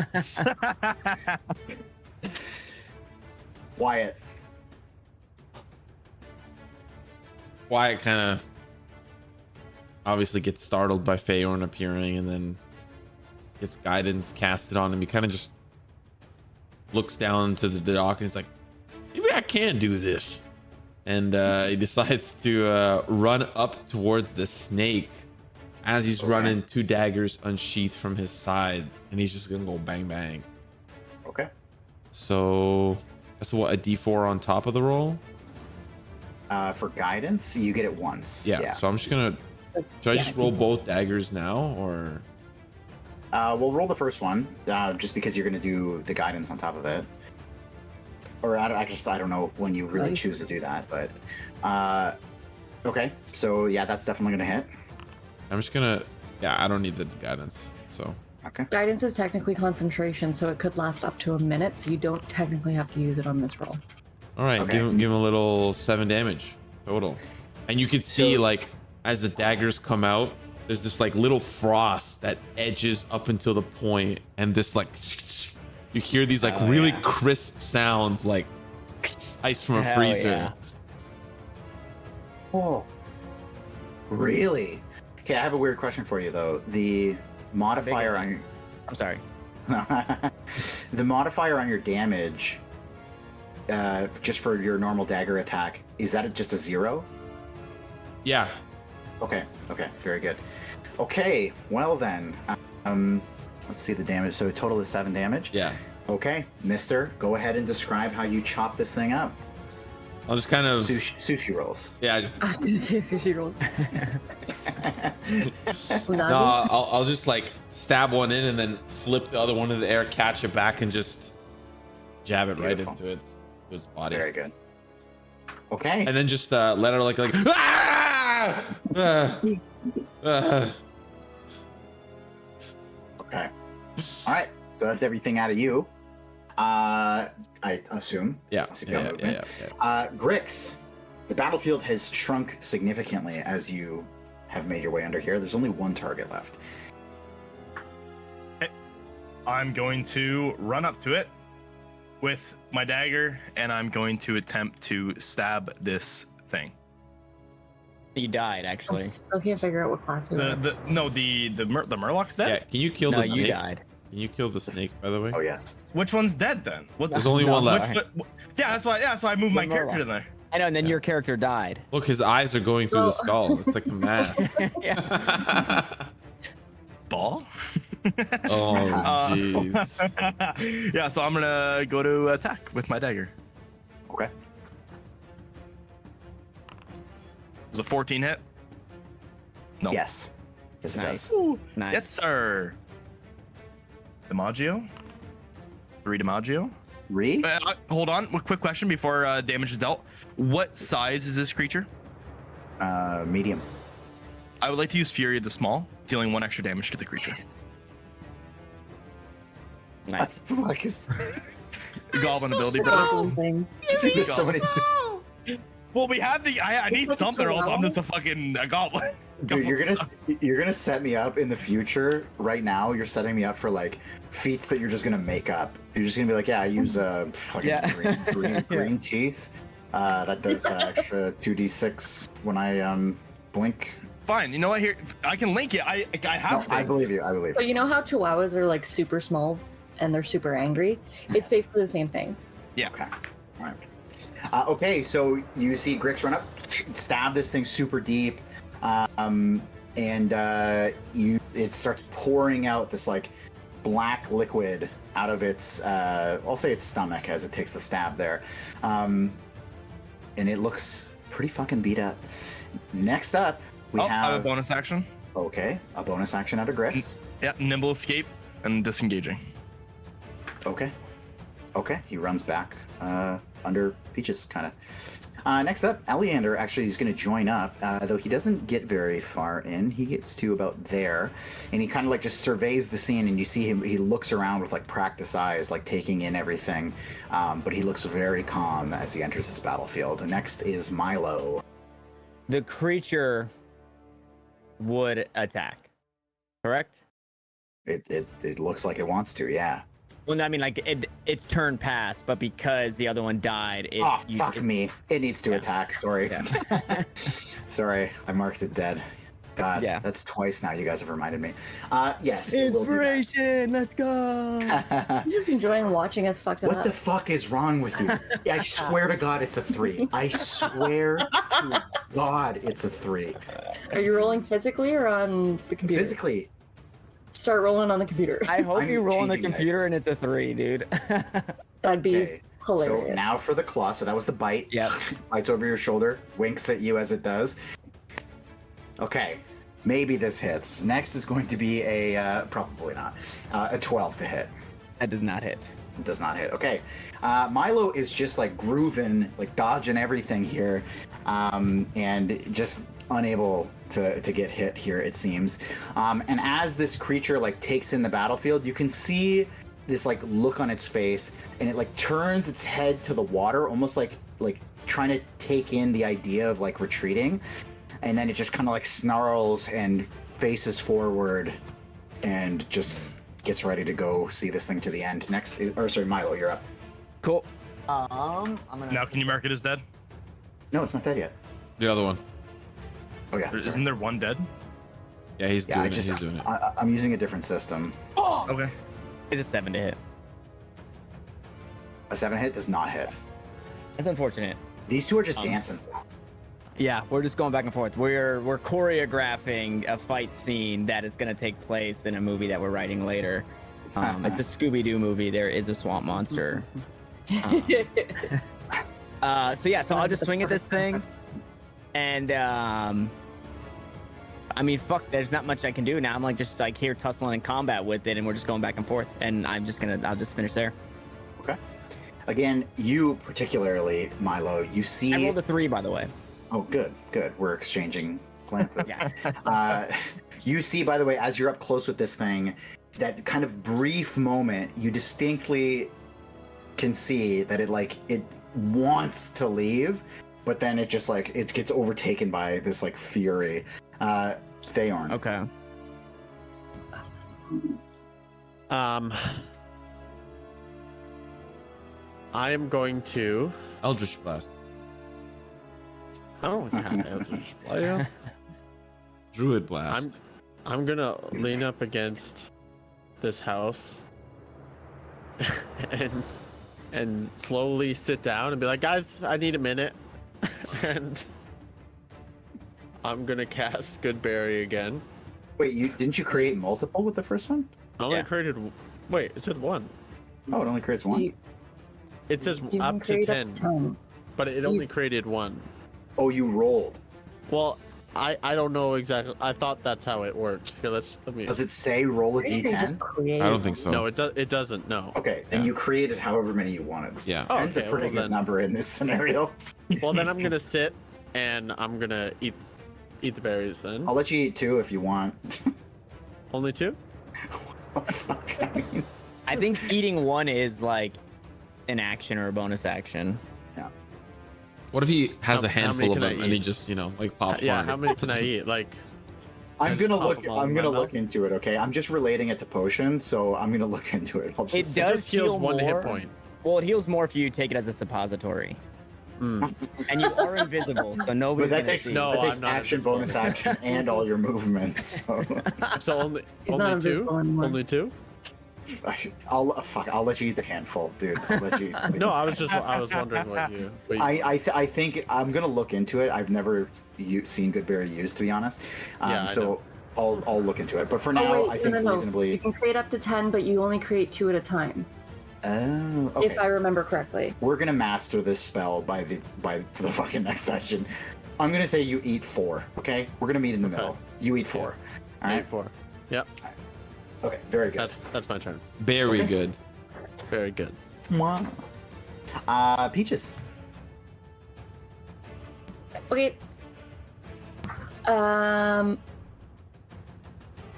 Wyatt. Wyatt kind of obviously gets startled by Feyorn appearing, and then gets guidance casted on him. He kind of just looks down to the dock and he's like, maybe I can do this. And he decides to run up towards the snake. As he's running, 2 daggers unsheathed from his side, and he's just gonna go bang bang. Okay. So that's what, a D4 on top of the roll? For guidance, you get it once. Yeah. So I'm just gonna. Should I just roll both daggers now, or? We'll roll the first one, just because you're gonna do the guidance on top of it. Or I don't know when you really choose to do that, but okay. So yeah, that's definitely gonna hit. I'm just gonna. Yeah, I don't need the guidance. So. Okay. Guidance is technically concentration, so it could last up to a minute, so you don't technically have to use it on this roll. All right, Okay. give him a little 7 damage total, and you could see like as the daggers come out, there's this like little frost that edges up until the point, and this like you hear these like really crisp sounds like ice from a Hell freezer. yeah. Oh. Really? Okay, I have a weird question for you though. The modifier on I'm sorry. the modifier on your damage, just for your normal dagger attack, is that just a 0? Yeah. Okay, very good. Okay, well then, let's see the damage. So total is 7 damage. Yeah. Okay, mister, go ahead and describe how you chop this thing up. I'll just kind of. Sushi rolls. Yeah. Just, I was gonna say sushi rolls. no, I'll just like stab one in and then flip the other one in the air, catch it back, and just jab it Beautiful. right into his body. Very good. Okay. And then just let her like ah! Okay. All right. So that's everything out of you. I assume. Yeah. I'll see if you got movement. Grix, the battlefield has shrunk significantly as you have made your way under here. There's only 1 target left. I'm going to run up to it with my dagger, and I'm going to attempt to stab this thing. You died, I actually. still can't figure out what class you are. The Murloc's dead. Yeah. Can you kill No, the snake? you died. Can you kill the snake, by the way? Oh yes. Which one's dead then? There's only one left. Yeah, that's why I moved my character in there. I know, and then your character died. Look, his eyes are going through the skull. It's like a mask. Yeah. Ball. Oh, jeez. Yeah, so I'm gonna go to attack with my dagger. Okay. Does a 14 hit? No. Yes. Yes, it Nice. does. Ooh, Nice. yes, sir. DiMaggio. 3 DiMaggio. Hold on. One quick question before damage is dealt. What size is this creature? Medium. I would like to use Fury of the Small, dealing 1 extra damage to the creature. What Nice. the fuck is Goblin ability, The brother. goblin thing. There's so many. Well, we have the. I need something, or else I'm just a fucking goblin. Dude, you're gonna set me up in the future. Right now, you're setting me up for like feats that you're just gonna make up. You're just gonna be like, yeah, I use fucking Yeah. green teeth. That does extra 2d6 when I blink. Fine. You know what? Here, I can link it. I have. No, I things. believe you. I believe So you. you know how chihuahuas are like super small and they're super angry? It's basically the same thing. Yeah. Okay. All right. Okay, so you see Grix run up, stab this thing super deep, and it starts pouring out this like black liquid out of its I'll say its stomach as it takes the stab there, and it looks pretty fucking beat up. Next up, we I have a have bonus action. okay, a bonus action out of Grix. Yeah, nimble escape and disengaging. Okay, he runs back under Peaches, kind of. Next up, Eleander actually is going to join up, though he doesn't get very far in. He gets to about there, and he kind of like just surveys the scene, and you see him, he looks around with like practiced eyes, like taking in everything, but he looks very calm as he enters this battlefield. Next is Milo. The creature would attack, correct? It looks like it wants to, yeah. Well, no, I mean, like, it's turned past, but because the other one died, Fuck me. It needs to Yeah. attack, sorry. Yeah. Sorry, I marked it dead. God, Yeah. that's twice now. You guys have reminded me. Yes. it will do that. Inspiration. Let's go. I'm just enjoying watching us fuck it What up. the fuck is wrong with you? I swear to God, it's a 3. I swear to God, it's a 3. Are you rolling physically or on the computer? Physically, Start rolling on the computer. I hope I'm you roll on the changing that. computer and it's a 3, dude. That'd be okay. hilarious. So now for the claw. So that was the bite. Yep. Bites over your shoulder, winks at you as it does. Okay, maybe this hits. Next is going to be a probably not a 12 to hit. That does not hit. It does not hit. Okay, Milo is just like grooving, like dodging everything here, and just unable to get hit here. It seems. And as this creature like takes in the battlefield, you can see this like look on its face, and it like turns its head to the water, almost like trying to take in the idea of like retreating, and then it just kind of like snarls and faces forward, and just gets ready to go see this thing to the end. Next, or sorry, Milo, you're up. Cool. I'm gonna. Now, can you mark it as dead? No, it's not dead yet. The other one. Oh yeah, sorry. Isn't there one dead? Yeah, he's Yeah, doing I it. just He's doing it. I'm using a different system. Okay. It's a 7 to hit. A 7 hit does not hit. That's unfortunate. These two are just dancing. Yeah, we're just going back and forth. We're choreographing a fight scene that is going to take place in a movie that we're writing later. It's a Scooby-Doo movie. There is a swamp monster. So I'll just swing at this thing, and I mean, fuck. There's not much I can do now. I'm like just like here tussling in combat with it, and we're just going back and forth. And I'll just finish there. Okay. Again, you particularly, Milo, you see. I rolled a 3, by the way. Oh, good. We're exchanging glances. Yeah. You see, by the way, as you're up close with this thing, that kind of brief moment, you distinctly can see that it wants to leave, but then it just like it gets overtaken by this like fury. Feyorn. Okay. I am going to. Eldritch Blast. I don't have Eldritch Blast. Druid Blast. I'm gonna lean up against this house and slowly sit down and be like, guys, I need a minute. And I'm gonna cast Goodberry again. Wait, didn't you create multiple with the first one? I only Yeah. created. Wait, it said 1. Oh, it only creates one. It says You up can to create 10, up to 10. but it only created 1. Oh, you rolled. Well, I don't know exactly. I thought that's how it worked. Here, let me. Does it say roll a I think they just d10? create. I don't think so. No, it doesn't. No. Okay, then Yeah. you created however many you wanted. Yeah. Oh, Ten's a okay, pretty well good then- number in this scenario. Well, then I'm gonna sit and I'm gonna eat the berries. Then I'll let you eat 2 if you want. only 2. Oh, fuck. I mean, I think eating 1 is like an action or a bonus action. What if he has How- a how many handful of can I them and he eat? just, like popcorn? Yeah. How many can I eat? Like. I'm just gonna pop look. them all I'm in gonna my look mouth? into it. Okay, I'm just relating it to potions, so I'm gonna look into it. I'll It just. does just heals heal 1 hit more. point. Well, it heals more if you take it as a suppository, Mm. and you are invisible, so nobody's But that gonna takes see. No, that takes I'm not action, invisible. bonus action, and all your movements. So So only He's not 2. invisible anymore. Only 2. I'll let you eat the handful, dude. I'll let you. No, I was wondering what you. I think I'm gonna look into it. I've never seen Goodberry used, to be honest. Yeah, I So I'll look into it. But for Oh, now, wait, I think no. You reasonably. can create up to 10, but you only create 2 at a time, Oh, okay. if I remember correctly. We're gonna master this spell by the fucking next session. I'm gonna say you eat 4. Okay, we're gonna meet in the Okay. middle. You eat 4. All right. 4. Yep. Okay. Very good. That's my turn. Very Okay. good. Very good. Wow. Peaches. Okay.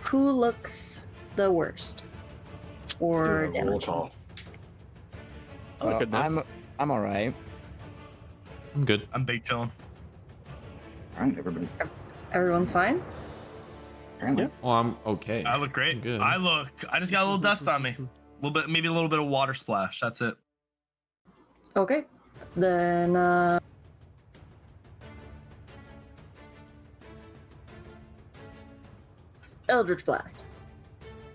Who looks the worst? Or Let's do a roll damage? call. Look at that. I'm all right. I'm good. I'm big chilling. All right, everybody. Everyone's fine? Apparently. Well, I'm okay. I look great. Good. I just got a little dust on me. A little bit, maybe a little bit of water splash. That's it. Okay. Then, Eldritch Blast.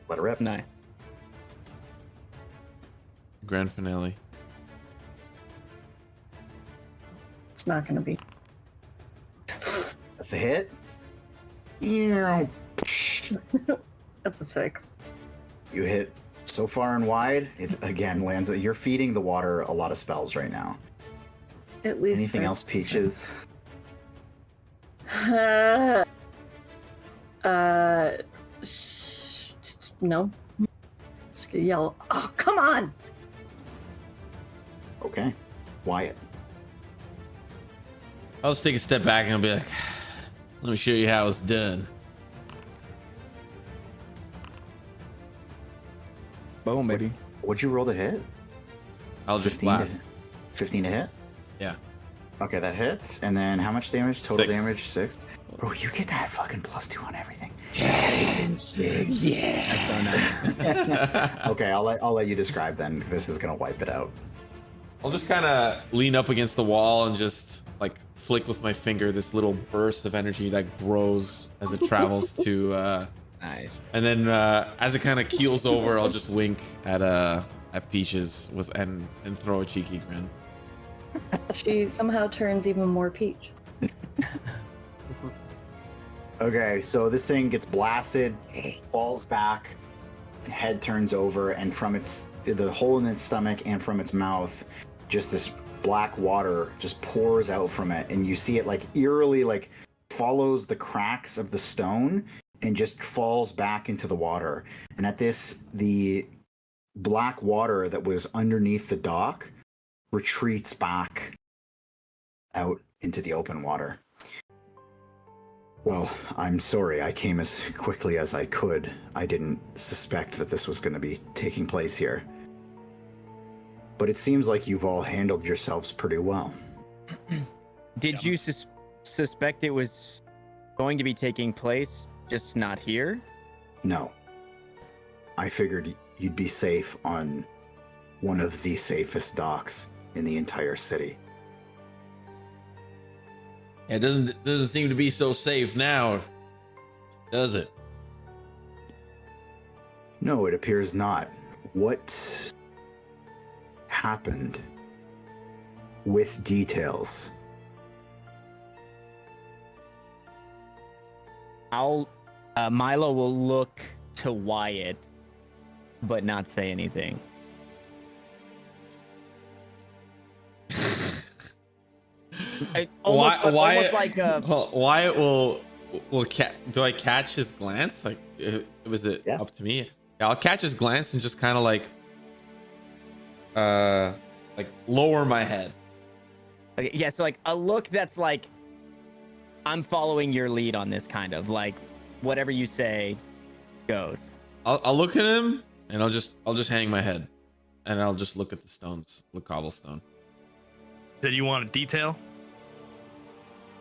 Let it rip. Nice. Grand finale. It's not going to be. That's a hit. You That's a 6. hit so far and wide. It again lands. You're feeding the water a lot of spells right now. At least. Anything else, Peaches? No. Just gonna yell. Oh, come on! Okay. Wyatt. I'll just take a step back and I'll be like, let me show you how it's done. Boom, baby. What'd you roll to hit? I'll just 15 blast. to, 15 to hit? Yeah. Okay, that hits. And then how much damage? Total 6. damage? 6. Bro, you get that fucking +2 on everything. Yeah. That is insane. Yeah. Okay, I'll let you describe then. This is gonna wipe it out. I'll just kind of lean up against the wall and just like flick with my finger this little burst of energy that grows as it travels to Nice. and then as it kind of keels over, I'll just wink at Peaches with and throw a cheeky grin. She somehow turns even more peach. Okay, so this thing gets blasted, falls back, the head turns over, and from the hole in its stomach and from its mouth, just this black water just pours out from it, and you see it like eerily like follows the cracks of the stone and just falls back into the water. And at this, the black water that was underneath the dock retreats back out into the open water. Well, I'm sorry I came as quickly as I could. I didn't suspect that this was going to be taking place here. But it seems like you've all handled yourselves pretty well. Did you suspect it was going to be taking place, just not here? No. I figured you'd be safe on one of the safest docks in the entire city. It doesn't seem to be so safe now, does it? No, it appears not. What happened? With details. Milo will look to Wyatt, but not say anything. Almost like a... Wyatt will do I catch his glance? Like, was it Yeah. up to me? Yeah, I'll catch his glance and just kind of like lower my head. Okay, yeah, so like a look that's like, I'm following your lead on this, kind of like whatever you say goes. I'll look at him and I'll just hang my head and I'll just look at the stones, the cobblestone. Did you want a detail?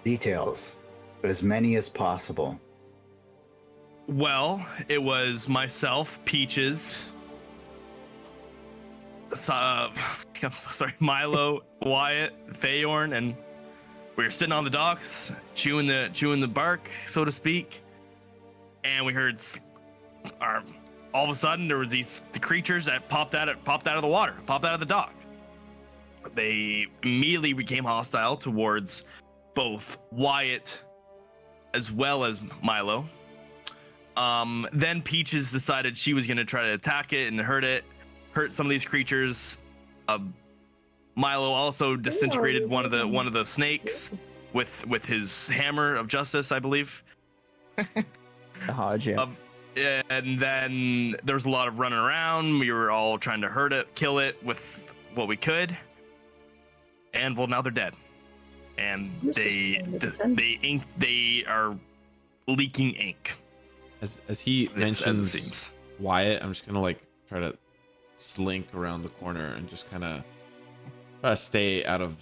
Details. But as many as possible. Well, it was myself, Peaches, I'm so sorry, Milo, Wyatt, Feyorn, and we were sitting on the docks, chewing the bark, so to speak, and we heard, all of a sudden there was the creatures that popped out of the water, popped out of the dock. They immediately became hostile towards both Wyatt as well as Milo. Then Peaches decided she was going to try to attack it and hurt some of these creatures. Milo also disintegrated one of the snakes with his hammer of justice, I believe. Yeah. And then there was a lot of running around. We were all trying to kill it with what we could. And well, now they're dead. And they are leaking ink. As he mentions seems. Wyatt, I'm just gonna like try to slink around the corner and just kind of try to stay out of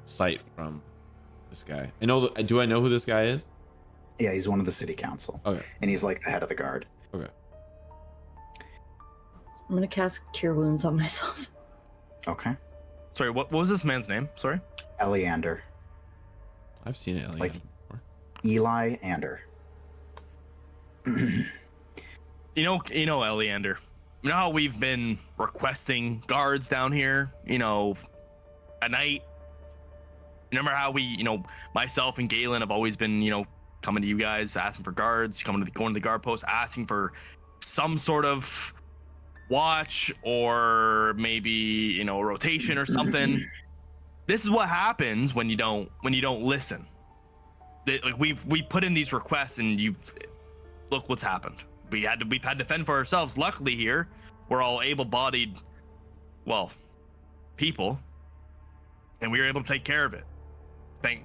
sight from this guy. Do I know who this guy is? Yeah, he's one of the city council. Okay. And he's like the head of the guard. Okay. I'm gonna cast Cure Wounds on myself. Okay. Sorry, what was this man's name? Sorry. Eleander. I've seen it Like- before. Eli Ander. Eleander, you know how we've been requesting guards down here, at night? Remember how we, myself and Galen have always been, coming to you guys, asking for guards, going to the guard post, asking for some sort of watch or maybe, rotation or something. This is what happens when you don't listen. We put in these requests and look what's happened. We've had to fend for ourselves. Luckily here, we're all able-bodied, people, and we were able to take care of it.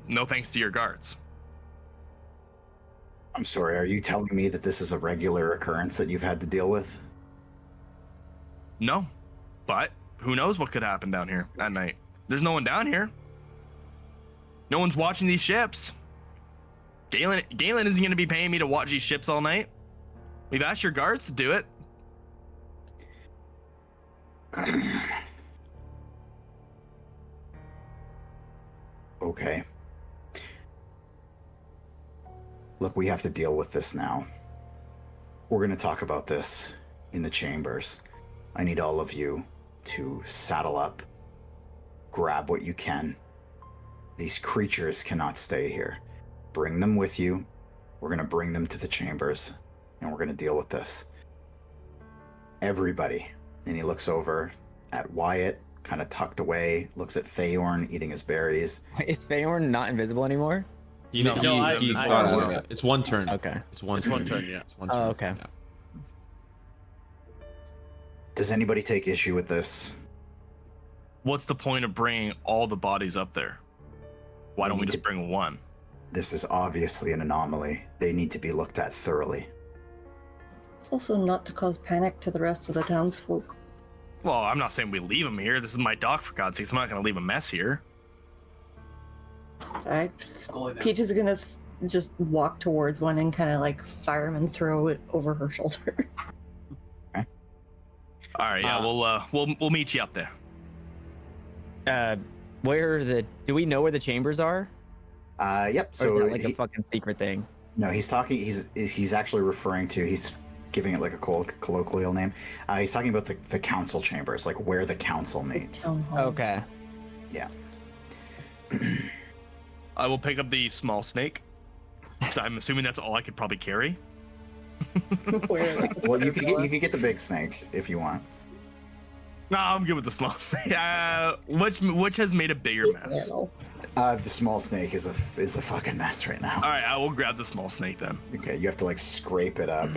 No thanks to your guards. I'm sorry, are you telling me that this is a regular occurrence that you've had to deal with? No, but who knows what could happen down here at night. There's no one down here. No one's watching these ships. Galen isn't going to be paying me to watch these ships all night. We've asked your guards to do it. Okay. Look, we have to deal with this now. We're going to talk about this in the chambers. I need all of you to saddle up, grab what you can. These creatures cannot stay here. Bring them with you. We're going to bring them to the chambers, and we're going to deal with this. Everybody. And he looks over at Wyatt, kind of tucked away, looks at Feyorn eating his berries. Is Feyorn not invisible anymore? He's got out of it. It's one turn. Okay. It's one turn, yeah. It's one turn. Oh, okay. Yeah. Does anybody take issue with this? What's the point of bringing all the bodies up there? Why don't we just bring one? This is obviously an anomaly. They need to be looked at thoroughly. It's also not to cause panic to the rest of the townsfolk. Well, I'm not saying we leave them here. This is my dock, for God's sakes. I'm not going to leave a mess here. Peach is gonna just walk towards one and kind of like fireman throw it over her shoulder. Okay. All right, yeah, we'll meet you up there. Do we know where the chambers are? Yep. Or So is that like a fucking secret thing? no, he's actually referring to, he's giving it like a colloquial name. He's talking about the council chambers, like where the council meets. Okay. Yeah. I will pick up the small snake. So I'm assuming that's all I could probably carry. Well, you could get the big snake if you want. No, I'm good with the small snake. Which has made a bigger mess? The small snake is a fucking mess right now. All right, I will grab the small snake then. Okay, you have to like scrape it up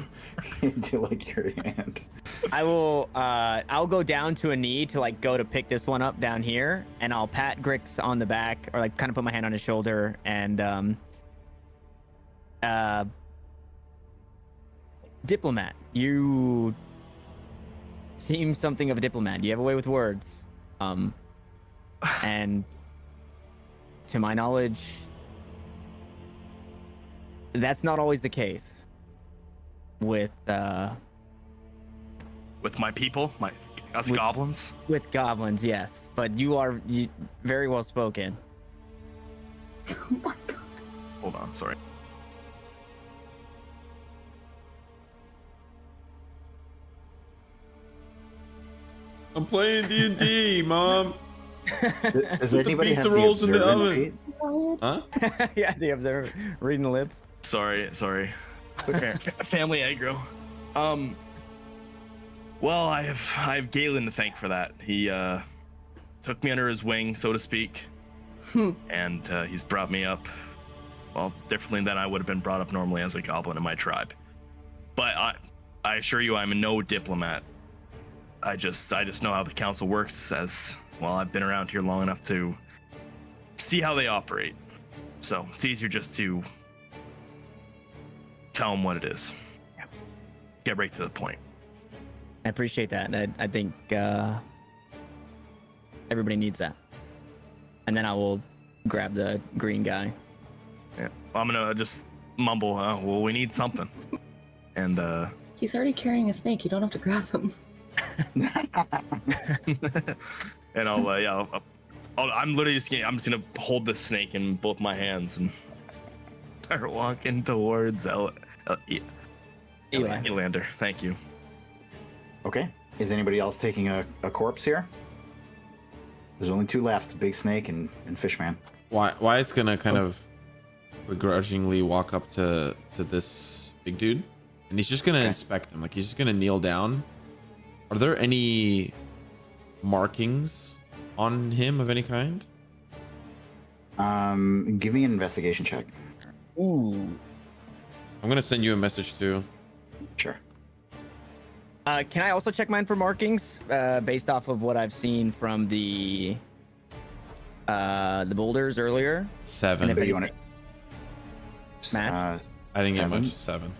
into like your hand. I'll go down to a knee to like go to pick this one up down here, and I'll pat Grix on the back or like kind of put my hand on his shoulder and diplomat, you seem something of a diplomat. You have a way with words. And to my knowledge, that's not always the case with my people, us goblins. With goblins, yes, but you are very well spoken. Oh my god. Hold on, sorry. I'm playing D&D, Mom. Does Put anybody the have pizza the rolls in the observant oven. feat? Huh? Yeah, the observer reading the lips. Sorry. It's okay. Family aggro. Well, I have Galen to thank for that. He took me under his wing, so to speak, and he's brought me up, well, differently than I would have been brought up normally as a goblin in my tribe. But I assure you, I'm no diplomat. I just know how the council works. As well, I've been around here long enough to see how they operate. So it's easier just to tell them what it is. Get right to the point. I appreciate that. I think everybody needs that. And then I will grab the green guy. Yeah, I'm gonna just mumble. Well, we need something. And He's already carrying a snake. You don't have to grab him. and I'm literally I'm just gonna hold this snake in both my hands and start walking towards Elander. Thank you. Okay. Is anybody else taking a corpse here? There's only 2 left, Big Snake and Fishman. Wyatt's gonna kind of begrudgingly walk up to this big dude, and he's just gonna inspect him. Like, he's just gonna kneel down. Are there any markings on him of any kind? Give me an investigation check. Ooh. I'm gonna send you a message too. Sure. Can I also check mine for markings based off of what I've seen from the boulders earlier? 7. And if You want it? Matt? I didn't get 7? much. 7.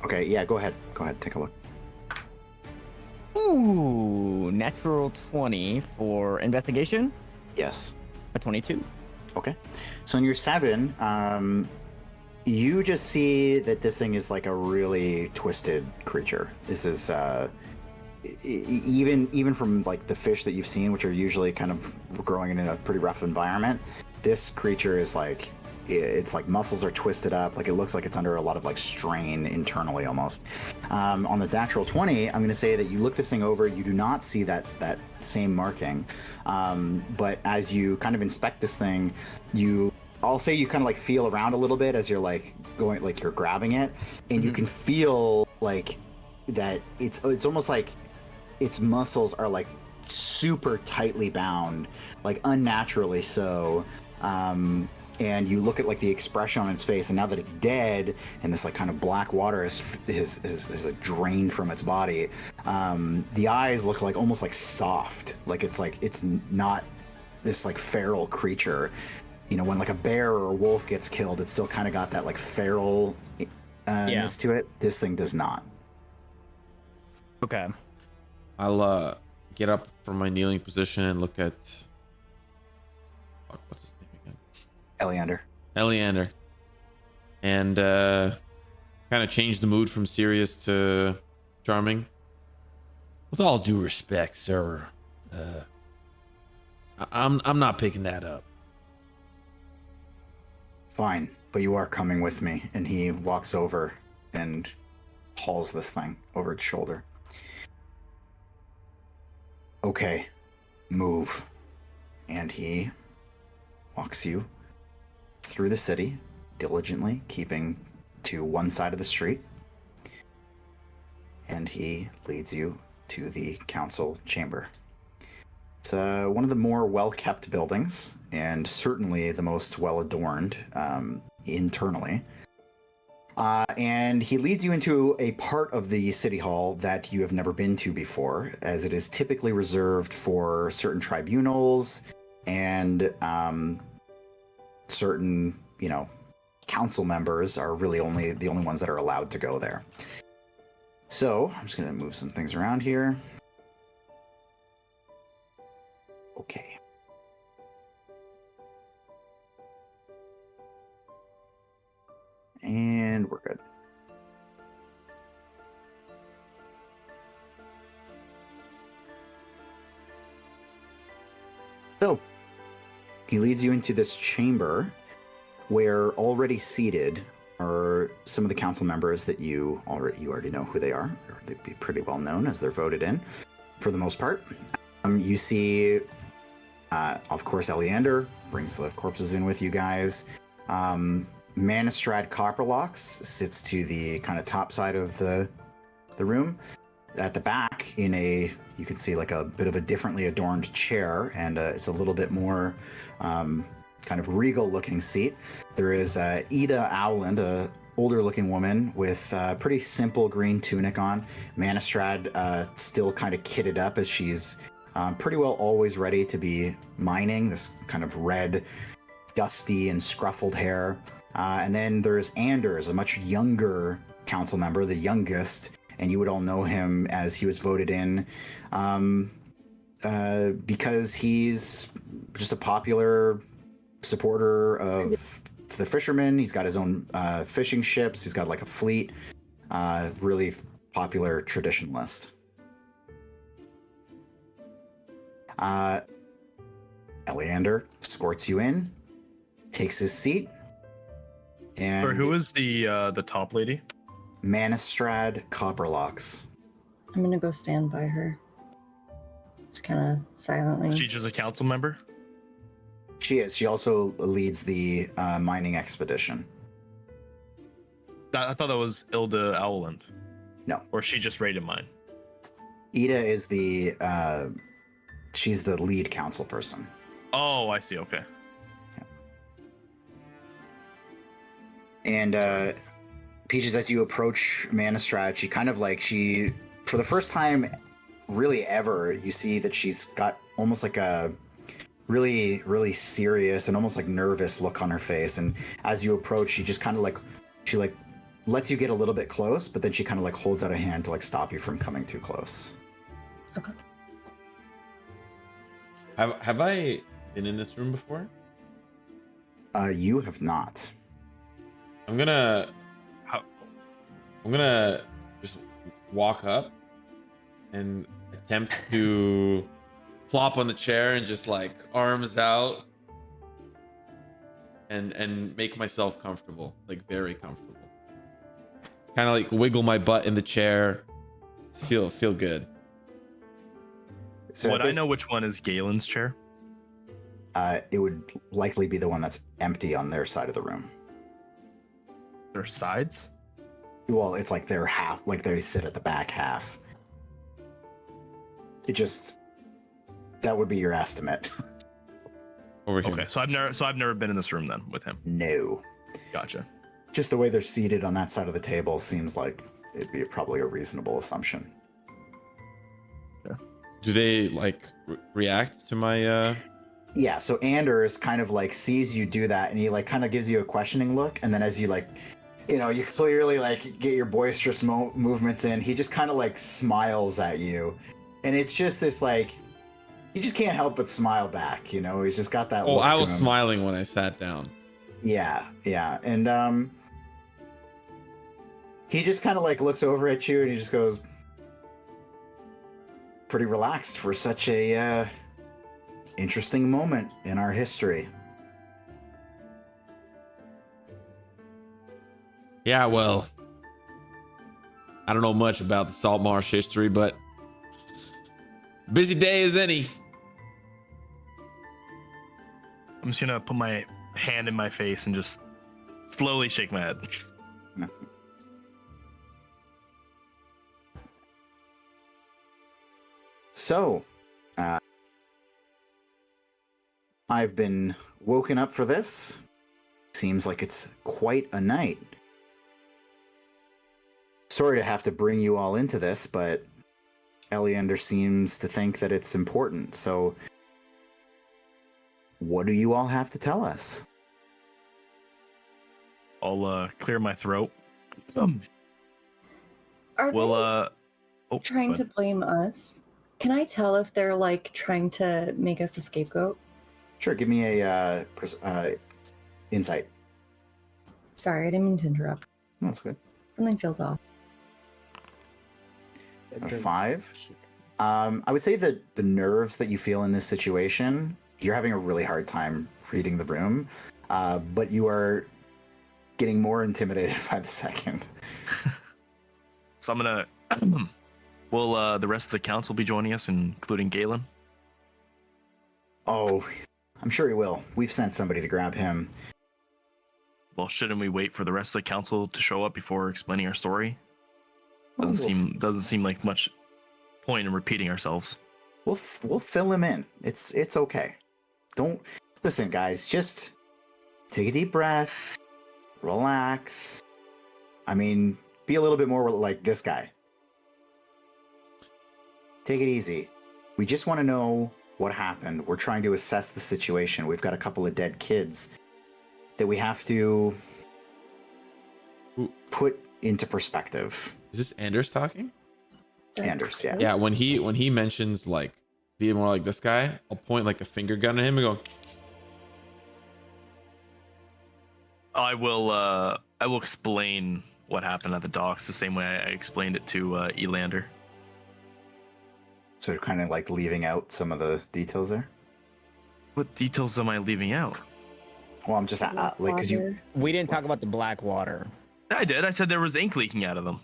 Okay, yeah, go ahead. Go ahead, take a look. Ooh, natural 20 for investigation. Yes. A 22. Okay. So in your 7, you just see that this thing is like a really twisted creature. This is even from like the fish that you've seen, which are usually kind of growing in a pretty rough environment. This creature is like, it's like muscles are twisted up. Like, it looks like it's under a lot of like strain internally almost. On the natural 20, I'm going to say that you look this thing over, you do not see that same marking. But as you kind of inspect this thing, I'll say you kind of like feel around a little bit as you're like going, like you're grabbing it, and you can feel like that it's almost like its muscles are like super tightly bound, like unnaturally so. And you look at like the expression on its face, and now that it's dead and this like kind of black water is like drained from its body, the eyes look like almost like soft, like it's not this like feral creature. You know, when like a bear or a wolf gets killed, it's still kind of got that like feral ness to it. This thing does not. Okay. I'll get up from my kneeling position and look at what's his name again? Eleander. And kind of change the mood from serious to charming. With all due respect, sir, I'm not picking that up. Fine, but you are coming with me. And he walks over and hauls this thing over its shoulder. Okay, move. And he walks you through the city, diligently, keeping to one side of the street. And he leads you to the council chamber. It's one of the more well-kept buildings, and certainly the most well-adorned internally. And he leads you into a part of the city hall that you have never been to before, as it is typically reserved for certain tribunals and certain, council members are really the only ones that are allowed to go there. So I'm just going to move some things around here. Okay. And we're good. So, he leads you into this chamber where already seated are some of the council members that you already know who they are. They'd be pretty well known as they're voted in for the most part. You see, of course, Eleander brings the corpses in with you guys. Manistrad Copperlocks sits to the kind of top side of the room. At the back, you can see like a bit of a differently adorned chair, and it's a little bit more kind of regal looking seat. There is Ida Owland, a older looking woman with a pretty simple green tunic on. Manistrad still kind of kitted up as she's pretty well always ready to be mining, this kind of red, dusty and scruffled hair. And then there's Anders, a much younger council member, the youngest, and you would all know him as he was voted in because he's just a popular supporter of the fishermen. He's got his own fishing ships. He's got like a fleet. Really popular traditionalist. Eleander escorts you in, takes his seat. And Or who is the top lady? Manistrad Copperlocks. I'm gonna go stand by her. Just kind of silently. She's just a council member. She is. She also leads the mining expedition. I thought that was Ilda Owland. No. Or she just raided mine. Ida is the she's the lead council person. Oh, I see. Okay. And Peaches, as you approach Manistrad, she kind of like for the first time really ever, you see that she's got almost like a really, really serious and almost like nervous look on her face. And as you approach, she just kind of like, she like lets you get a little bit close, but then she kind of like holds out a hand to like stop you from coming too close. Okay. Have I been in this room before? You have not. I'm gonna just walk up and attempt to plop on the chair and just like arms out and make myself comfortable, like very comfortable. Kind of like wiggle my butt in the chair. Just feel good. So Would I know which one is Galen's chair? It would likely be the one that's empty on their side of the room. Their sides? Well, it's like their half, like they sit at the back half. That would be your estimate. Over here. Okay, so I've never been in this room then with him. No. Gotcha. Just the way they're seated on that side of the table seems like it'd be probably a reasonable assumption. Do they like react to my Yeah, so Anders kind of like sees you do that and he like kind of gives you a questioning look, and then as you like, you know, you clearly like get your boisterous movements in, he just kind of like smiles at you. And it's just this like, you just can't help but smile back, you know? He's just got that look I to was him. smiling when I sat down. Yeah. And he just kind of like looks over at you and he just goes, pretty relaxed for such a interesting moment in our history. Yeah, well, I don't know much about the Saltmarsh history, but busy day as any. I'm just gonna put my hand in my face and just slowly shake my head. So, I've been woken up for this. Seems like it's quite a night. Sorry to have to bring you all into this, but Eleander seems to think that it's important. So, what do you all have to tell us? I'll clear my throat. Are Well, they trying to blame us? Can I tell if they're like trying to make us a scapegoat? Sure, give me a insight. Sorry, I didn't mean to interrupt. No, that's good. Something feels off. A 5. I would say that the nerves that you feel in this situation, you're having a really hard time reading the room, but you are getting more intimidated by the second. So I'm gonna. Will the rest of the council be joining us, including Galen? Oh, I'm sure he will. We've sent somebody to grab him. Well, shouldn't we wait for the rest of the council to show up before explaining our story? Doesn't seem like much point in repeating ourselves. We'll fill him in. It's okay. Don't listen, guys. Just take a deep breath, relax. I mean, be a little bit more like this guy. Take it easy. We just want to know what happened. We're trying to assess the situation. We've got a couple of dead kids that we have to put into perspective. Is this Anders talking? Anders, yeah. Yeah, when he mentions like being more like this guy, I'll point like a finger gun at him and go, I will explain what happened at the docks the same way I explained it to Elander. So kind of like leaving out some of the details there. What details am I leaving out? Well, I'm just like, because you. We didn't talk about the black water. I did. I said there was ink leaking out of them.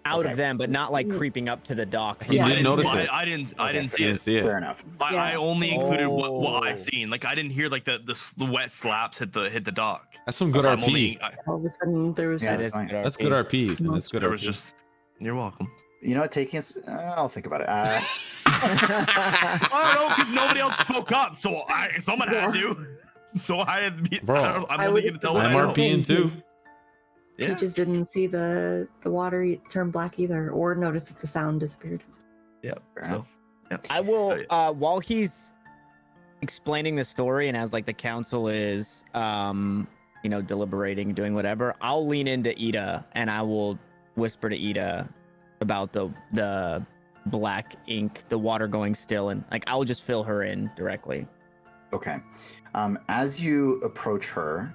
out Okay. of them, but not like creeping up to the dock. He Yeah. didn't notice I, it. I didn't. I Okay, didn't see Didn't it. see it. Fair enough. I Yeah. only included what I Oh. seen. Like I didn't hear like the wet slaps hit the dock. That's some good So I'm RP. only- All of a sudden, there was Yeah, just that's nice. That's good RP, Ethan. That's good there RP. was just. You're welcome. You know what? Taking us. I'll think about it. I don't know because nobody else spoke up, so someone had to. So I had. To be, Bro, I'm I only would've gonna tell what I'm I know. RPing too. Yeah. Peaches didn't see the water turn black either, or notice that the sound disappeared. Yeah. Fair So. I will Oh, while he's explaining the story and as like the council is deliberating, doing whatever, I'll lean into Ida and I will whisper to Ida about the black ink, the water going still, and like I'll just fill her in directly. Okay. As you approach her,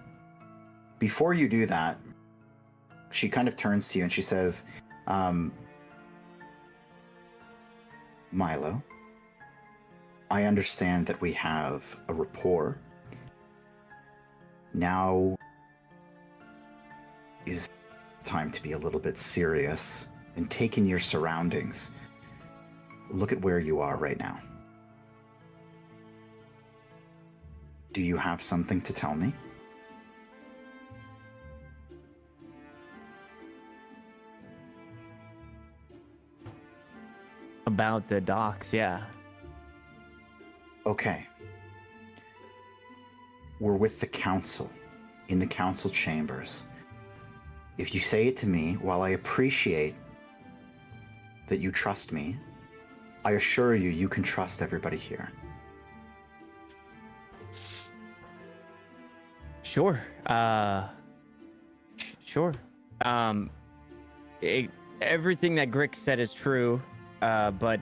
before you do that, she kind of turns to you and she says, Milo, I understand that we have a rapport. Now is time to be a little bit serious and take in your surroundings. Look at where you are right now. Do you have something to tell me? About the docks, yeah. Okay. We're with the council, in the council chambers. If you say it to me, while I appreciate that you trust me, I assure you, you can trust everybody here. Sure. Sure. Everything that Grix said is true, but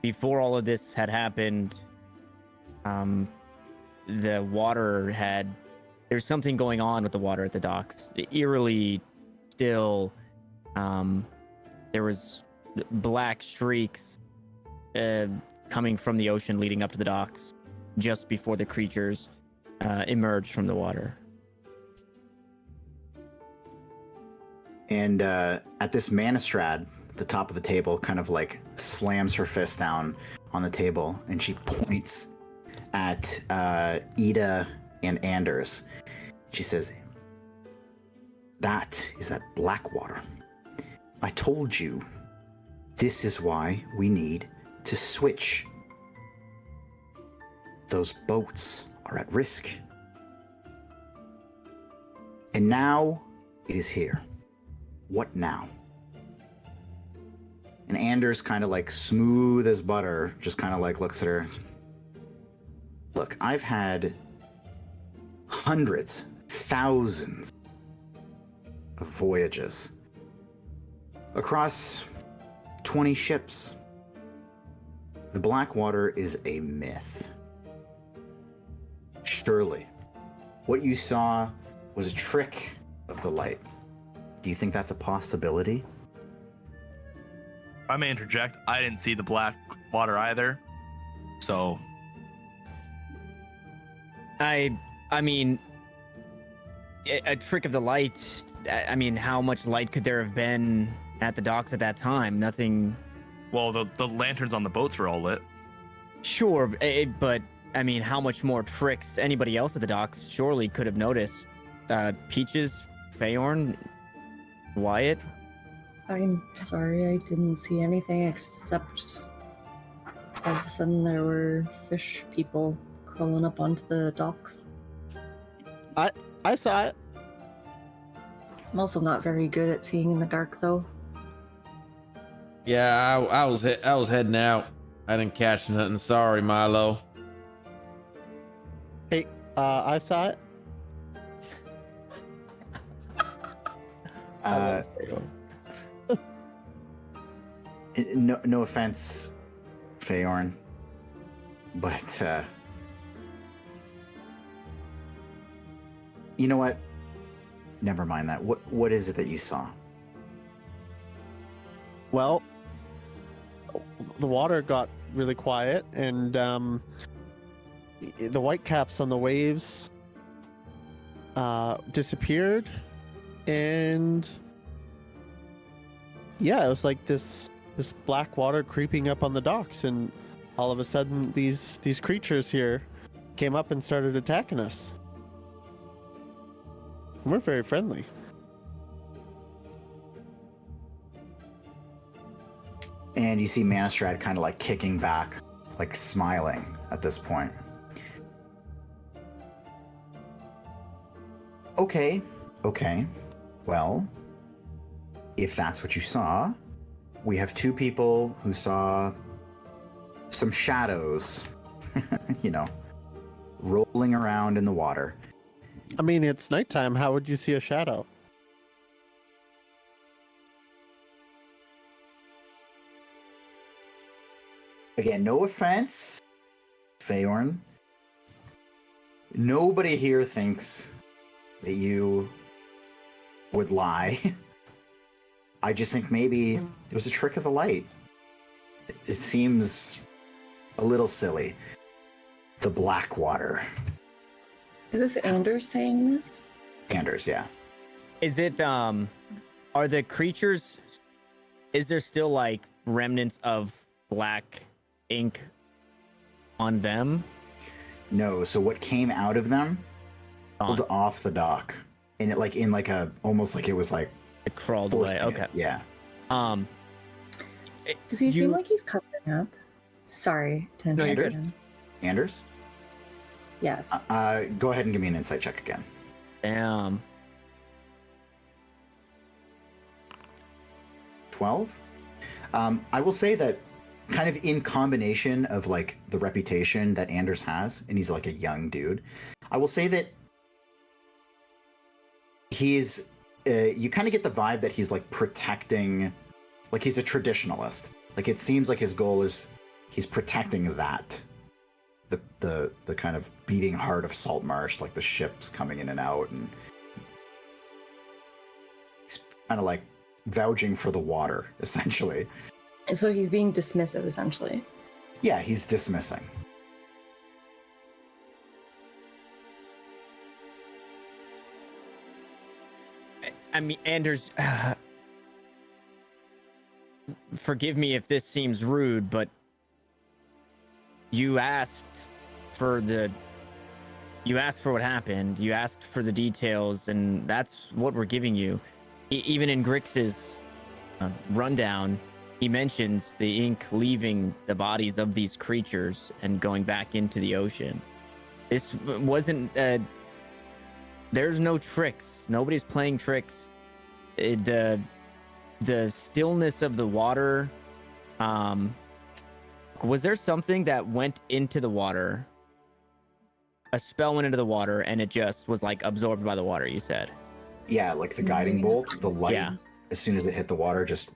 before all of this had happened, the water there's something going on with the water at the docks. Eerily still, there was black streaks coming from the ocean leading up to the docks just before the creatures emerged from the water. And at this Manistrad, the top of the table kind of like slams her fist down on the table and she points at Ida and Anders. She says, that is that black water. I told you, this is why we need to switch. Those boats are at risk. And now it is here. What now? And Anders, kind of like smooth as butter, just kind of like looks at her. Look, I've had hundreds, thousands of voyages across 20 ships. The Blackwater is a myth. Surely, what you saw was a trick of the light. Do you think that's a possibility? I may interject. I didn't see the black water either. So I mean, a trick of the light. I mean, how much light could there have been at the docks at that time? Nothing. well, the lanterns on the boats were all lit. Sure, but I mean, how much more tricks anybody else at the docks surely could have noticed? Peaches, Feyorn, Wyatt. I'm sorry, I didn't see anything except all of a sudden there were fish people crawling up onto the docks. I saw it. I'm also not very good at seeing in the dark, though. Yeah, I was heading out. I didn't catch nothing. Sorry, Milo. Hey, I saw it. No offense, Feyorn, but you know what? Never mind that. What is it that you saw? Well, the water got really quiet, and the whitecaps on the waves disappeared, and Yeah, it was like this black water creeping up on the docks, and all of a sudden these creatures here came up and started attacking us. We're very friendly. And you see Manistrad kind of like kicking back, like smiling at this point. Okay. Well, if that's what you saw, we have two people who saw some shadows, rolling around in the water. I mean, it's nighttime. How would you see a shadow? Again, no offense, Feyorn. Nobody here thinks that you would lie. I just think maybe it was a trick of the light. It seems a little silly. The black water. Is this Anders saying this? Anders, yeah. Is it are the creatures, is there still like remnants of black ink on them? No, so what came out of them pulled off the dock. And it like in like a almost like it was like It crawled away. forcing it. Okay. Yeah. Does he seem like he's covering up? Sorry to No, you're interrupt good. him. Anders? Yes. Go ahead and give me an insight check again. Damn. 12. I will say that kind of in combination of like the reputation that Anders has, and he's like a young dude, I will say that he's you kind of get the vibe that he's like protecting, like he's a traditionalist. Like it seems like his goal is he's protecting that, the kind of beating heart of Saltmarsh, like the ships coming in and out, and he's kind of like vouching for the water, essentially. So he's being dismissive, essentially. Yeah, he's dismissing. I mean, Anders, forgive me if this seems rude, but you asked for what happened. You asked for the details, and that's what we're giving you. Even in Grix's rundown, he mentions the ink leaving the bodies of these creatures and going back into the ocean. This wasn't there's no tricks. Nobody's playing tricks. The stillness of the water. Was there something that went into the water? A spell went into the water and it just was like absorbed by the water, you said? Yeah, like the guiding bolt, the light, Yeah. as soon as it hit the water, just...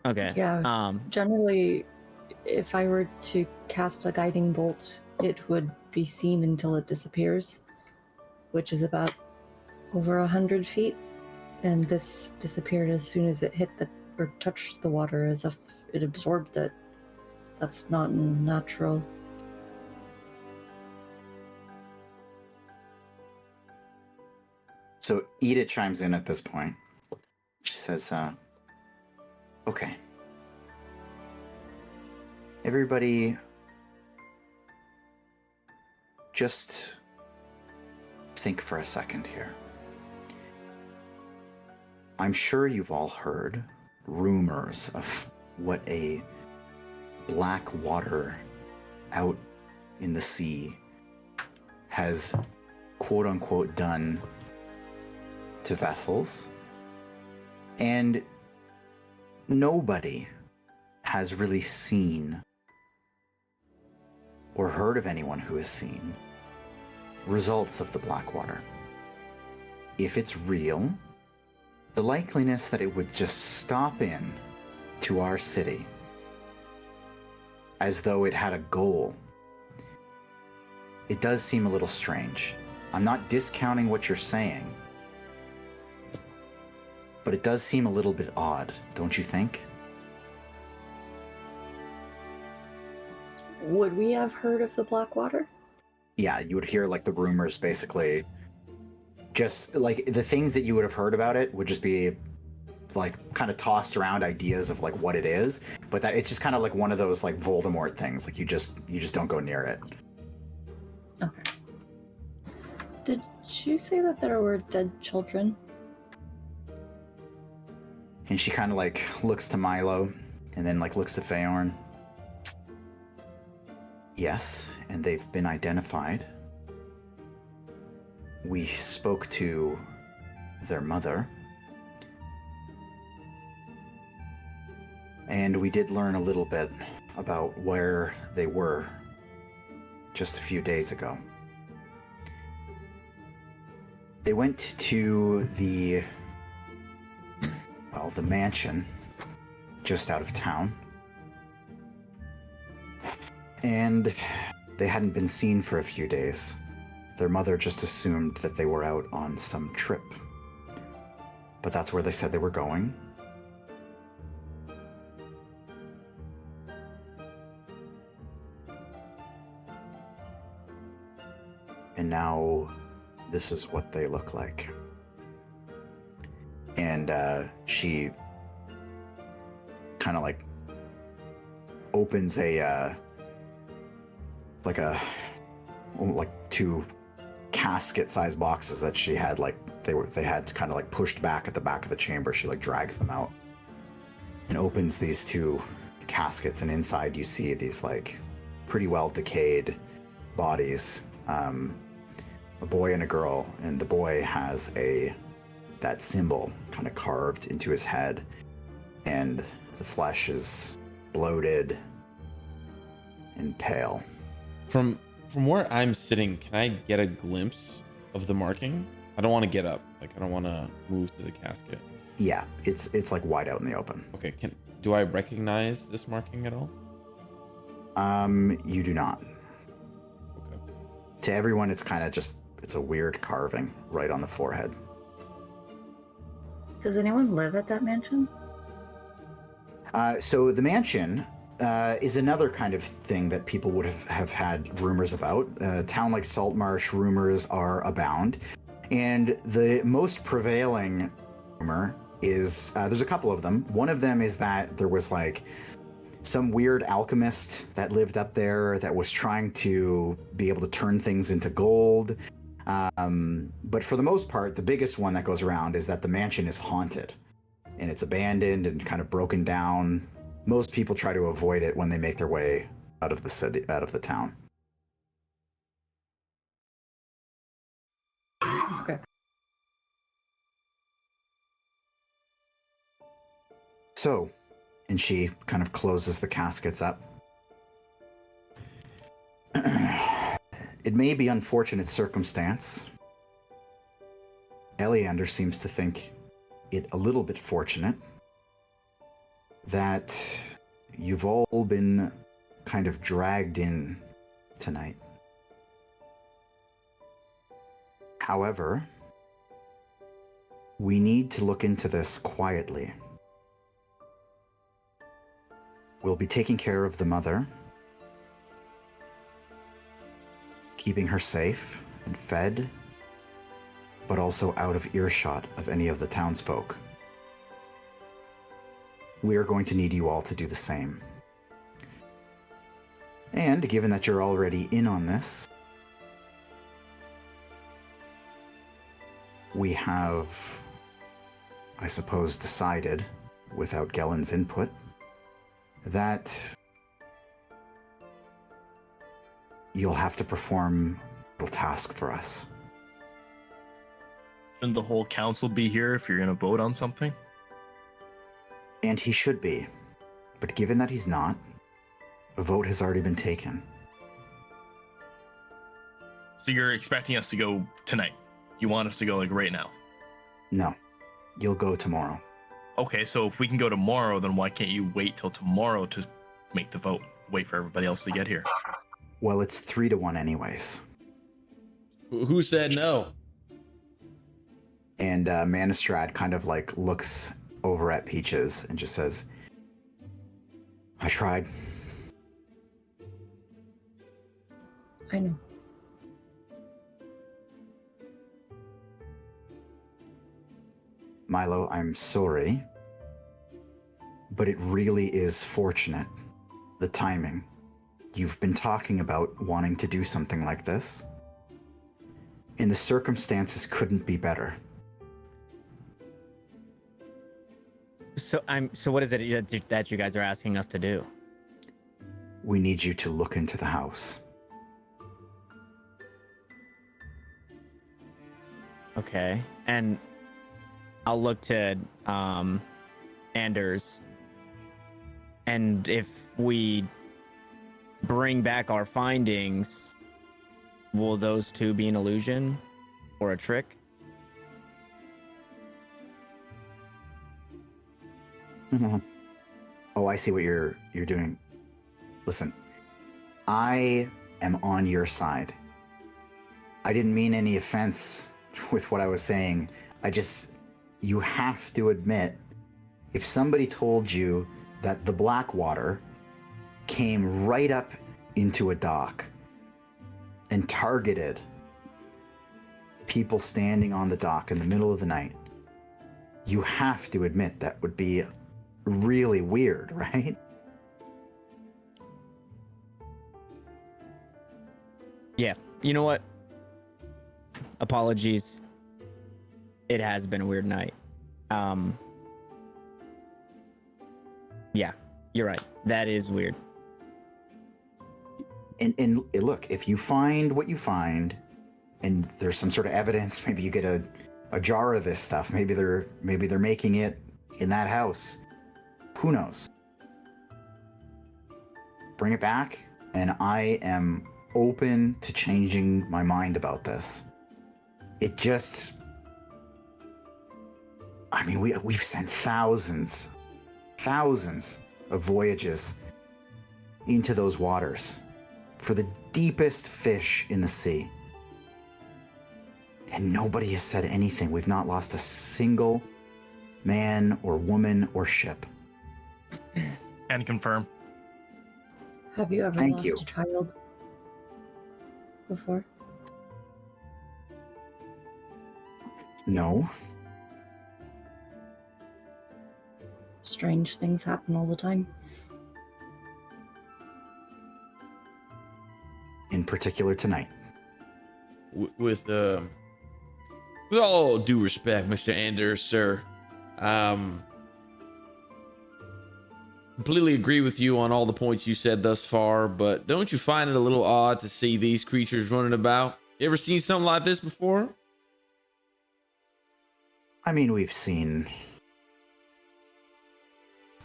Okay. Yeah. Generally, if I were to cast a guiding bolt, it would be seen until it disappears, which is about over 100 feet. And this disappeared as soon as it hit or touched the water, as if it absorbed it. That's not natural. So Ida chimes in at this point. She says, okay. Everybody, just think for a second here. I'm sure you've all heard rumors of what a black water out in the sea has quote-unquote done to vessels, and nobody has really seen or heard of anyone who has seen results of the black water. If it's real, the likeliness that it would just stop in to our city as though it had a goal, it does seem a little strange. I'm not discounting what you're saying, but it does seem a little bit odd, don't you think? Would we have heard of the Blackwater? Yeah, you would hear like the rumors basically. Just like the things that you would have heard about it would just be like kind of tossed around ideas of like what it is, but that it's just kind of like one of those like Voldemort things. Like you just don't go near it. Okay. Did you say that there were dead children? And she kind of like looks to Milo and then like looks to Feyorn. Yes, and they've been identified. We spoke to their mother. And we did learn a little bit about where they were just a few days ago. They went to the mansion just out of town. And they hadn't been seen for a few days. Their mother just assumed that they were out on some trip. But that's where they said they were going. And now this is what they look like. And she kind of like opens like two casket-sized boxes that she had like they had kind of like pushed back at the back of the chamber. She like drags them out and opens these two caskets, and inside you see these like pretty well decayed bodies. A boy and a girl, and the boy has that symbol kind of carved into his head, and the flesh is bloated and pale. From where I'm sitting, can I get a glimpse of the marking? I don't want to get up. Like I don't want to move to the casket. Yeah, it's like wide out in the open. Okay, do I recognize this marking at all? You do not. Okay. To everyone, it's kind of just it's a weird carving right on the forehead. Does anyone live at that mansion? So the mansion is another kind of thing that people would have had rumors about. A town like Saltmarsh, rumors are abound. And the most prevailing rumor is, there's a couple of them. One of them is that there was like some weird alchemist that lived up there that was trying to be able to turn things into gold. But for the most part, the biggest one that goes around is that the mansion is haunted and it's abandoned and kind of broken down. Most people try to avoid it when they make their way out of the city, out of the town. Okay. So, and she kind of closes the caskets up. It may be unfortunate circumstance. Eleander seems to think it a little bit fortunate that you've all been kind of dragged in tonight. However, we need to look into this quietly. We'll be taking care of the mother, keeping her safe and fed, but also out of earshot of any of the townsfolk. We are going to need you all to do the same. And given that you're already in on this, we have, I suppose, decided, without Gellen's input, that you'll have to perform a little task for us. Shouldn't the whole council be here if you're going to vote on something? And he should be. But given that he's not, a vote has already been taken. So you're expecting us to go tonight? You want us to go like right now? No. You'll go tomorrow. Okay, so if we can go tomorrow, then why can't you wait till tomorrow to make the vote? Wait for everybody else to get here. Well, it's 3-1 anyways. Who said no? And Manistrad kind of like looks over at Peaches and just says, I tried. I know. Milo, I'm sorry, but it really is fortunate. The timing. You've been talking about wanting to do something like this, and the circumstances couldn't be better. So what is it that you guys are asking us to do? We need you to look into the house. Okay. And I'll look to Anders. And if we bring back our findings, will those two be an illusion or a trick? Oh, I see what you're doing. Listen, I am on your side. I didn't mean any offense with what I was saying. You have to admit, if somebody told you that the Blackwater came right up into a dock and targeted people standing on the dock in the middle of the night, you have to admit that would be really weird, right? Yeah. You know what? Apologies. It has been a weird night. Yeah, you're right. That is weird. And look, if you find what you find, and there's some sort of evidence, maybe you get a jar of this stuff. Maybe they're making it in that house. Who knows? Bring it back, and I am open to changing my mind about this. It just, I mean, we've sent thousands of voyages into those waters for the deepest fish in the sea. And nobody has said anything. We've not lost a single man or woman or ship. And confirm. Have you ever Thank lost you. a child before? No. Strange things happen all the time. In particular tonight. With all due respect, Mr. Anders, sir, completely agree with you on all the points you said thus far, but don't you find it a little odd to see these creatures running about? You ever seen something like this before? I mean, we've seen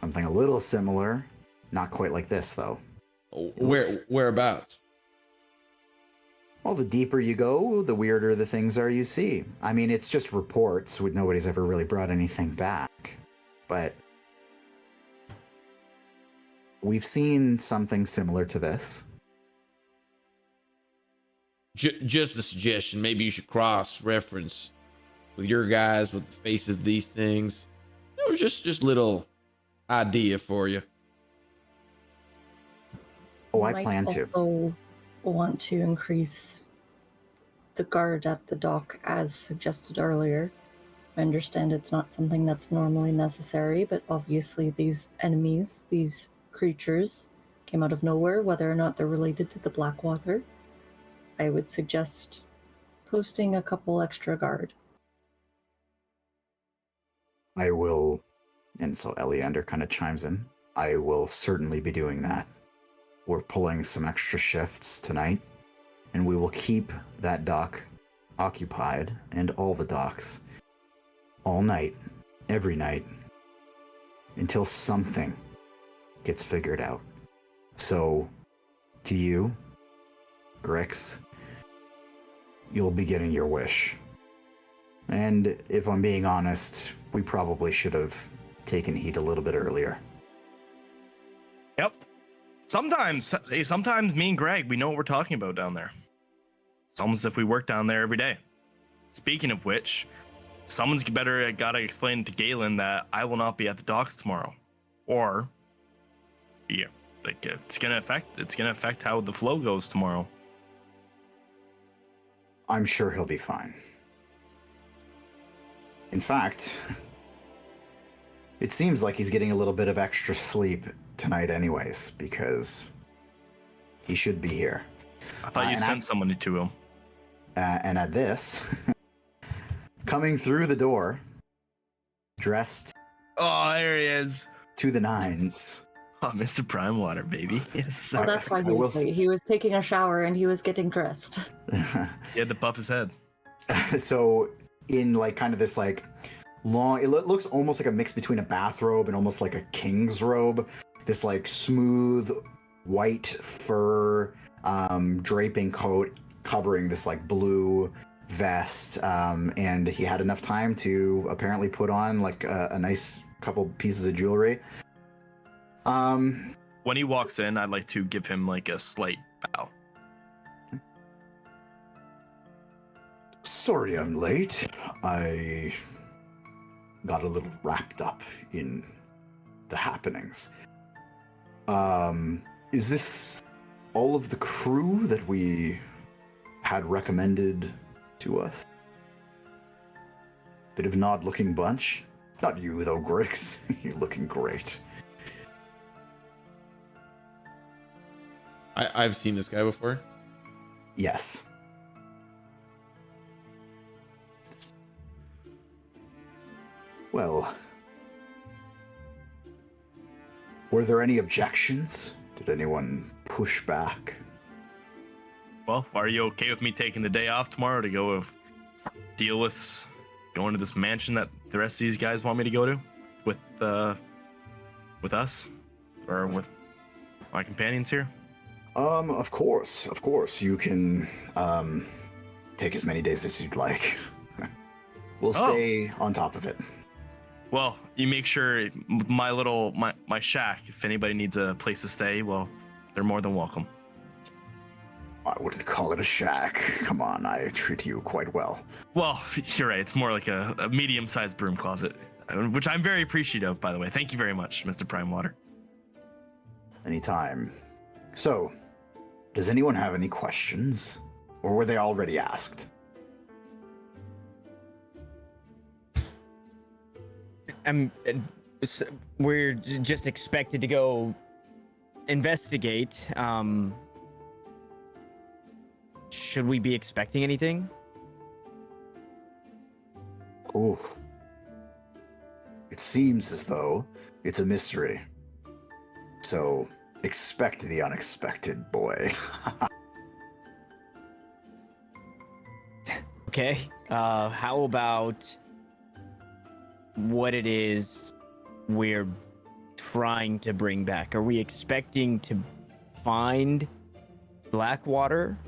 something a little similar. Not quite like this, though. Whereabouts? Well, the deeper you go, the weirder the things are you see. I mean, it's just reports. Nobody's ever really brought anything back. But we've seen something similar to this. Just a suggestion. Maybe you should cross-reference with your guys with the face of these things. It was just little idea for you. Oh, I Might plan to. also want to increase the guard at the dock as suggested earlier. I understand it's not something that's normally necessary, but obviously these enemies, these creatures, came out of nowhere, whether or not they're related to the Blackwater. I would suggest posting a couple extra guard. I will, and so Eleander kind of chimes in, I will certainly be doing that. We're pulling some extra shifts tonight, and we will keep that dock occupied and all the docks all night, every night, until something gets figured out. So, to you, Grix, you'll be getting your wish. And if I'm being honest, we probably should have taken heed a little bit earlier. Yep. Sometimes me and Greg, we know what we're talking about down there. It's almost as if we work down there every day. Speaking of which, someone's gotta explain to Galen that I will not be at the docks tomorrow. Or, yeah, like it's gonna affect how the flow goes tomorrow. I'm sure he'll be fine. In fact, It seems like he's getting a little bit of extra sleep tonight anyways, because he should be here. I thought you sent someone to him. And at this, coming through the door, dressed Oh, there he is. to the nines. Oh, Mr. Prime Water, baby. Yes, Well, sir. that's why he was late. He was taking a shower and he was getting dressed. He had to buff his head. So in like kind of this like long, it looks almost like a mix between a bathrobe and almost like a king's robe. This like smooth white fur draping coat covering this like blue vest, and he had enough time to apparently put on like a nice couple pieces of jewelry. When he walks in, I'd like to give him like a slight bow. Sorry I'm late. I got a little wrapped up in the happenings. Is this all of the crew that we had recommended to us? Bit of an odd-looking bunch. Not you, though, Grix. You're looking great. I've seen this guy before. Yes. Well, were there any objections? Did anyone push back? Well, are you okay with me taking the day off tomorrow to go deal with going to this mansion that the rest of these guys want me to go to with us or with my companions here? Of course. You can take as many days as you'd like. We'll stay on top of it. Well, you make sure my shack, if anybody needs a place to stay, well, they're more than welcome. I wouldn't call it a shack. Come on, I treat you quite well. Well, you're right. It's more like a medium-sized broom closet, which I'm very appreciative of, by the way. Thank you very much, Mr. Prime Water. Anytime. So, does anyone have any questions? Or were they already asked? We're just expected to go investigate. Should we be expecting anything? Oh. It seems as though it's a mystery. So, expect the unexpected, boy. Okay. How about what it is we're trying to bring back? Are we expecting to find Blackwater?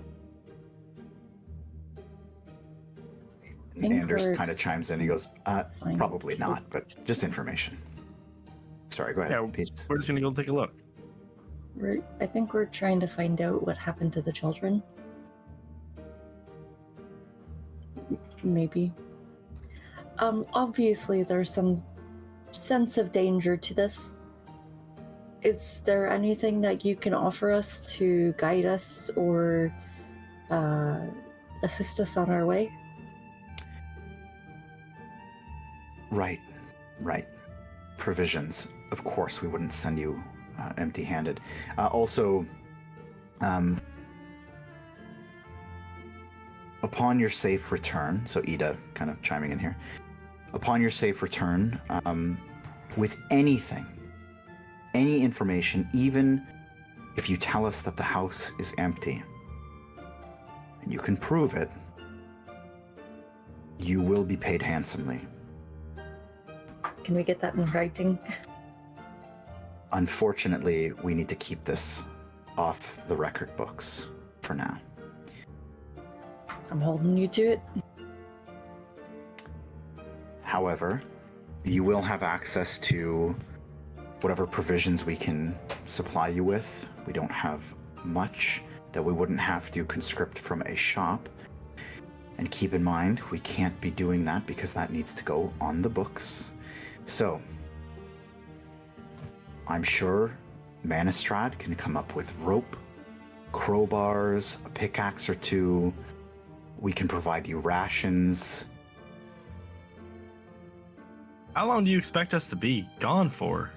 Anders kind of chimes in. He goes, probably not, but just information. Sorry, go ahead, Yeah, Peaches. we're just going to go take a look. I think we're trying to find out what happened to the children. Maybe. Obviously, there's some sense of danger to this. Is there anything that you can offer us to guide us or assist us on our way? Right. Provisions. Of course, we wouldn't send you empty-handed. Also, upon your safe return, so Ida kind of chiming in here, upon your safe return, with anything, any information, even if you tell us that the house is empty, and you can prove it, you will be paid handsomely. Can we get that in writing? Unfortunately, we need to keep this off the record books for now. I'm holding you to it. However, you will have access to whatever provisions we can supply you with. We don't have much that we wouldn't have to conscript from a shop. And keep in mind, we can't be doing that because that needs to go on the books. So, I'm sure Manistrad can come up with rope, crowbars, a pickaxe or two. We can provide you rations. How long do you expect us to be gone for?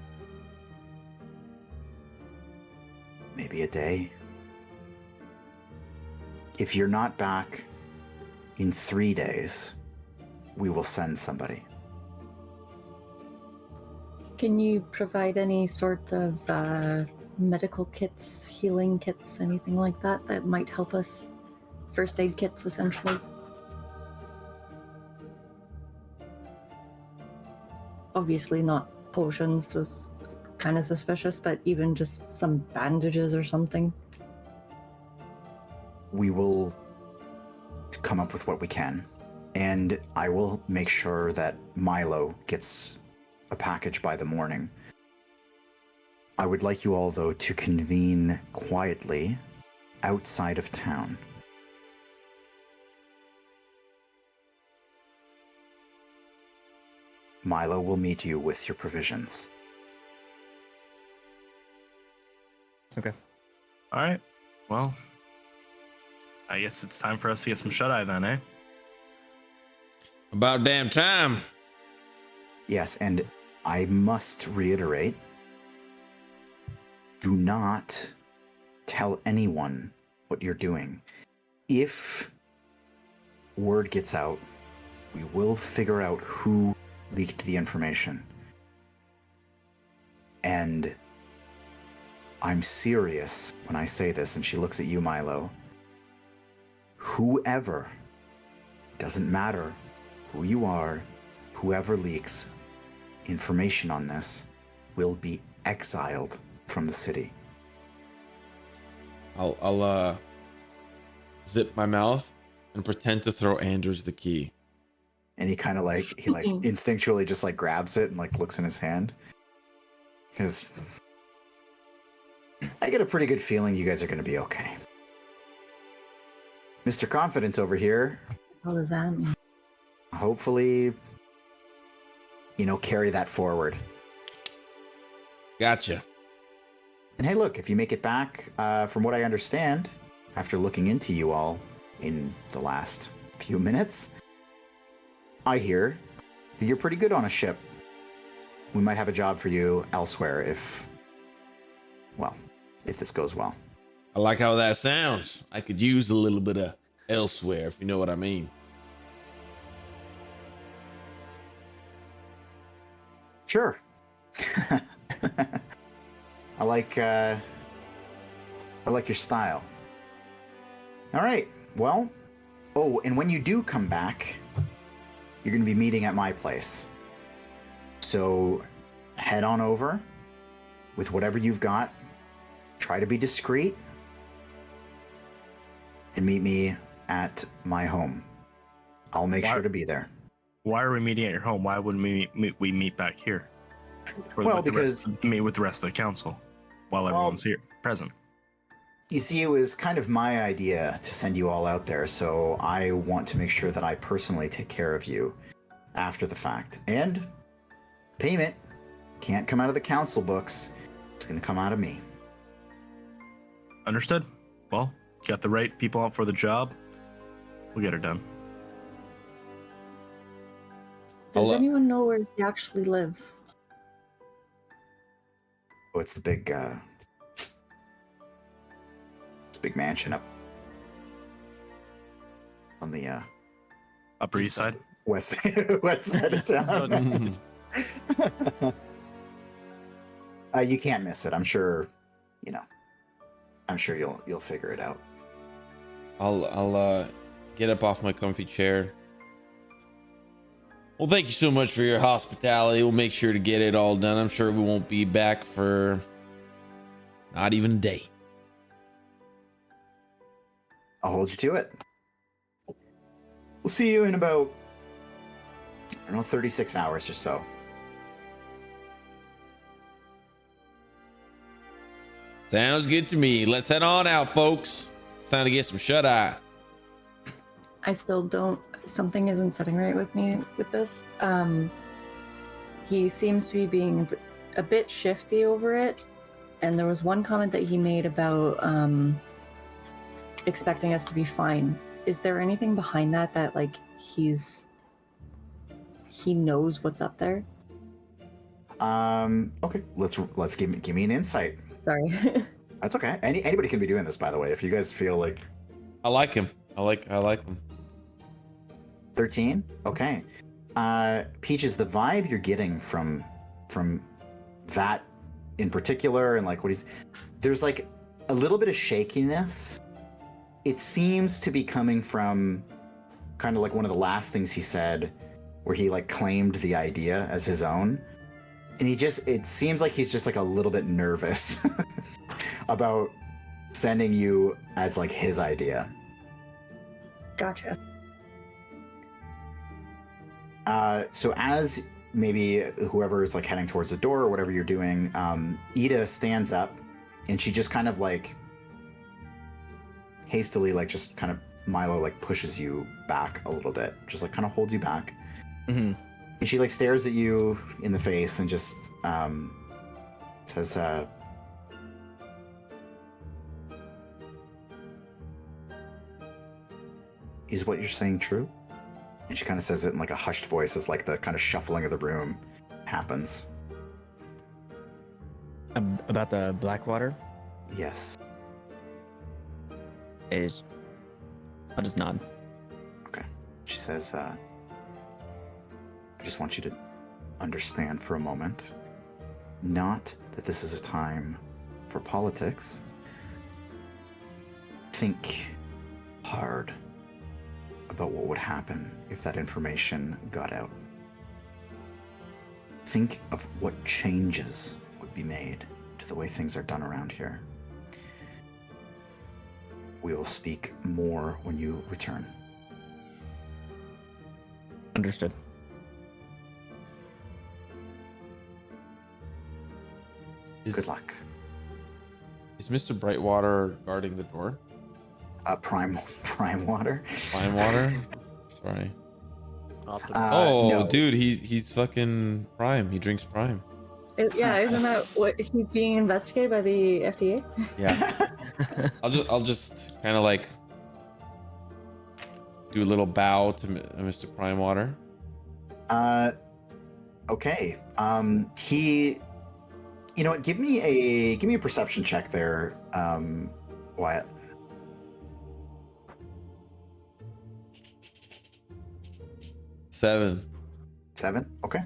Maybe a day. If you're not back in 3 days, we will send somebody. Can you provide any sort of medical kits, healing kits, anything like that that might help us? First aid kits, essentially. Obviously not potions, that's kind of suspicious, but even just some bandages or something. We will come up with what we can, and I will make sure that Milo gets a package by the morning. I would like you all, though, to convene quietly outside of town. Milo will meet you with your provisions. Okay. All right. Well, I guess it's time for us to get some shut-eye then, eh? About damn time. Yes, and I must reiterate, do not tell anyone what you're doing. If word gets out, we will figure out who leaked the information. And I'm serious when I say this, and she looks at you, Milo. Whoever, doesn't matter who you are, whoever leaks information on this will be exiled from the city. I'll zip my mouth and pretend to throw Anders the key. And he kind of instinctually just like grabs it and like looks in his hand. Because I get a pretty good feeling you guys are going to be okay. Mr. Confidence over here. What does that mean? Hopefully, carry that forward. Gotcha. And hey, look, if you make it back, from what I understand, after looking into you all in the last few minutes, I hear that you're pretty good on a ship. We might have a job for you elsewhere if this goes well. I like how that sounds. I could use a little bit of elsewhere, if you know what I mean. Sure. I like your style. All right. Well, and when you do come back, you're going to be meeting at my place. So head on over with whatever you've got. Try to be discreet and meet me at my home. I'll make sure to be there. Why are we meeting at your home? Why wouldn't we meet back here? Because meet with the rest of the council while everyone's here present. You see, it was kind of my idea to send you all out there, so I want to make sure that I personally take care of you after the fact. And payment can't come out of the council books. It's going to come out of me. Understood. Well, got the right people out for the job. We'll get her done. Does anyone know where he actually lives? Oh, it's the big, big mansion up on the Upper East Side? west side of town. You can't miss it. I'm sure, I'm sure you'll figure it out. I'll get up off my comfy chair. Well, thank you so much for your hospitality. We'll make sure to get it all done. I'm sure we won't be back for not even a day. I'll hold you to it. We'll see you in about, 36 hours or so. Sounds good to me. Let's head on out, folks. It's time to get some shut-eye. I still don't. Something isn't sitting right with me with this. He seems to be being a bit shifty over it, and there was one comment that he made about expecting us to be fine. Is there anything behind that like he knows what's up there? Okay, let's give me an insight. Sorry. That's okay. Anybody can be doing this, by the way. If you guys feel like I like him. I like him. 13. Okay. Peaches, the vibe you're getting from that in particular, and like there's like a little bit of shakiness. It seems to be coming from kind of like one of the last things he said, where he like claimed the idea as his own. And it seems like he's just like a little bit nervous about sending you as like his idea. Gotcha. So as maybe whoever is like heading towards the door or whatever you're doing, Ida stands up and she just kind of like hastily, like just kind of Milo like pushes you back a little bit, just like kind of holds you back. Mm-hmm. And she like stares at you in the face and just says, "Is what you're saying true?" And she kind of says it in like a hushed voice as like the kind of shuffling of the room happens. About the Blackwater? Yes. I'll just nod. Okay. She says, I just want you to understand for a moment, not that this is a time for politics. Think hard about what would happen if that information got out. Think of what changes would be made to the way things are done around here. We will speak more when you return. Understood. Good luck. Is Mr. Brightwater guarding the door? Prime water. Prime water? Sorry. No. Dude, he's fucking prime. He drinks prime. Yeah, isn't that what he's being investigated by the FDA? Yeah. I'll just kind of like do a little bow to Mr. Primewater. Okay. He, you know what? Give me a perception check there, Wyatt. Seven. Okay.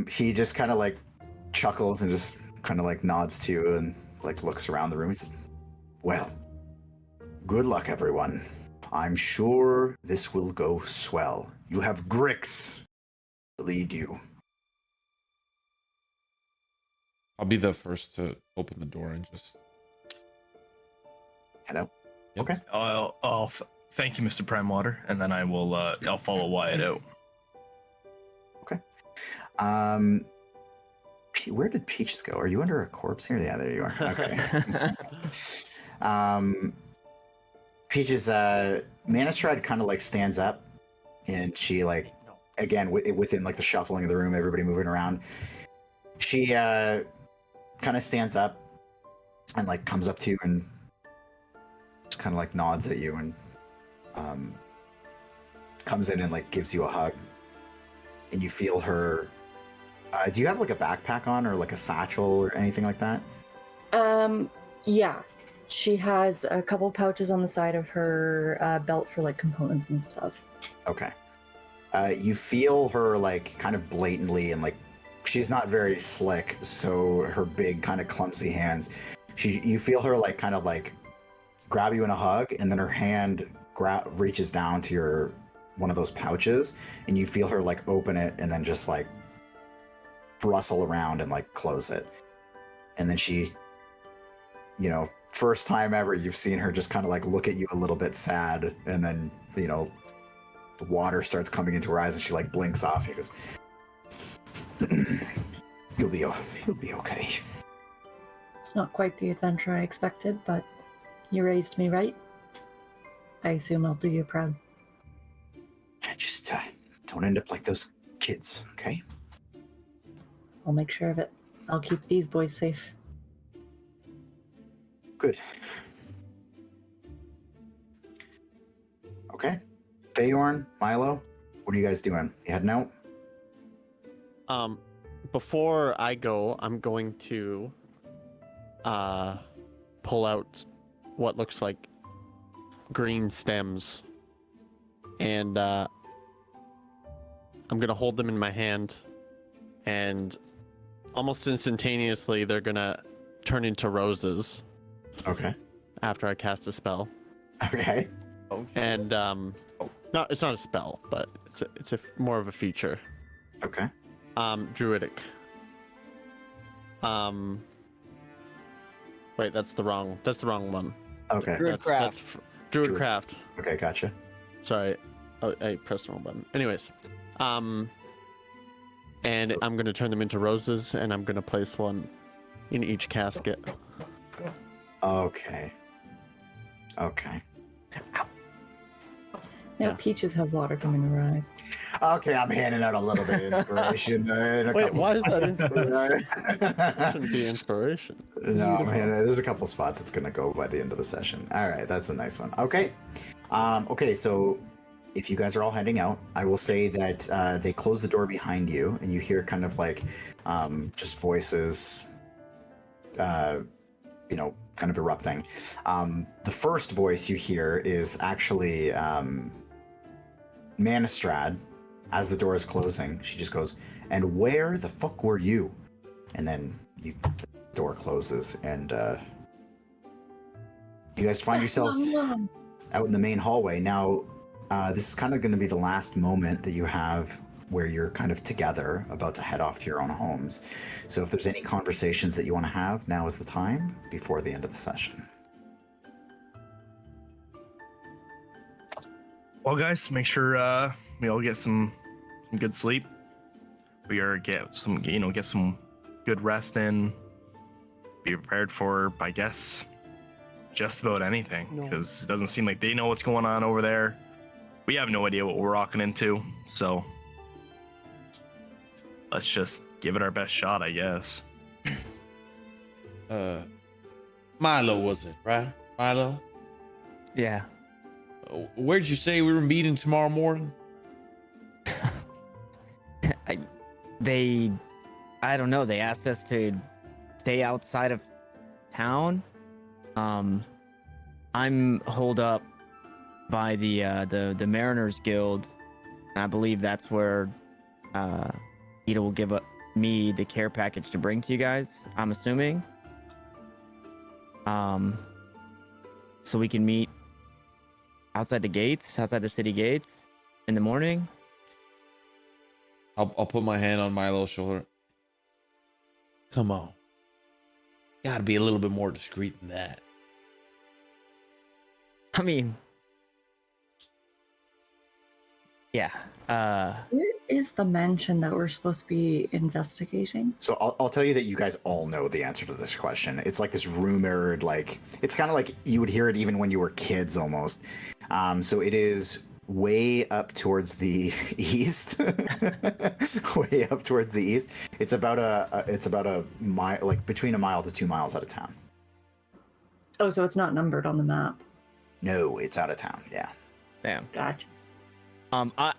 He just kind of like chuckles and just kind of like nods to you and like looks around the room. He says, "Well, good luck, everyone. I'm sure this will go swell. You have Grix to lead you." I'll be the first to open the door and just Head out. Yep. Okay. Thank you, Mr. Primewater, and then I'll follow Wyatt out. Okay. Where did Peaches go? Are you under a corpse here? Yeah, there you are. Okay. Peaches, Manistrad kind of like stands up, and she like, again, within like the shuffling of the room, everybody moving around, she kind of stands up and like comes up to you and just kind of like nods at you and comes in and like gives you a hug, and you feel her. Do you have like a backpack on or like a satchel or anything like that? Yeah. She has a couple pouches on the side of her belt for like components and stuff. Okay. You feel her like kind of blatantly, and like she's not very slick, so her big kind of clumsy hands. You feel her like kind of like grab you in a hug, and then her hand reaches down to one of those pouches, and you feel her like open it and then just like rustle around and like close it. And then she, first time ever you've seen her just kind of like look at you a little bit sad, and then the water starts coming into her eyes and she like blinks off and she goes, you'll be okay. It's not quite the adventure I expected, but you raised me right. I assume I'll do you proud. Just don't end up like those kids, okay? I'll make sure of it. I'll keep these boys safe. Good. Okay. Feyorn, Milo, what are you guys doing? You heading out? before I go, I'm going to pull out what looks like green stems, and I'm gonna hold them in my hand, and almost instantaneously they're gonna turn into roses Okay. after I cast a spell. Okay. And no, it's not a spell, but it's a more of a feature. Okay. Druidic. Wait, that's the wrong one. Okay. That's Druid Craft. Okay, gotcha. Sorry, I pressed the wrong button. Anyways, and I'm gonna turn them into roses, and I'm gonna place one in each casket. Okay. Okay. Now Yeah. Peaches has water coming to her eyes. Okay, I'm handing out a little bit of inspiration. Wait, why is that inspiration? That shouldn't be inspiration. No, I'm there's a couple spots it's gonna go by the end of the session. All right, that's a nice one. Okay, okay. So if you guys are all heading out, I will say that they close the door behind you, and you hear kind of like just voices, you know, kind of erupting. The first voice you hear is actually Manistrad. As the door is closing, she just goes, "And where the fuck were you?" And then the door closes, and you guys find yourselves out in the main hallway. Now, this is kind of going to be the last moment that you have where you're kind of together, about to head off to your own homes. So if there's any conversations that you want to have, now is the time before the end of the session. Well, guys, make sure we all get some good sleep. We are get some good rest in. Be prepared for, I guess, just about anything, because it doesn't seem like they know what's going on over there. We have no idea what we're walking into, so let's just give it our best shot, I guess. Milo, was it, right? Milo? Yeah. Where'd you say we were meeting tomorrow morning? I don't know. They asked us to stay outside of town. I'm holed up by the Mariners Guild, and I believe that's where Ida will give me the care package to bring to you guys. I'm assuming. So we can meet outside the city gates in the morning. I'll put my hand on Milo's shoulder. Come on. Gotta be a little bit more discreet than that. I mean, yeah. Where is the mansion that we're supposed to be investigating? So I'll tell you that you guys all know the answer to this question. It's like this rumored, like, it's kind of like you would hear it even when you were kids almost. So it is way up towards the east. Way up towards the east. It's about a mile, like between a mile to 2 miles out of town. Oh, so it's not numbered on the map. No, it's out of town. Yeah. Damn. Gotcha.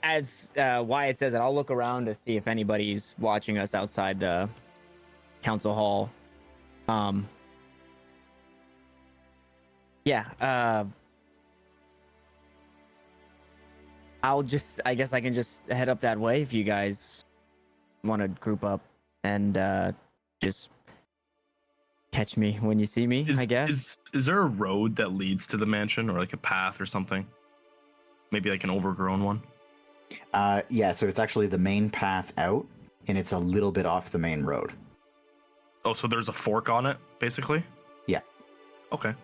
As Wyatt says it, I'll look around to see if anybody's watching us outside the council hall. Yeah. I guess I can just head up that way if you guys want to group up and just catch me when you see me, I guess. Is there a road that leads to the mansion, or like a path or something? Maybe like an overgrown one? Yeah, so it's actually the main path out, and it's a little bit off the main road. Oh, so there's a fork on it, basically? Yeah. Okay.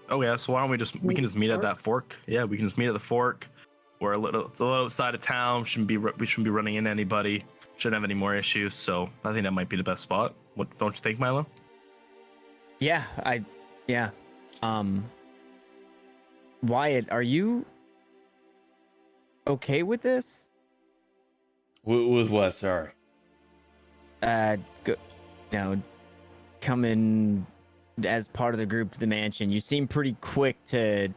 Oh yeah, so why don't we can just meet at that fork? Yeah, we can just meet at the fork. We're it's a little outside of town. We shouldn't be running into anybody. Shouldn't have any more issues. So I think that might be the best spot. What don't you think, Milo? Yeah, Wyatt, are you okay with this? With what? Sorry. Coming as part of the group to the mansion. You seem pretty quick to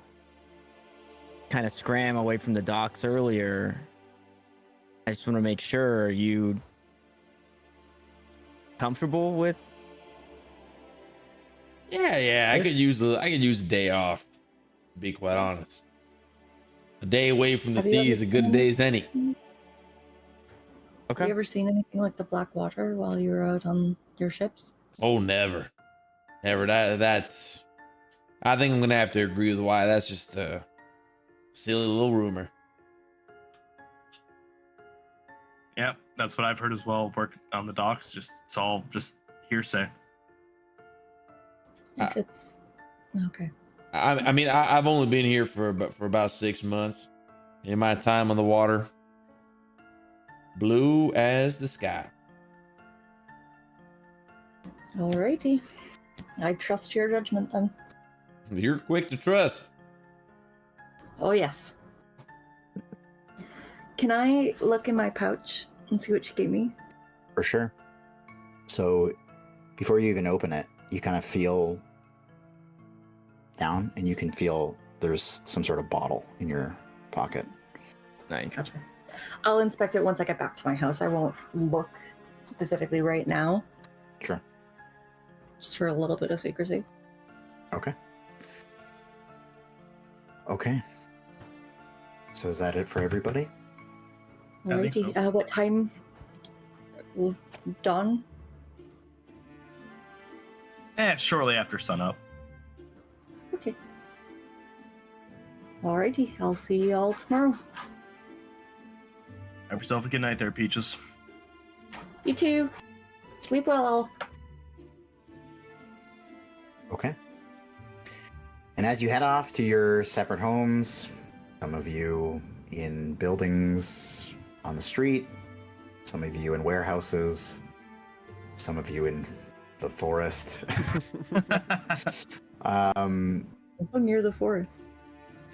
kind of scram away from the docks earlier. I just want to make sure you comfortable with? Yeah. I could use a day off. To be quite honest, a day away from the Have you sea ever is a good seen day as any. Have Okay. you ever seen anything like the Black Water while you were out on your ships? Oh, never. That's. I think I'm gonna have to agree with Wyatt. That's just a silly little rumor. Yeah, that's what I've heard as well. Work on the docks, it's all just hearsay. If it's okay. I mean, I've only been here for about 6 months. In my time on the water, blue as the sky. Alrighty. I trust your judgment then. You're quick to trust. Oh yes. Can I look in my pouch and see what she gave me? For sure. So before you even open it, you kind of feel down and you can feel there's some sort of bottle in your pocket. Nice. Gotcha. I'll inspect it once I get back to my house. I won't look specifically right now. Sure. Just for a little bit of secrecy. Okay. Okay. So is that it for everybody? I think Alrighty. so. What time? Dawn? Shortly after sunup. Okay. Alrighty. I'll see y'all tomorrow. Have yourself a good night there, Peaches. You too. Sleep well, all. Okay. And as you head off to your separate homes, some of you in buildings on the street, some of you in warehouses, some of you in the forest. I'm near the forest.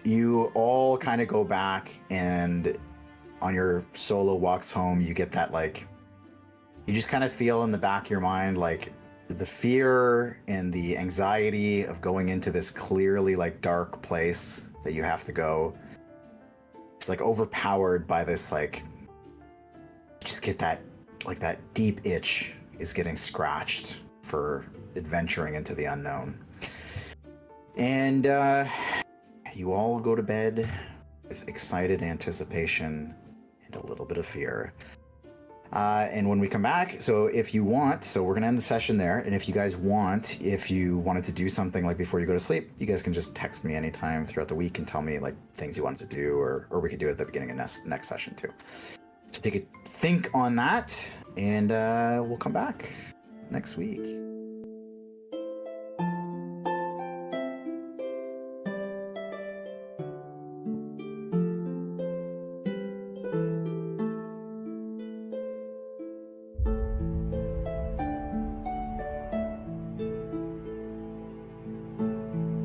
You all kind of go back, and on your solo walks home, you get that, like, you just kind of feel in the back of your mind, like, the fear and the anxiety of going into this clearly, like, dark place that you have to go. It's, like, overpowered by this, like, just get that, like, that deep itch is getting scratched for adventuring into the unknown. And, you all go to bed with excited anticipation and a little bit of fear. And when we come back, so if you want, so we're going to end the session there. And if you guys want, if you wanted to do something like before you go to sleep, you guys can just text me anytime throughout the week and tell me like things you wanted to do, or we could do it at the beginning of next session too. So take a think on that, and we'll come back next week.